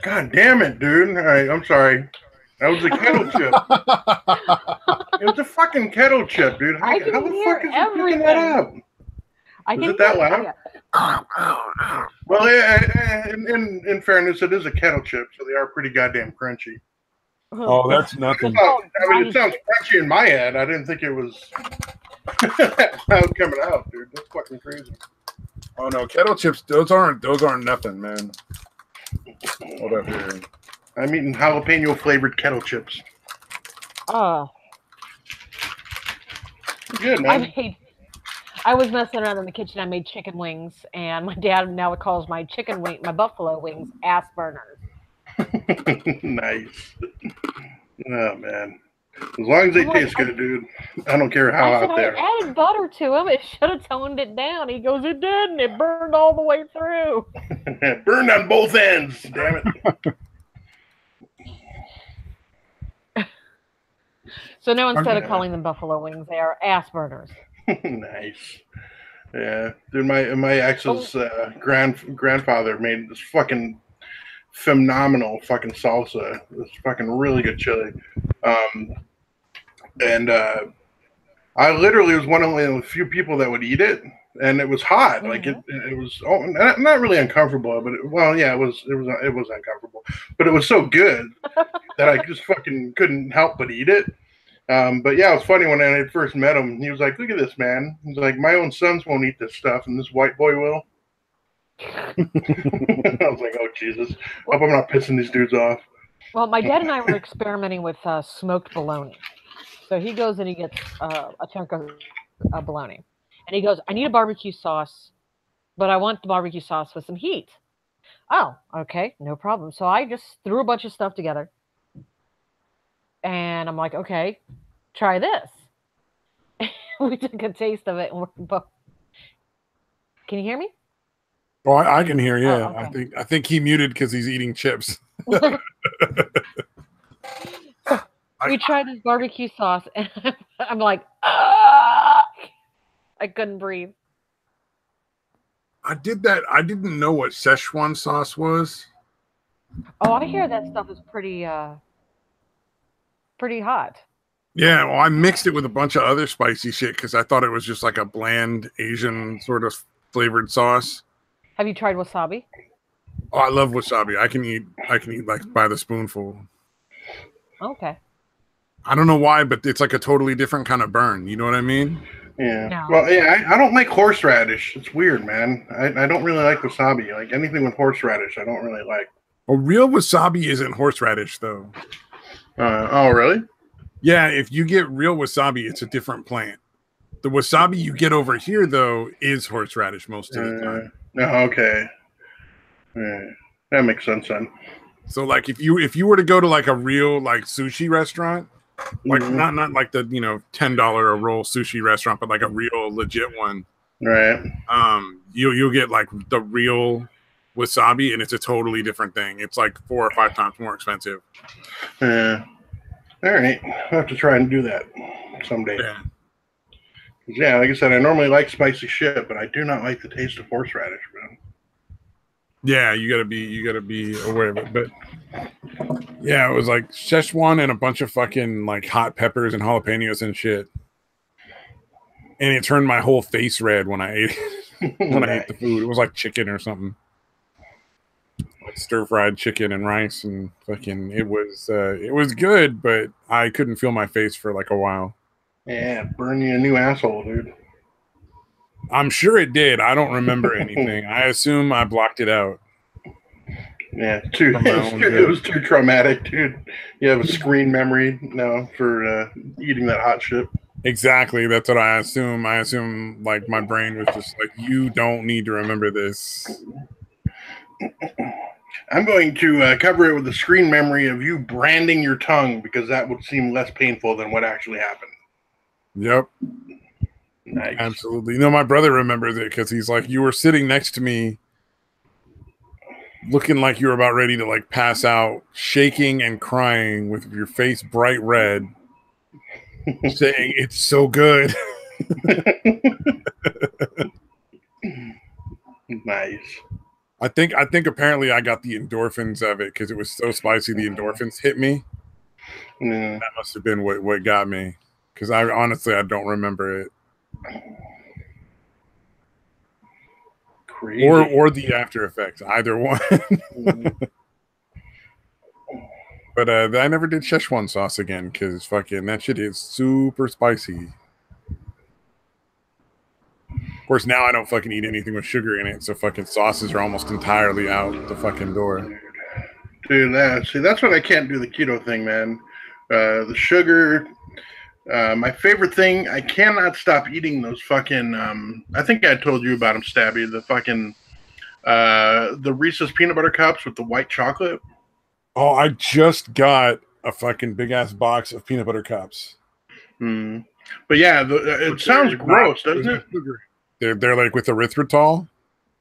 God damn it, dude. All right, I'm sorry. That was a kettle chip. It was a fucking kettle chip, dude. How the fuck is you picking that up? Is it that loud? Well, yeah, in fairness, it is a kettle chip, so they are pretty goddamn crunchy. Oh, that's nothing. I mean, it sounds crunchy in my head. I didn't think it was loud coming out, dude. That's fucking crazy. Oh no, kettle chips. Those aren't nothing, man. Hold up here. I'm eating jalapeno flavored kettle chips. Oh. good, man. I was messing around in the kitchen. I made chicken wings, and my dad now calls my buffalo wings, ass burners. Nice. Oh man. As long as they taste good, dude. I don't care how hot they are. I added butter to them. It should have toned it down. He goes, it didn't. It burned all the way through. Burned on both ends. Damn it. So now instead of calling them buffalo wings, they are ass burners. Nice. Yeah. Dude, my ex's grandfather made this fucking phenomenal fucking salsa. This fucking really good chili. And I literally was one of the few people that would eat it, and it was hot. Mm-hmm. Like it was not really uncomfortable, but it was uncomfortable. But it was so good that I just fucking couldn't help but eat it. But yeah, it was funny when I first met him. He was like, "Look at this, man." He's like, "My own sons won't eat this stuff, and this white boy will." I was like, "Oh Jesus! Hope I'm not pissing these dudes off." Well, my dad and I were experimenting with smoked bologna. So he goes and he gets a chunk of bologna, and he goes, "I need a barbecue sauce, but I want the barbecue sauce with some heat." Oh, okay, no problem. So I just threw a bunch of stuff together, and I'm like, "Okay, try this." We took a taste of it, and we're both. Can you hear me? Oh, I can hear. Yeah, oh, okay. I think he muted because he's eating chips. We tried this barbecue sauce, and I'm like, ah! I couldn't breathe. I did that. I didn't know what Szechuan sauce was. Oh, I hear that stuff is pretty hot. Yeah, well, I mixed it with a bunch of other spicy shit because I thought it was just like a bland Asian sort of flavored sauce. Have you tried wasabi? Oh, I love wasabi. I can eat like by the spoonful. Okay. I don't know why, but it's like a totally different kind of burn. You know what I mean? Yeah. No. Well, yeah, I don't like horseradish. It's weird, man. I don't really like wasabi. Like anything with horseradish, I don't really like. Well, real wasabi isn't horseradish, though. Oh, really? Yeah, if you get real wasabi, it's a different plant. The wasabi you get over here, though, is horseradish most of the time. Okay. Yeah, that makes sense then. So, like, if you were to go to like a real like sushi restaurant, like not like the $10 a roll sushi restaurant, but like a real legit one, right? You'll get like the real wasabi, and it's a totally different thing. It's like 4 or 5 times more expensive. Yeah. All right, I'll have to try and do that someday. Yeah, like I said, I normally like spicy shit, but I do not like the taste of horseradish, man. Yeah, you gotta be aware of it. But yeah, it was like Szechuan and a bunch of fucking like hot peppers and jalapenos and shit. And it turned my whole face red when I ate it. When I ate the food. It was like chicken or something. Like stir-fried chicken and rice and fucking it was good, but I couldn't feel my face for like a while. Yeah, burn you a new asshole, dude. I'm sure it did. I don't remember anything. I assume I blocked it out. Yeah, it was too traumatic, dude. You have a screen memory now for eating that hot shit. Exactly. That's what I assume. I assume like my brain was just like, you don't need to remember this. I'm going to cover it with a screen memory of you branding your tongue because that would seem less painful than what actually happened. Yep. Nice. Absolutely. My brother remembers it because he's like, you were sitting next to me looking like you were about ready to like pass out, shaking and crying with your face bright red, saying it's so good. Nice. I think apparently I got the endorphins of it because it was so spicy. The endorphins hit me. That must have been what got me. Because I don't remember it. Crazy. Or the after effects, either one. But I never did Szechuan sauce again because fucking that shit is super spicy. Of course, now I don't fucking eat anything with sugar in it, so fucking sauces are almost entirely out the fucking door. Dude, that's what I can't do the keto thing, man. The sugar, My favorite thing, I cannot stop eating those fucking. I think I told you about them, Stabby. The fucking the Reese's peanut butter cups with the white chocolate. Oh, I just got a fucking big ass box of peanut butter cups. But yeah, it sounds gross, doesn't it? They're like with erythritol.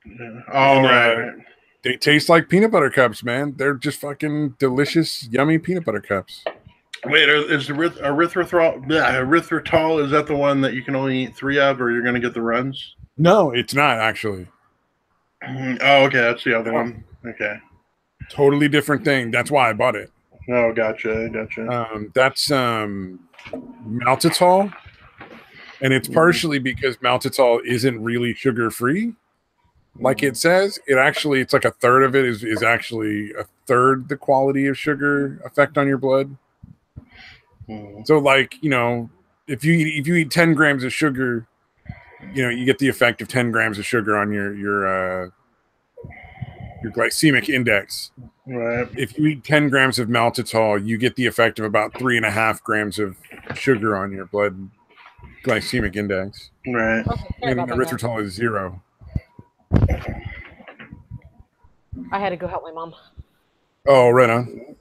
Yeah. Oh, right. They taste like peanut butter cups, man. They're just fucking delicious, yummy peanut butter cups. Wait, is the erythritol? Is that the one that you can only eat 3 of, or you're going to get the runs? No, it's not actually. Oh, okay, that's the other one. Okay, totally different thing. That's why I bought it. Oh, gotcha. That's maltitol, and it's partially because maltitol isn't really sugar free. Like it says, it's like a third of it is actually a third the quality of sugar effect on your blood. So, like, if you eat 10 grams of sugar, you get the effect of 10 grams of sugar on your glycemic index. Right. If you eat 10 grams of maltitol, you get the effect of about 3.5 grams of sugar on your blood glycemic index. Right. And erythritol is 0. I had to go help my mom. Oh, right on.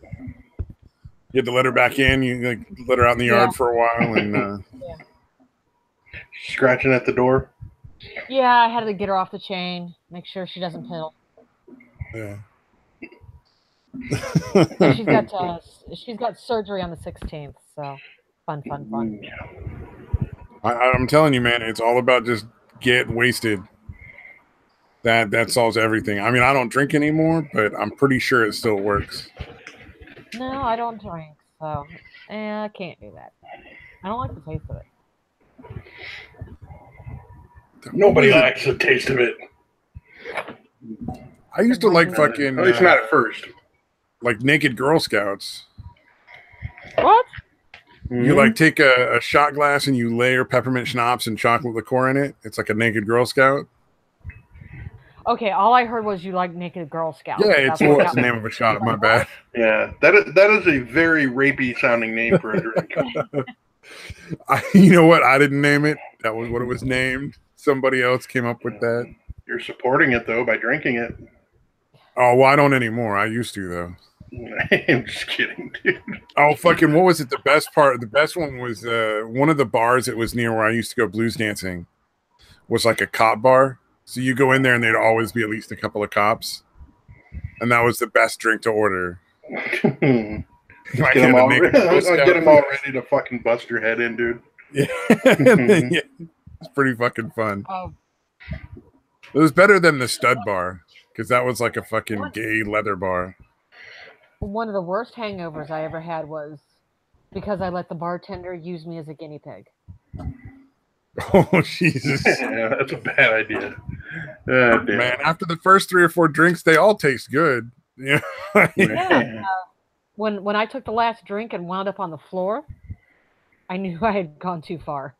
You had to let her back in. You let her out in the yard for a while, and scratching at the door. Yeah, I had to get her off the chain, make sure she doesn't pill. Yeah. And she's got surgery on the 16th, so fun. I'm telling you, man, it's all about just get wasted. That solves everything. I mean, I don't drink anymore, but I'm pretty sure it still works. No, I don't drink, so I can't do that. I don't like the taste of it. Nobody likes the taste of it. I used to like fucking. At least not at first. Like naked Girl Scouts. What? You like take a shot glass and you layer peppermint schnapps and chocolate liqueur in it. It's like a naked Girl Scout. Okay, all I heard was you like naked Girl Scouts. Yeah, it's what's the name of a shot. My bad. Yeah, that is a very rapey sounding name for a drink. You know what? I didn't name it. That was what it was named. Somebody else came up with that. You're supporting it though by drinking it. Oh, well, I don't anymore. I used to though. I'm just kidding, dude. Oh, fucking! What was it? The best one was one of the bars that was near where I used to go blues dancing. Was like a cop bar. So you go in there and there'd always be at least a couple of cops. And that was the best drink to order. Get them all ready to fucking bust your head in, dude. Yeah. Yeah. It's pretty fucking fun. It was better than the stud bar because that was like a fucking gay leather bar. One of the worst hangovers I ever had was because I let the bartender use me as a guinea pig. Oh, Jesus. Yeah, that's a bad idea. Man, after the first 3 or 4 drinks, they all taste good. Yeah. When I took the last drink and wound up on the floor, I knew I had gone too far.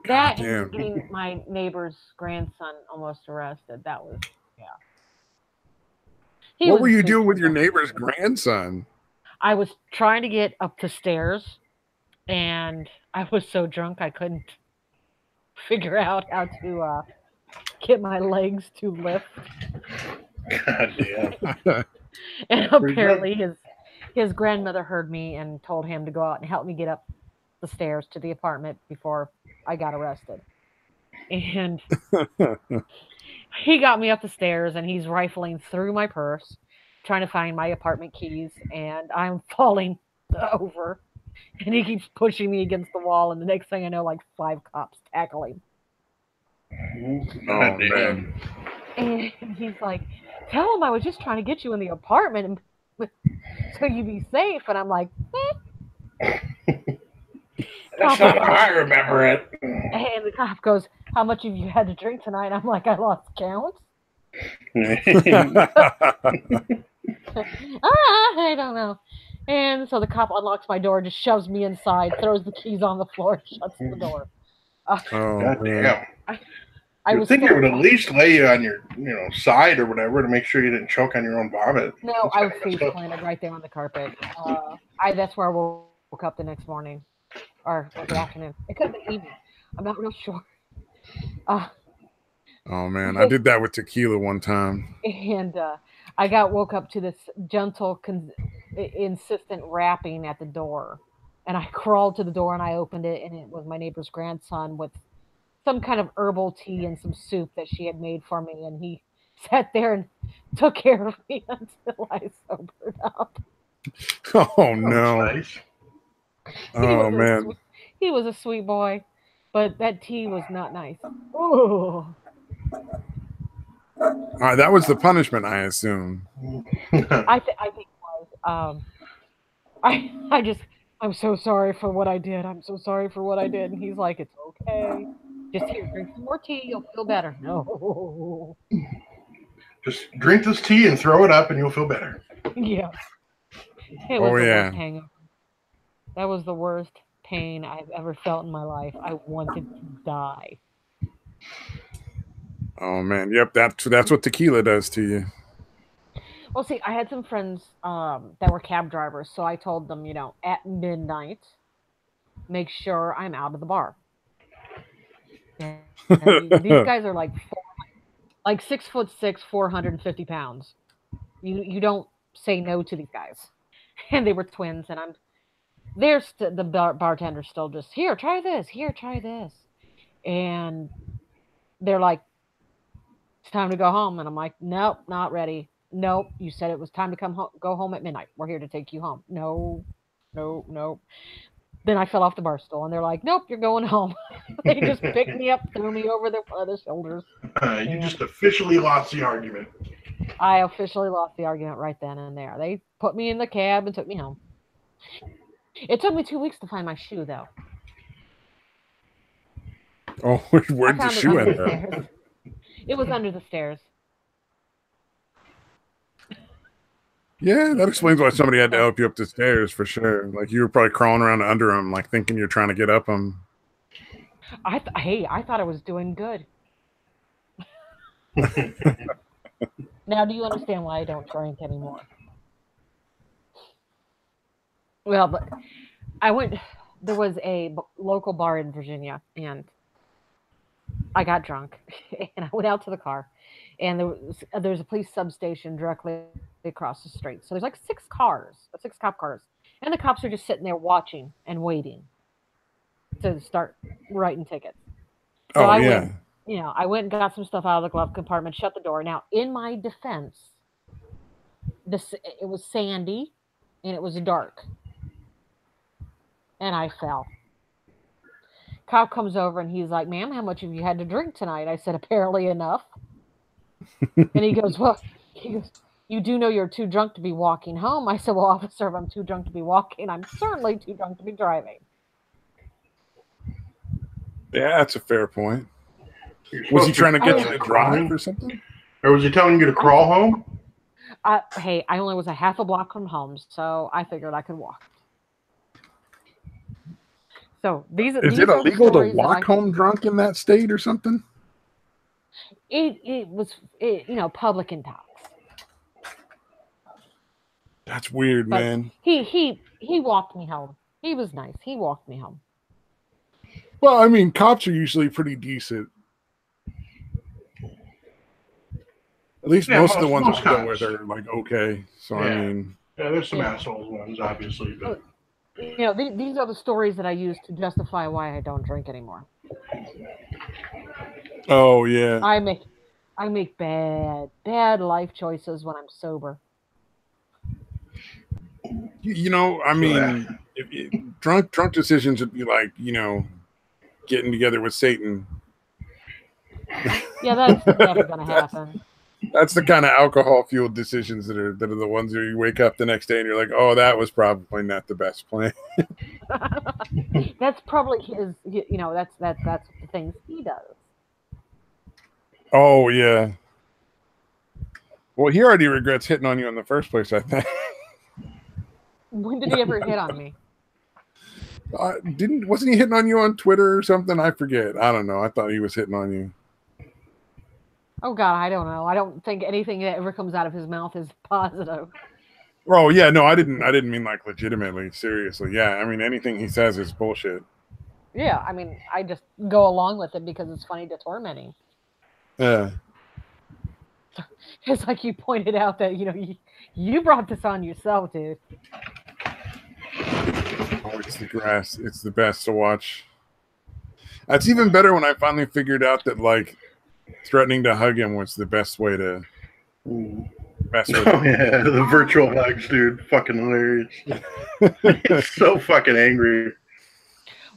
That and getting my neighbor's grandson almost arrested. That was, What were you doing with your neighbor's grandson? I was trying to get up the stairs, and I was so drunk I couldn't figure out how to get my legs to lift. God damn. And apparently his grandmother heard me and told him to go out and help me get up the stairs to the apartment before I got arrested. And he got me up the stairs and he's rifling through my purse, trying to find my apartment keys, and I'm falling over. And he keeps pushing me against the wall, and the next thing I know, like 5 cops tackle him. Oh, man. And he's like, tell him I was just trying to get you in the apartment so you'd be safe. And I'm like, That's not how I remember it. And the cop goes, how much have you had to drink tonight? And I'm like, I lost count. I don't know. And so the cop unlocks my door, just shoves me inside, throws the keys on the floor, shuts the door. God damn. I was thinking it would at least lay you on your side or whatever to make sure you didn't choke on your own vomit. No, I was face planted right there on the carpet. That's where I woke up the next morning. or was it afternoon? It could have been evening. I'm not real sure. Oh man, I did that with tequila one time. And I woke up to this gentle, insistent rapping at the door. And I crawled to the door and I opened it, and it was my neighbor's grandson with some kind of herbal tea and some soup that she had made for me. And he sat there and took care of me until I sobered up. Oh no! Nice. Oh man, he was a sweet boy, but that tea was not nice. Ooh. That was the punishment, I assume. I think it was. I'm so sorry for what I did. I'm so sorry for what I did. And he's like, it's okay. Just here, drink some more tea. You'll feel better. No. Just drink this tea and throw it up, and you'll feel better. Yeah. It was the worst hangover. That was the worst pain I've ever felt in my life. I wanted to die. Oh man, yep, that's what tequila does to you. Well, see, I had some friends that were cab drivers, so I told them, at midnight, make sure I'm out of the bar. These guys are like 6'6", 450 pounds. You don't say no to these guys, and they were twins, and the bartender still just, here, try this, and they're like, it's time to go home, and I'm like, nope, not ready. Nope, you said it was time to go home at midnight. We're here to take you home. No. Then I fell off the bar stool, and they're like, nope, you're going home. They just picked me up, threw me over their shoulders. You just officially lost the argument. I officially lost the argument right then and there. They put me in the cab and took me home. It took me 2 weeks to find my shoe, though. Oh, where'd the shoe end up? It was under the stairs. Yeah, that explains why somebody had to help you up the stairs for sure. Like you were probably crawling around under them, like thinking you're trying to get up them. I thought I was doing good. Now, do you understand why I don't drink anymore? Well, but there was a local bar in Virginia, and I got drunk, and I went out to the car, and there's a police substation directly across the street. So there's like 6 cop cars, and the cops are just sitting there watching and waiting to start writing tickets. So I went and got some stuff out of the glove compartment, shut the door. Now, in my defense, it was sandy, and it was dark, and I fell. Cop comes over, and he's like, ma'am, how much have you had to drink tonight? I said, apparently enough. And he goes, you do know you're too drunk to be walking home. I said, well, officer, if I'm too drunk to be walking, I'm certainly too drunk to be driving. Yeah, that's a fair point. Was he trying to get you to drive or something? Or was he telling you to crawl home? Hey, I only was a half a block from home, so I figured I could walk. So is it illegal to walk home drunk in that state or something? It was public intox. That's weird, but man. He walked me home. He was nice. He walked me home. Well, I mean, cops are usually pretty decent. At least most of the ones I go with are like okay. So I mean, there's some assholes ones, obviously, but these are the stories that I use to justify why I don't drink anymore. Oh yeah. I make bad life choices when I'm sober. I mean, drunk decisions would be like, getting together with Satan. Yeah, that's never gonna happen. That's the kind of alcohol-fueled decisions that are the ones where you wake up the next day and you're like, oh, that was probably not the best plan. That's probably his. That's the things he does. Oh yeah. Well, he already regrets hitting on you in the first place, I think. When did he ever hit on me? Wasn't he hitting on you on Twitter or something? I forget. I don't know. I thought he was hitting on you. Oh God, I don't know. I don't think anything that ever comes out of his mouth is positive. Oh yeah, no, I didn't mean like legitimately, seriously. Yeah, I mean anything he says is bullshit. Yeah, I mean, I just go along with it because it's funny to torment him. Yeah. It's like you pointed out that you brought this on yourself, dude. Oh, it's the grass. It's the best to watch. That's even better when I finally figured out that like threatening to hug him was the best way to. Best way Oh yeah, the virtual hugs, dude. Fucking hilarious. It's so fucking angry.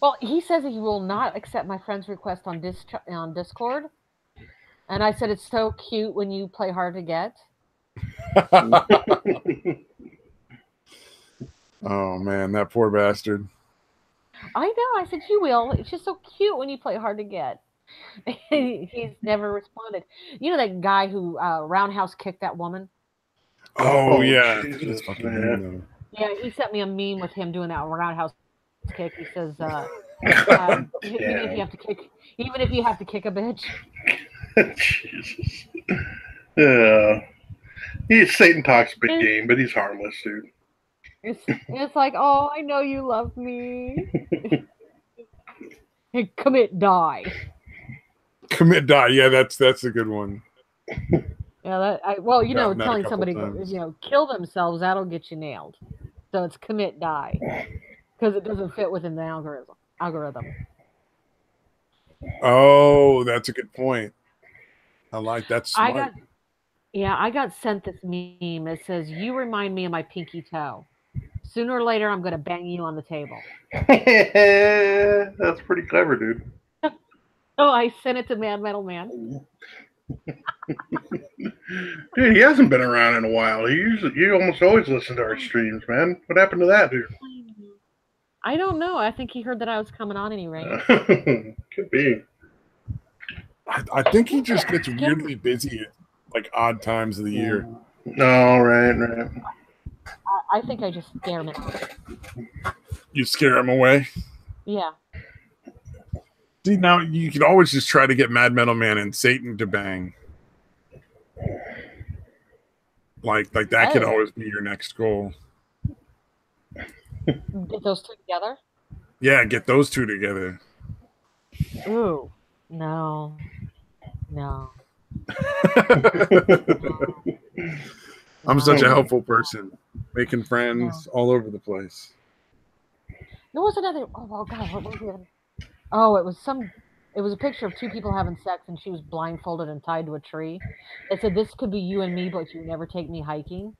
Well, he says he will not accept my friend's request on Discord. And I said, it's so cute when you play hard to get. Oh, man, that poor bastard. I know. I said, you will. It's just so cute when you play hard to get. He's never responded. You know that guy who roundhouse kicked that woman? Oh yeah. Jesus, yeah, he sent me a meme with him doing that roundhouse kick. He says, even if you have to kick a bitch. Jesus. Yeah. Satan talks big game, but he's harmless, dude. It's like, oh, I know you love me. Commit die. Commit die. Yeah, that's a good one. Yeah, telling somebody kill themselves, that'll get you nailed. So it's commit die because it doesn't fit within the algorithm. Oh, that's a good point. I like that. Smart. I got sent this meme. It says, "You remind me of my pinky toe. Sooner or later, I'm going to bang you on the table." That's pretty clever, dude. Oh, I sent it to Mad Metal Man. Dude, he hasn't been around in a while. You almost always listen to our streams, man. What happened to that, dude? I don't know. I think he heard that I was coming on anyway. Could be. I think he just gets weirdly busy at like odd times of the year. No, right. I think I just scare him. You scare him away? Yeah. See, now you could always just try to get Mad Metal Man and Satan to bang. Like that could always be your next goal. Get those two together? Yeah, get those two together. Ooh, no. I'm such a helpful person, making friends all over the place. There was another. Oh God, what was it? Oh, it was a picture of two people having sex, and she was blindfolded and tied to a tree. It said, "This could be you and me, but you never take me hiking."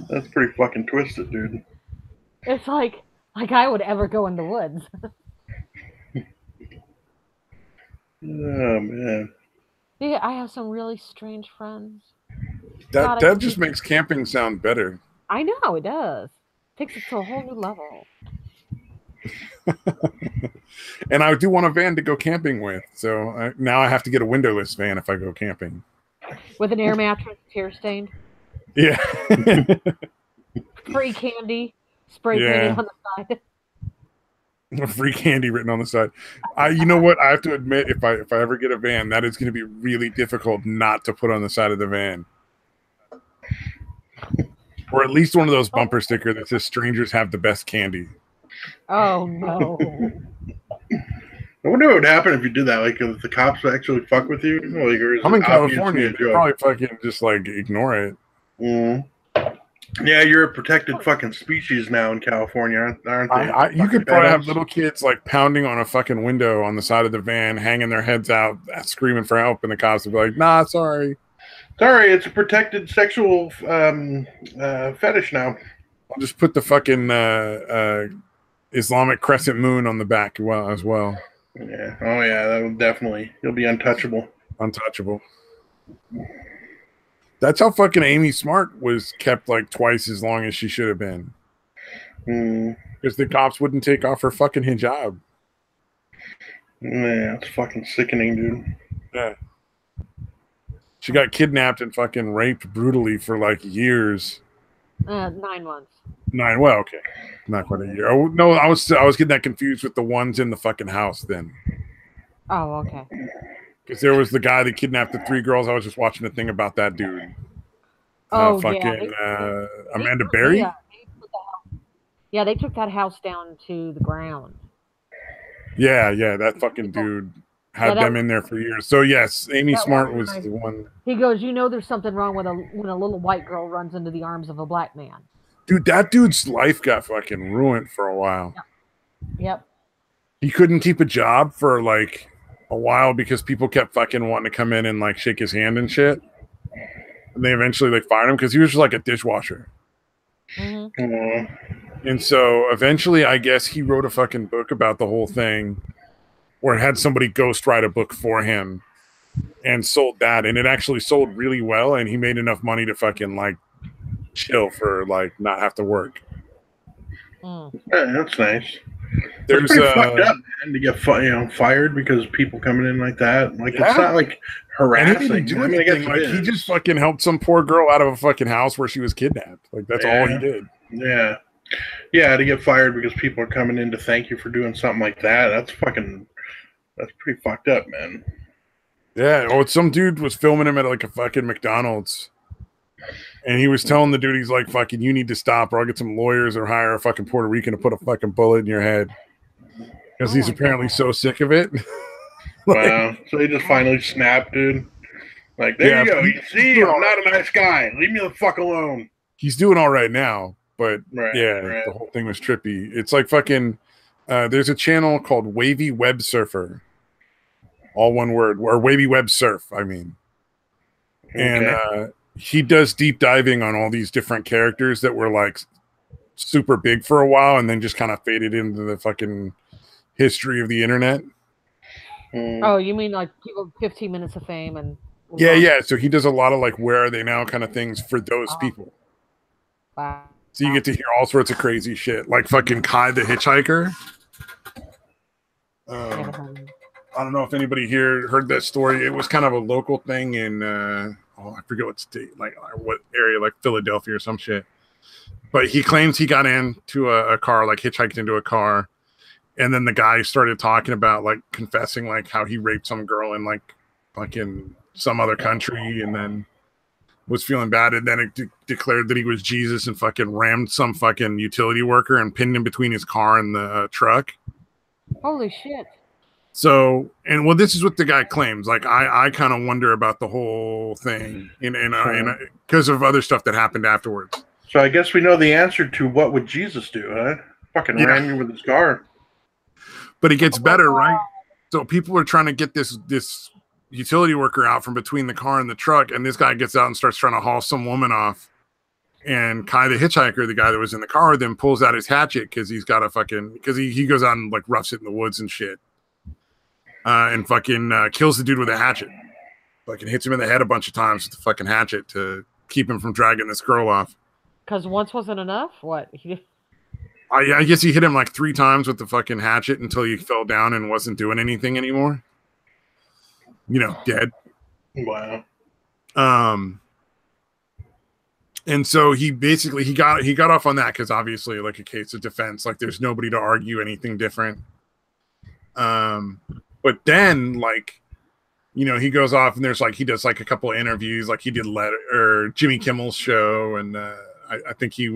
That's pretty fucking twisted, dude. It's like I would ever go in the woods. Oh man. Yeah, I have some really strange friends. That just makes camping sound better. I know it does. Takes it to a whole new level. And I do want a van to go camping with, so now I have to get a windowless van if I go camping. With an air mattress, tear stained. Yeah. Free candy, spray painted on the side. Free candy written on the side. You know what? I have to admit, if I ever get a van, that is going to be really difficult not to put on the side of the van, or at least one of those bumper stickers that says "Strangers have the best candy." Oh no! I wonder what would happen if you did that. Like, if the cops actually fuck with you. Like, I'm in California. They probably fucking just like ignore it. Mm. Yeah, you're a protected fucking species now in California, aren't they? You could probably have little kids like pounding on a fucking window on the side of the van, hanging their heads out, screaming for help, and the cops would be like, "Nah, sorry, it's a protected sexual fetish now." I'll just put the fucking Islamic crescent moon on the back as well. Yeah. Oh yeah, that will definitely. You'll be untouchable. Untouchable. That's how fucking Amy Smart was kept like twice as long as she should have been. Because the cops wouldn't take off her fucking hijab. Yeah, it's fucking sickening, dude. Yeah. She got kidnapped and fucking raped brutally for like years. 9 months. Well, okay. Not quite a year. Oh no, I was getting that confused with the ones in the fucking house then. Oh, okay. Because there was the guy that kidnapped the 3 girls. I was just watching a thing about that dude. Oh, Amanda Berry? Yeah, they took that house down to the ground. Yeah, that fucking dude had them in there for years. So yes, Amy Smart was the one. He goes, there's something wrong when a little white girl runs into the arms of a black man. Dude, that dude's life got fucking ruined for a while. Yep. He couldn't keep a job for like a while because people kept fucking wanting to come in and like shake his hand and shit. And they eventually like fired him because he was just like a dishwasher. And so eventually, I guess he wrote a fucking book about the whole thing, or had somebody ghost write a book for him and sold that, and it actually sold really well, and he made enough money to fucking like chill for like not have to work. Yeah, that's nice. There's pretty fucked up, man, to get fired because people coming in like that. Like it's not like harassing. He didn't do anything. Like he just fucking helped some poor girl out of a fucking house where she was kidnapped. Like that's all he did. Yeah, to get fired because people are coming in to thank you for doing something like that. That's pretty fucked up, man. Yeah. Oh, some dude was filming him at like a fucking McDonald's. And he was telling the dude, he's like, fucking, you need to stop or I'll get some lawyers or hire a fucking Puerto Rican to put a fucking bullet in your head. Because he's apparently so sick of it. Wow. So he just finally snapped, dude. Like, there you go. You see, I'm not a nice guy. Leave me the fuck alone. He's doing all right now. But the whole thing was trippy. It's like fucking, there's a channel called Wavy Web Surfer. All one word. Or Wavy Web Surf, I mean. And, he does deep diving on all these different characters that were like super big for a while and then just kind of faded into the fucking history of the internet. Oh, you mean like people 15 minutes of fame and yeah. So he does a lot of like where are they now kind of things for those people. Wow. So you get to hear all sorts of crazy shit, like fucking Kai the Hitchhiker. I don't know if anybody here heard that story. It was kind of a local thing in I forget what state, like what area, like Philadelphia or some shit. But he claims he got into a car, like hitchhiked into a car, and then the guy started talking about like confessing like how he raped some girl in like fucking some other country, and then was feeling bad, and then it declared that he was Jesus and fucking rammed some fucking utility worker and pinned him between his car and the truck. Holy shit. So, and well, this is what the guy claims. Like, I kind of wonder about the whole thing, and because of other stuff that happened afterwards. So I guess we know the answer to what would Jesus do, huh? Fucking ran you with his car. But it gets better, right? So people are trying to get this utility worker out from between the car and the truck, and this guy gets out and starts trying to haul some woman off. And Kai the Hitchhiker, the guy that was in the car, then pulls out his hatchet because he's got because he goes out and like roughs it in the woods and shit. And fucking kills the dude with a hatchet. Fucking hits him in the head a bunch of times with the fucking hatchet to keep him from dragging this girl off. Because once wasn't enough? What? I guess he hit him like 3 times with the fucking hatchet until he fell down and wasn't doing anything anymore. Dead. Wow. And so he basically he got off on that because obviously like a case of defense, like there's nobody to argue anything different. But then, like, he goes off and there's like he does like a couple of interviews, like he did Jimmy Kimmel's show, and I think he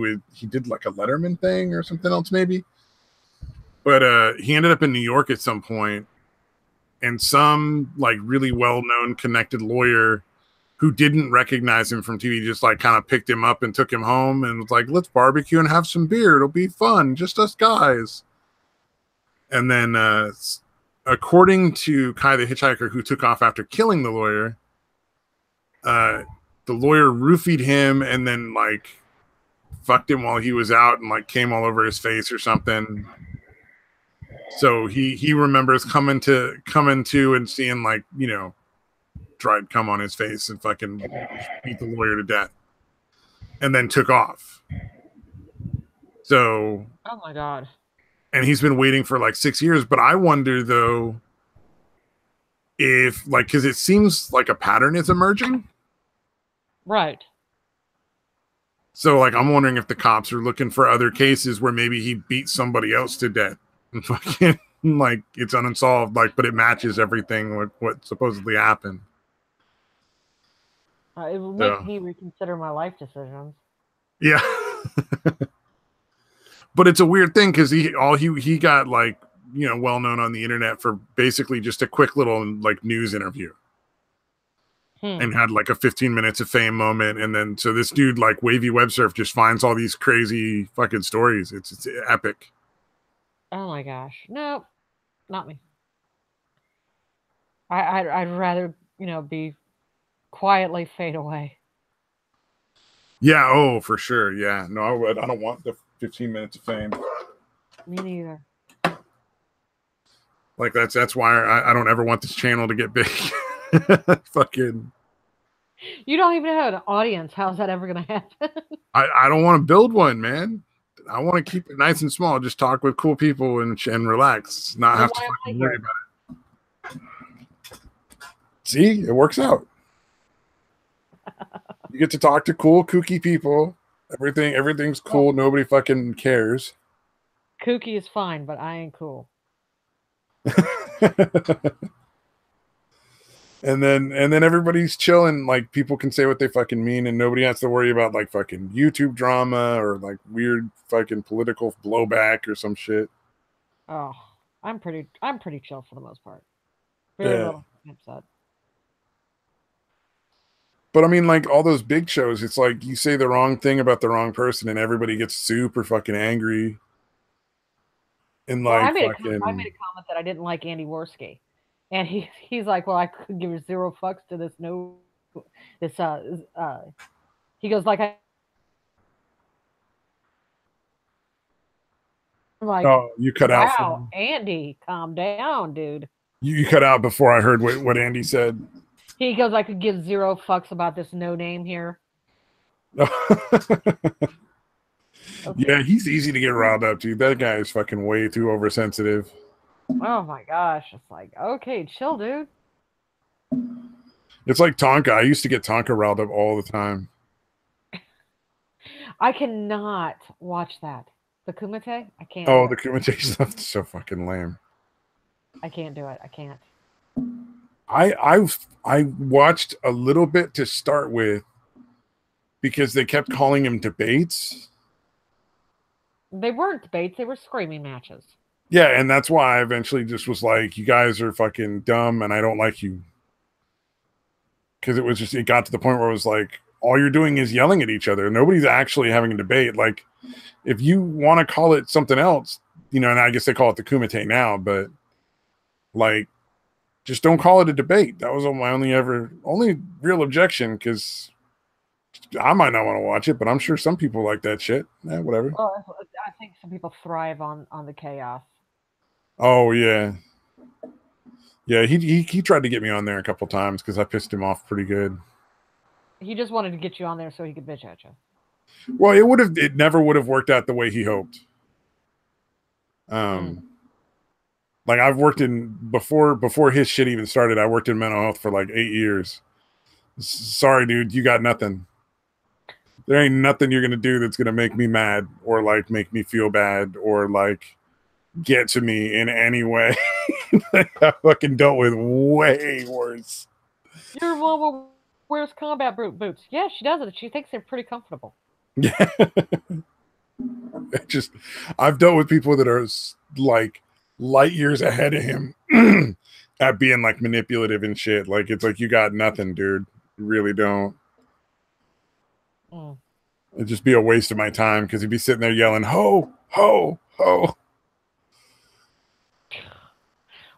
did like a Letterman thing or something else maybe. But he ended up in New York at some point, and some like really well-known connected lawyer who didn't recognize him from TV just like kind of picked him up and took him home and was like, let's barbecue and have some beer. It'll be fun. Just us guys. And then according to Kai the Hitchhiker, who took off after killing the lawyer roofied him and then like fucked him while he was out and like came all over his face or something. So he remembers coming to and seeing like, dried cum on his face and fucking beat the lawyer to death and then took off. So, oh my God. And he's been waiting for like 6 years. But I wonder, though, if like, because it seems like a pattern is emerging. Right. So, like, I'm wondering if the cops are looking for other cases where maybe he beat somebody else to death and fucking like it's unsolved, like, but it matches everything with what supposedly happened. It would make me reconsider my life decisions. Yeah. But it's a weird thing because he got like, you know, well known on the internet for basically just a quick little like news interview. And had like a 15 minutes of fame moment. And then so this dude like Wavy Web Surf just finds all these crazy fucking stories. It's epic. Oh my gosh. No, not me. I'd rather, you know, be quietly fade away. Yeah, oh, for sure. Yeah. No, I don't want the 15 minutes of fame. Me neither. Like that's why I don't ever want this channel to get big. Fucking. You don't even have an audience. How's that ever going to happen? I don't want to build one, man. I want to keep it nice and small. Just talk with cool people and relax. Not have to fucking worry about it. See, it works out. You get to talk to cool, kooky people. Everything's cool. Nobody fucking cares. Kooky is fine, but I ain't cool. And then everybody's chilling. Like people can say what they fucking mean, and nobody has to worry about like fucking YouTube drama or like weird fucking political blowback or some shit. Oh, I'm pretty chill for the most part. Very little upset. But I mean, like all those big shows, it's like you say the wrong thing about the wrong person, and everybody gets super fucking angry. And like, I made a comment that I didn't like Andy Worski. And he's like, well, I could give 0 fucks to this he goes like, I'm like, oh, you cut out. Wow, Andy, calm down, dude. You cut out before I heard what Andy said. He goes, I could give 0 fucks about this no name here. Okay. Yeah, he's easy to get riled up, dude. That guy is fucking way too oversensitive. Oh my gosh. It's like, okay, chill, dude. It's like Tonka. I used to get Tonka riled up all the time. I cannot watch that. The Kumite? I can't. Oh, the Kumite stuff is so fucking lame. I can't do it. I can't. I watched a little bit to start with because they kept calling him debates. They weren't debates. They were screaming matches. Yeah, and that's why I eventually just was like, you guys are fucking dumb and I don't like you. Because it got to the point where it was like, all you're doing is yelling at each other. Nobody's actually having a debate. Like, if you want to call it something else, you know, and I guess they call it the Kumite now, but like, just don't call it a debate. That was my only real objection, because I might not want to watch it, but I'm sure some people like that shit. Yeah, whatever. Well, I think some people thrive on the chaos. Oh yeah, yeah. He tried to get me on there a couple times because I pissed him off pretty good. He just wanted to get you on there so he could bitch at you. Well, it never would have worked out the way he hoped. Like I've worked in before his shit even started. I worked in mental health for like 8 years. Sorry, dude, you got nothing. There ain't nothing you're gonna do that's gonna make me mad or like make me feel bad or like get to me in any way. I fucking dealt with way worse. Your mama wears combat boots. Yeah, she does it. She thinks they're pretty comfortable. Yeah. I've dealt with people that are like light years ahead of him at being like manipulative and shit. Like it's like, you got nothing, dude. You really don't. It'd just be a waste of my time because he'd be sitting there yelling, ho, ho, ho.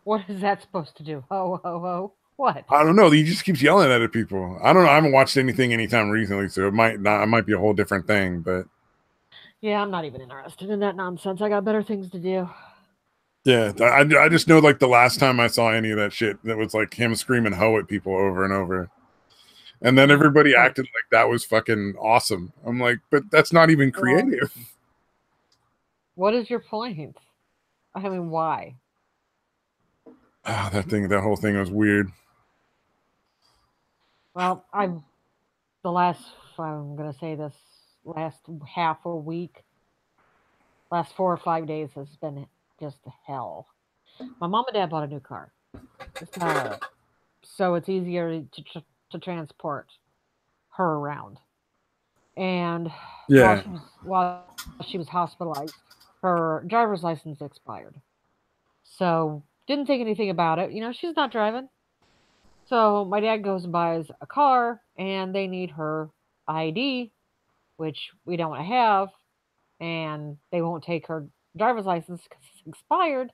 What is that supposed to do? Ho, ho, ho. What? I don't know. He just keeps yelling at people. I don't know. I haven't watched anything anytime recently, so it might be a whole different thing, but yeah, I'm not even interested in that nonsense. I got better things to do. Yeah, I just know like the last time I saw any of that shit, that was like him screaming ho at people over and over. And then everybody acted like that was fucking awesome. I'm like, but that's not even creative. What is your point? I mean, why? That whole thing was weird. Well, I'm gonna say this last half a week, last 4 or 5 days has been just hell. My mom and dad bought a new car, so it's easier to transport her around. And while she was hospitalized, her driver's license expired. So didn't think anything about it. She's not driving. So my dad goes and buys a car, and they need her ID, which we don't want to have, and they won't take her driver's license because it's expired.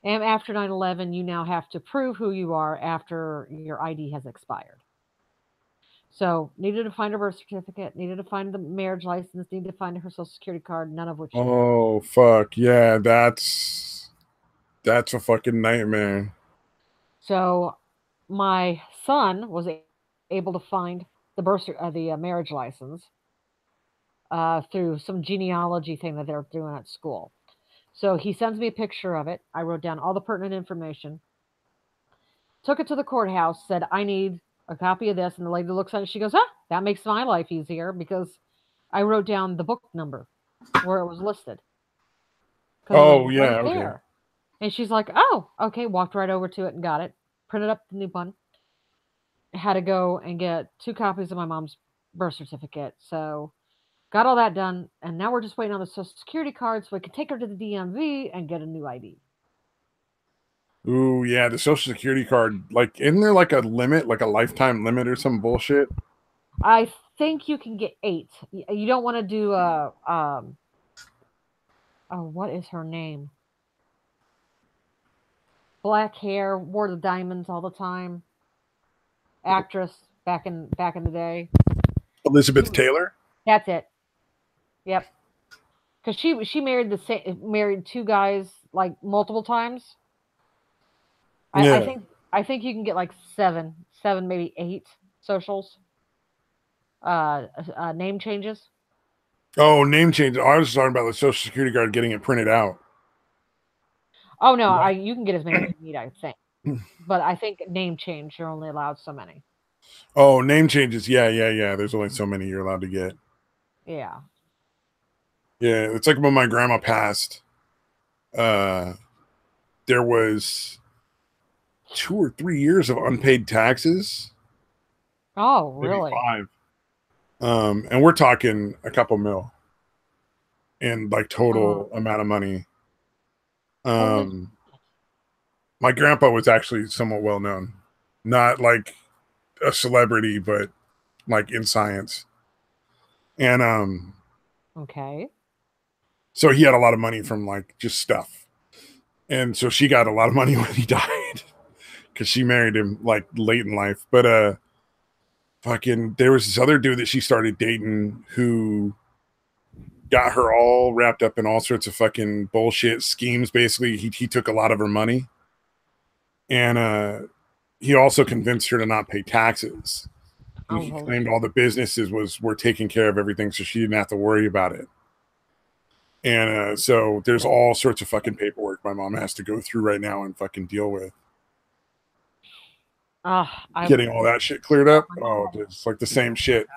And after 9/11, you now have to prove who you are after your ID has expired. So needed to find her birth certificate, needed to find the marriage license, needed to find her social security card, none of which. Oh fuck yeah, that's a fucking nightmare. So my son was able to find the marriage license through some genealogy thing that they're doing at school. So he sends me a picture of it. I wrote down all the pertinent information, took it to the courthouse, said, I need a copy of this. And the lady looks at it. She goes, that makes my life easier because I wrote down the book number where it was listed. Oh, yeah. Okay. There. And she's like, oh, okay. Walked right over to it and got it. Printed up the new one. Had to go and get 2 copies of my mom's birth certificate. So got all that done. And now we're just waiting on the social security card so we can take her to the DMV and get a new ID. Ooh, yeah, the social security card. Like, isn't there like a limit, like a lifetime limit or some bullshit? I think you can get 8. You don't want to do what is her name? Black hair, wore the diamonds all the time. Actress back in the day. Elizabeth Taylor? That's it. Yep. Because she married 2 guys like multiple times. Yeah. I think you can get like 7, maybe 8 socials. Name changes. Oh, name change. I was talking about the social security card getting it printed out. Oh no, you can get as many as you need, I think. But I think name change, you're only allowed so many. Oh, name changes. Yeah. There's only so many you're allowed to get. Yeah. Yeah, it's like when my grandma passed. There was 2 or 3 years of unpaid taxes. Oh, really? Maybe 5. And we're talking a couple mil in like total amount of money. My grandpa was actually somewhat well known, not like a celebrity, but like in science. And okay. So he had a lot of money from like just stuff. And so she got a lot of money when he died because she married him like late in life. But fucking there was this other dude that she started dating who got her all wrapped up in all sorts of fucking bullshit schemes. Basically, he took a lot of her money. And he also convinced her to not pay taxes. And he claimed all the businesses were taking care of everything, so she didn't have to worry about it. And so there's all sorts of fucking paperwork my mom has to go through right now and fucking deal with. Getting all that shit cleared up. Oh, it's like the same shit.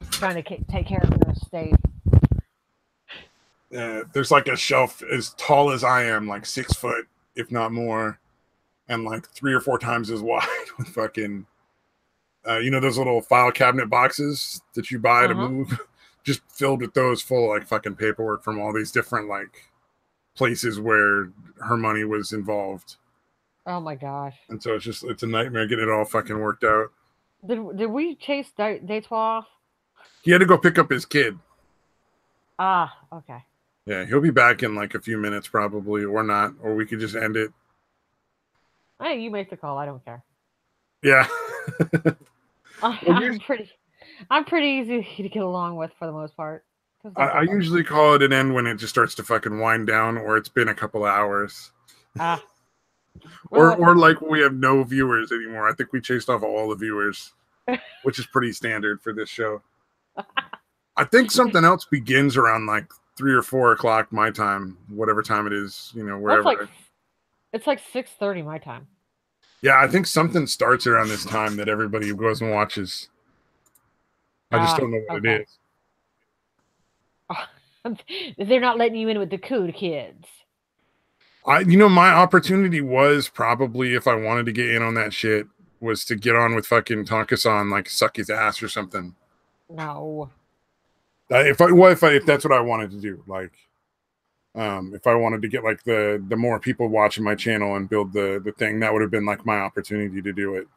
Trying to take care of your estate. There's like a shelf as tall as I am, like 6 foot, if not more, and like 3 or 4 times as wide with fucking, those little file cabinet boxes that you buy to move, just filled with those full of like fucking paperwork from all these different like places where her money was involved. Oh my gosh. And so it's a nightmare getting it all fucking worked out. Did we chase Dates off? He had to go pick up his kid. Okay. Yeah, he'll be back in like a few minutes probably, or not, or we could just end it. Hey, you make the call. I don't care. Yeah. I'm pretty easy to get along with for the most part. I usually call it an end when it just starts to fucking wind down, or it's been a couple of hours. Or like we have no viewers anymore. I think we chased off all the viewers, which is pretty standard for this show. I think something else begins around like 3 or 4 o'clock my time, whatever time it is, wherever. It's like 6:30 my time. Yeah, I think something starts around this time that everybody goes and watches. I just don't know what it is. They're not letting you in with the cool kids. My opportunity was probably, if I wanted to get in on that shit, was to get on with fucking Tonka-san, like suck his ass or something. No. If that's what I wanted to do, like, if I wanted to get like the more people watching my channel and build the thing, that would have been like my opportunity to do it.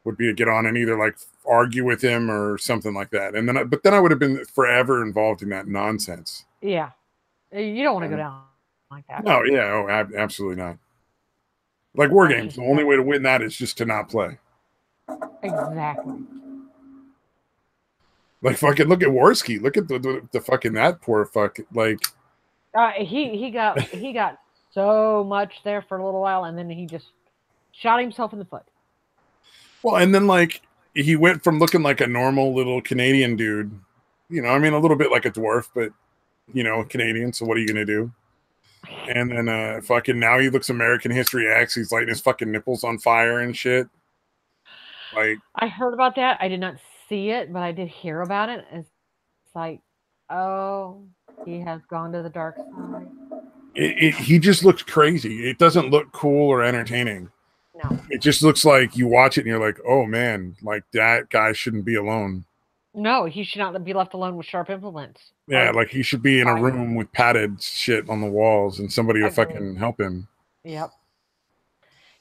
Would be to get on and either like argue with him or something like that, and then but then I would have been forever involved in that nonsense. Yeah, you don't want to go down like that. No, yeah, oh, absolutely not. Like war games, the only way to win that is just to not play. Exactly. Like fucking look at Warski. Look at the fucking that poor fuck. Like he got so much there for a little while, and then he just shot himself in the foot. Well, and then like he went from looking like a normal little Canadian dude, you know, I mean a little bit like a dwarf, but you know, Canadian. So what are you gonna do? And then fucking now he looks American History X. He's lighting his fucking nipples on fire and shit. Like I heard about that. I did not see it, but I did hear about it. It's like, oh, he has gone to the dark side. He just looks crazy. It doesn't look cool or entertaining. No. It just looks like you watch it and you're like, oh man, like that guy shouldn't be alone. No, he should not be left alone with sharp implements. Yeah, like he should be in a room with padded shit on the walls and somebody to fucking help him. Yep.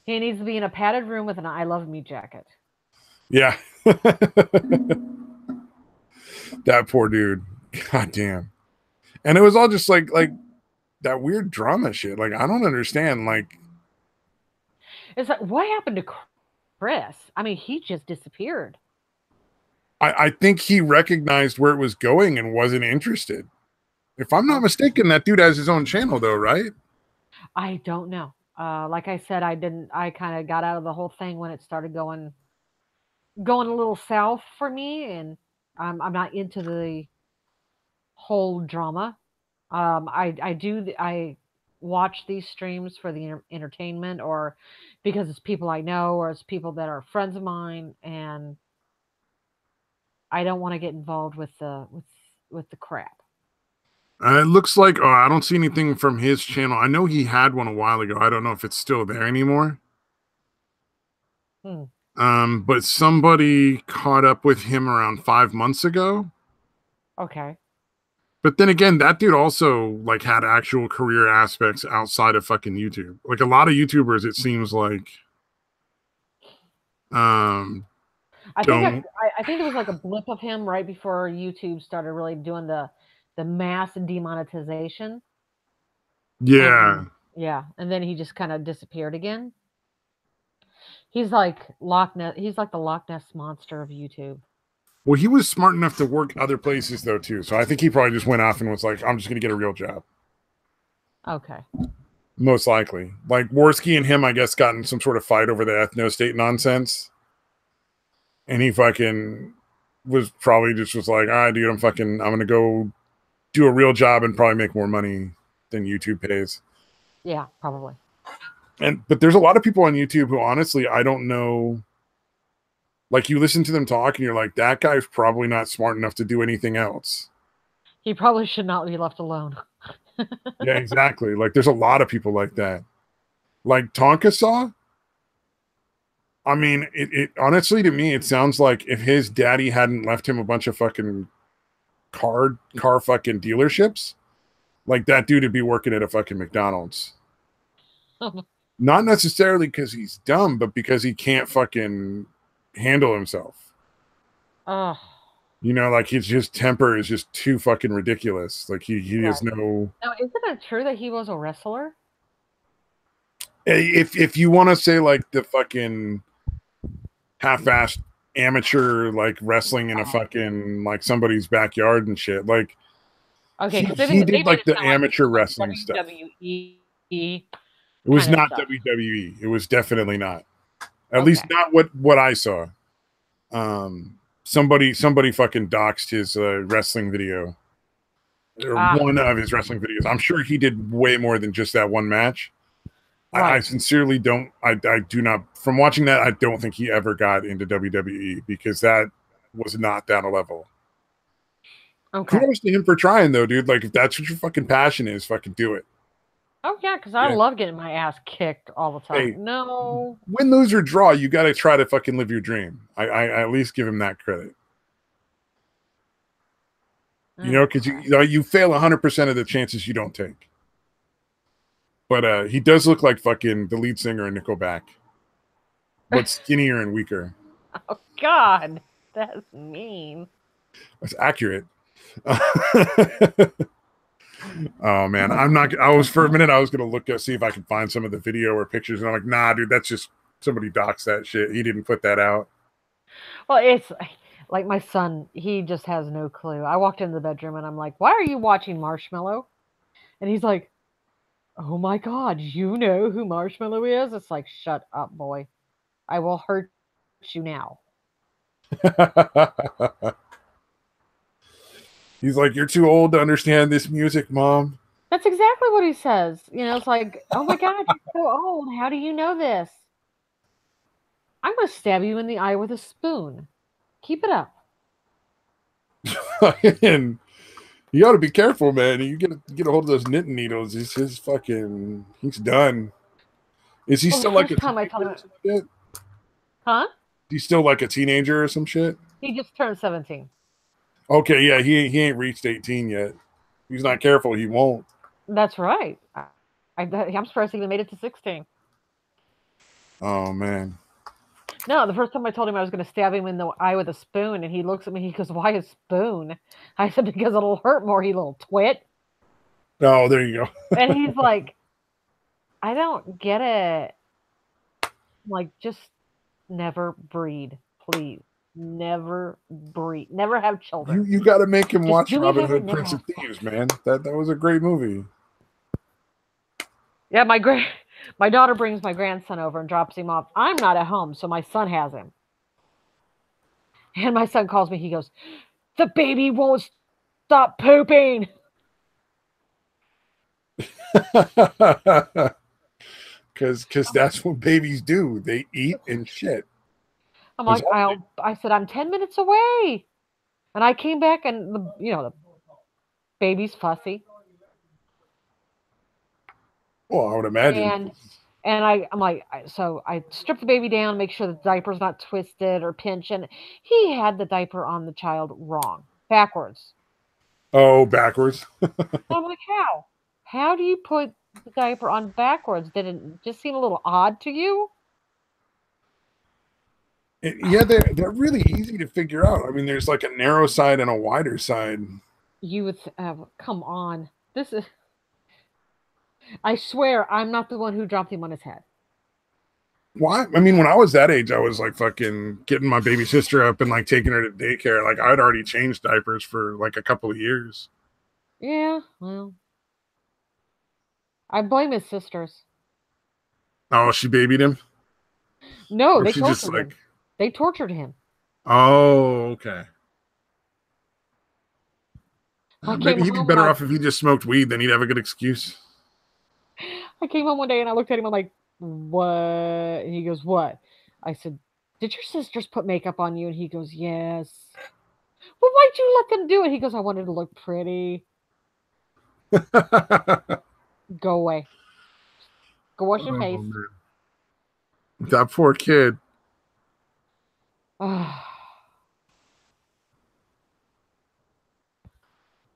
He needs to be in a padded room with an I love me jacket. Yeah. That poor dude. God damn. And it was all just like that weird drama shit. Like I don't understand. Like it's like, what happened to Chris? I mean, he just disappeared. I think he recognized where it was going and wasn't interested. If I'm not mistaken, that dude has his own channel though, right? I don't know. Like I said, I kind of got out of the whole thing when it started going a little south for me, and I'm not into the whole drama. I watch these streams for the entertainment, or because it's people I know, or it's people that are friends of mine, and I don't want to get involved with the crap. It looks like I don't see anything from his channel. I know he had one a while ago. I don't know if it's still there anymore. But somebody caught up with him around 5 months ago. Okay. But then again, that dude also like had actual career aspects outside of fucking YouTube. Like a lot of YouTubers, it seems like. I think it was like a blip of him right before YouTube started really doing the mass demonetization. Yeah. And then he just kind of disappeared again. He's like Loch Ness. He's like the Loch Ness monster of YouTube. Well, he was smart enough to work other places though too. So I think he probably just went off and was like, "I'm just going to get a real job." Okay. Most likely, like Warski and him, I guess, got in some sort of fight over the ethno-state nonsense, and he fucking was probably just was like, "All right, dude, I'm going to go do a real job and probably make more money than YouTube pays." Yeah, probably. But there's a lot of people on YouTube who honestly, I don't know. Like you listen to them talk and you're like, that guy's probably not smart enough to do anything else. He probably should not be left alone. Yeah, exactly. Like there's a lot of people like that. Like Tonka Saw. I mean, it honestly to me, it sounds like if his daddy hadn't left him a bunch of fucking car fucking dealerships, like that dude would be working at a fucking McDonald's. Not necessarily because he's dumb, but because he can't fucking handle himself. You know, like his temper is just too fucking ridiculous. Like he has no. Now, isn't it true that he was a wrestler? If you want to say like the fucking half-assed amateur like wrestling in a fucking like somebody's backyard and shit, like okay, he did like the amateur wrestling stuff. WWE. It was not WWE. It was definitely not. At least not what I saw. Somebody fucking doxed his wrestling video. Or one of his wrestling videos. I'm sure he did way more than just that one match. Right. I sincerely don't. I do not. From watching that, I don't think he ever got into WWE because that was not that a level. Okay. Kudos to him for trying though, dude. Like if that's what your fucking passion is, fucking do it. Oh yeah, because I love getting my ass kicked all the time. Hey, no, win, lose, or draw, you got to try to fucking live your dream. I at least give him that credit. You know, because you fail 100% of the chances you don't take. But he does look like fucking the lead singer in Nickelback, but skinnier and weaker. Oh God, that's mean. That's accurate. Oh man, I'm not. I was for a minute. I was gonna look see if I could find some of the video or pictures, and I'm like, nah, dude, that's just somebody doxed that shit. He didn't put that out. Well, it's like my son. He just has no clue. I walked into the bedroom and I'm like, "Why are you watching Marshmallow?" And he's like, "Oh my God, you know who Marshmallow is?" It's like, shut up, boy. I will hurt you now. He's like, you're too old to understand this music, Mom. That's exactly what he says. You know, it's like, oh my God, you're so old. How do you know this? I'm going to stab you in the eye with a spoon. Keep it up. And you ought to be careful, man. You get a hold of those knitting needles. He's done. Is he still like a teenager? Huh? He's still like a teenager or some shit? He just turned 17. Okay, yeah, he ain't reached 18 yet. If he's not careful, he won't. That's right. I'm surprised he even made it to 16. Oh, man. No, the first time I told him I was going to stab him in the eye with a spoon, and he looks at me, he goes, "Why a spoon?" I said, "Because it'll hurt more, you little twit." Oh, there you go. And he's like, "I don't get it." I'm like, just never breed, please. Never breed. Never have children. You got to make him watch Robin Hood, Prince of Thieves, man. That was a great movie. Yeah, my daughter brings my grandson over and drops him off. I'm not at home, so my son has him. And my son calls me. He goes, "The baby won't stop pooping." Because that's what babies do. They eat and shit. I'm like, I said, "I'm 10 minutes away." And I came back and the baby's fussy. Well, I would imagine. And I'm like, so I stripped the baby down, make sure the diaper's not twisted or pinched. And he had the diaper on the child wrong, backwards. Oh, backwards. I'm like, how? How do you put the diaper on backwards? Did it just seem a little odd to you? Yeah, they're really easy to figure out. I mean, there's like a narrow side and a wider side. You would come on. This is. I swear, I'm not the one who dropped him on his head. Why? I mean, when I was that age, I was like fucking getting my baby sister up and like taking her to daycare. Like I'd already changed diapers for like a couple of years. Yeah, well, I blame his sisters. Oh, she babied him? No, they tortured him. They tortured him. Oh, okay. Maybe he'd be better off if he just smoked weed. Then he'd have a good excuse. I came home one day and I looked at him. I'm like, "What?" And he goes, "What?" I said, "Did your sisters put makeup on you?" And he goes, "Yes." "Well, why'd you let them do it?" He goes, "I wanted to look pretty." Go away. Go wash your face. Man. That poor kid.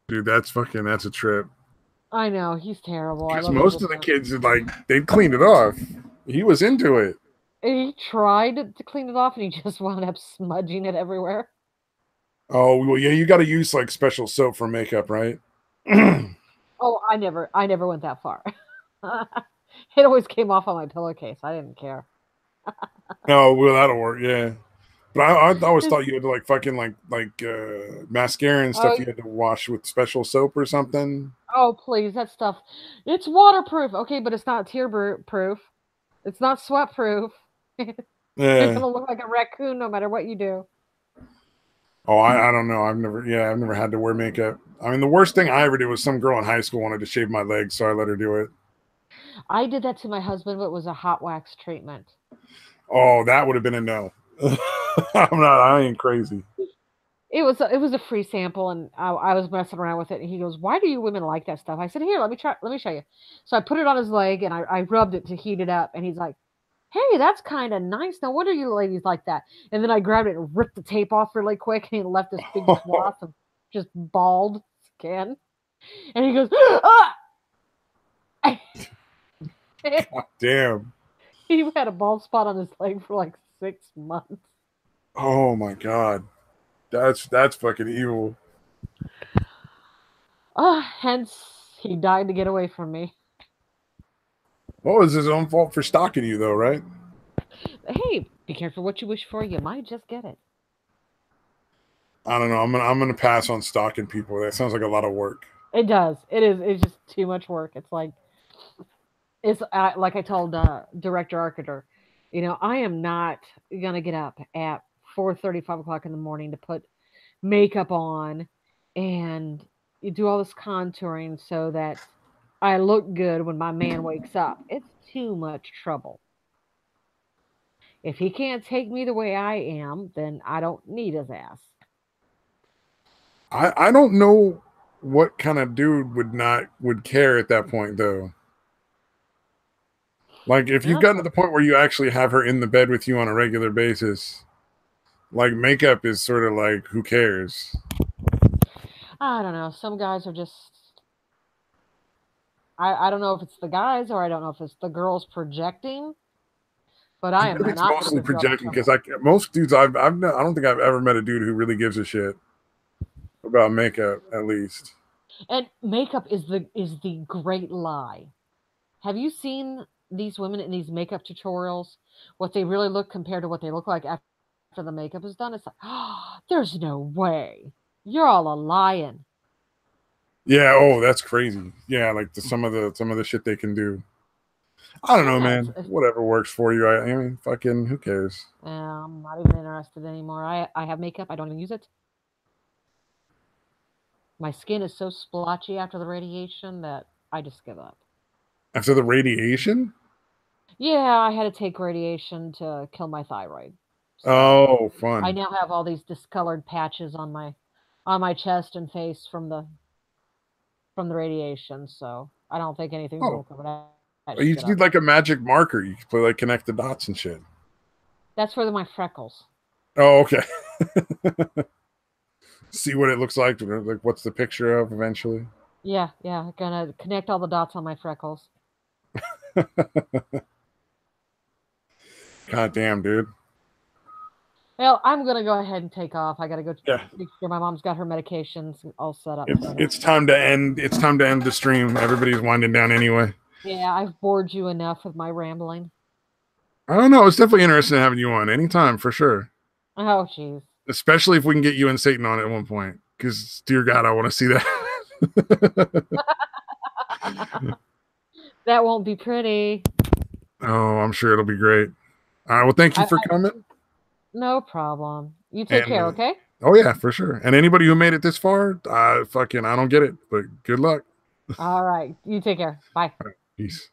Dude, that's a trip. I know, he's terrible. Because most of the kids, they'd cleaned it off. He was into it. He tried to clean it off, and he just wound up smudging it everywhere. Oh, well, yeah, you got to use like special soap for makeup, right? Oh, I never went that far. It always came off on my pillowcase. I didn't care. Oh, well, that'll work, yeah. But I always thought you had to like fucking like mascara and stuff you had to wash with special soap or something. Oh, please, that stuff. It's waterproof. Okay, but it's not tear-proof. It's not sweat-proof. You're going to look like a raccoon no matter what you do. Oh, I don't know. I've never had to wear makeup. I mean, the worst thing I ever did was some girl in high school wanted to shave my legs, so I let her do it. I did that to my husband, but it was a hot wax treatment. Oh, that would have been a no. I ain't crazy. It was a free sample, and I was messing around with it, and he goes, "Why do you women like that stuff?" I said, "Here, let me show you." So I put it on his leg, and I rubbed it to heat it up, and he's like, "Hey, that's kind of nice. No wonder you ladies like that." And then I grabbed it and ripped the tape off really quick, and he left this big swath of just bald skin. And he goes, ah! God damn. He had a bald spot on his leg for like 6 months. Oh my God. That's fucking evil. Hence he died to get away from me. Well, it was his own fault for stalking you though, right? Hey, be careful what you wish for. You might just get it. I don't know. I'm gonna pass on stalking people. That sounds like a lot of work. It does. It is. It's just too much work. It's like like I told director Arcater, I am not gonna get up at 4:30, 5 o'clock in the morning to put makeup on and you do all this contouring so that I look good when my man wakes up. It's too much trouble. If he can't take me the way I am, then I don't need his ass. I don't know what kind of dude would care at that point though. Like if you've gotten to the point where you actually have her in the bed with you on a regular basis, like makeup is sort of like, who cares? I don't know. Some guys are just I don't know if it's the guys or I don't know if it's the girls projecting. But I am not mostly projecting because most dudes I don't think I've ever met a dude who really gives a shit about makeup, at least. And makeup is the great lie. Have you seen these women in these makeup tutorials? What they really look compared to what they look like after the makeup is done? It's like, oh, there's no way. You're all a lying. Yeah. Oh, that's crazy. Yeah, like some of the shit they can do. I don't know, man. Whatever works for you. I mean, fucking, who cares? I'm not even interested anymore. I have makeup. I don't even use it. My skin is so splotchy after the radiation that I just give up. After the radiation? Yeah, I had to take radiation to kill my thyroid. So oh, fun. I now have all these discolored patches on my chest and face from the radiation, so I don't think anything's going to come out. You need like a magic marker. You can play like connect the dots and shit. That's for my freckles. Oh, okay. See what it looks like. Like, what's the picture of eventually? Yeah. Gonna connect all the dots on my freckles. God damn, dude. Well, I'm gonna go ahead and take off. I gotta go make sure my mom's got her medications all set up. It's time to end. It's time to end the stream. Everybody's winding down anyway. Yeah, I've bored you enough with my rambling. I don't know. It's definitely interesting having you on anytime for sure. Oh, jeez. Especially if we can get you and Satan on at one point. Because, dear God, I want to see that. That won't be pretty. Oh, I'm sure it'll be great. All right. Well, thank you for coming. No problem. You take care, okay? Oh, yeah, for sure. And anybody who made it this far, I don't get it. But good luck. All right. You take care. Bye. All right, peace.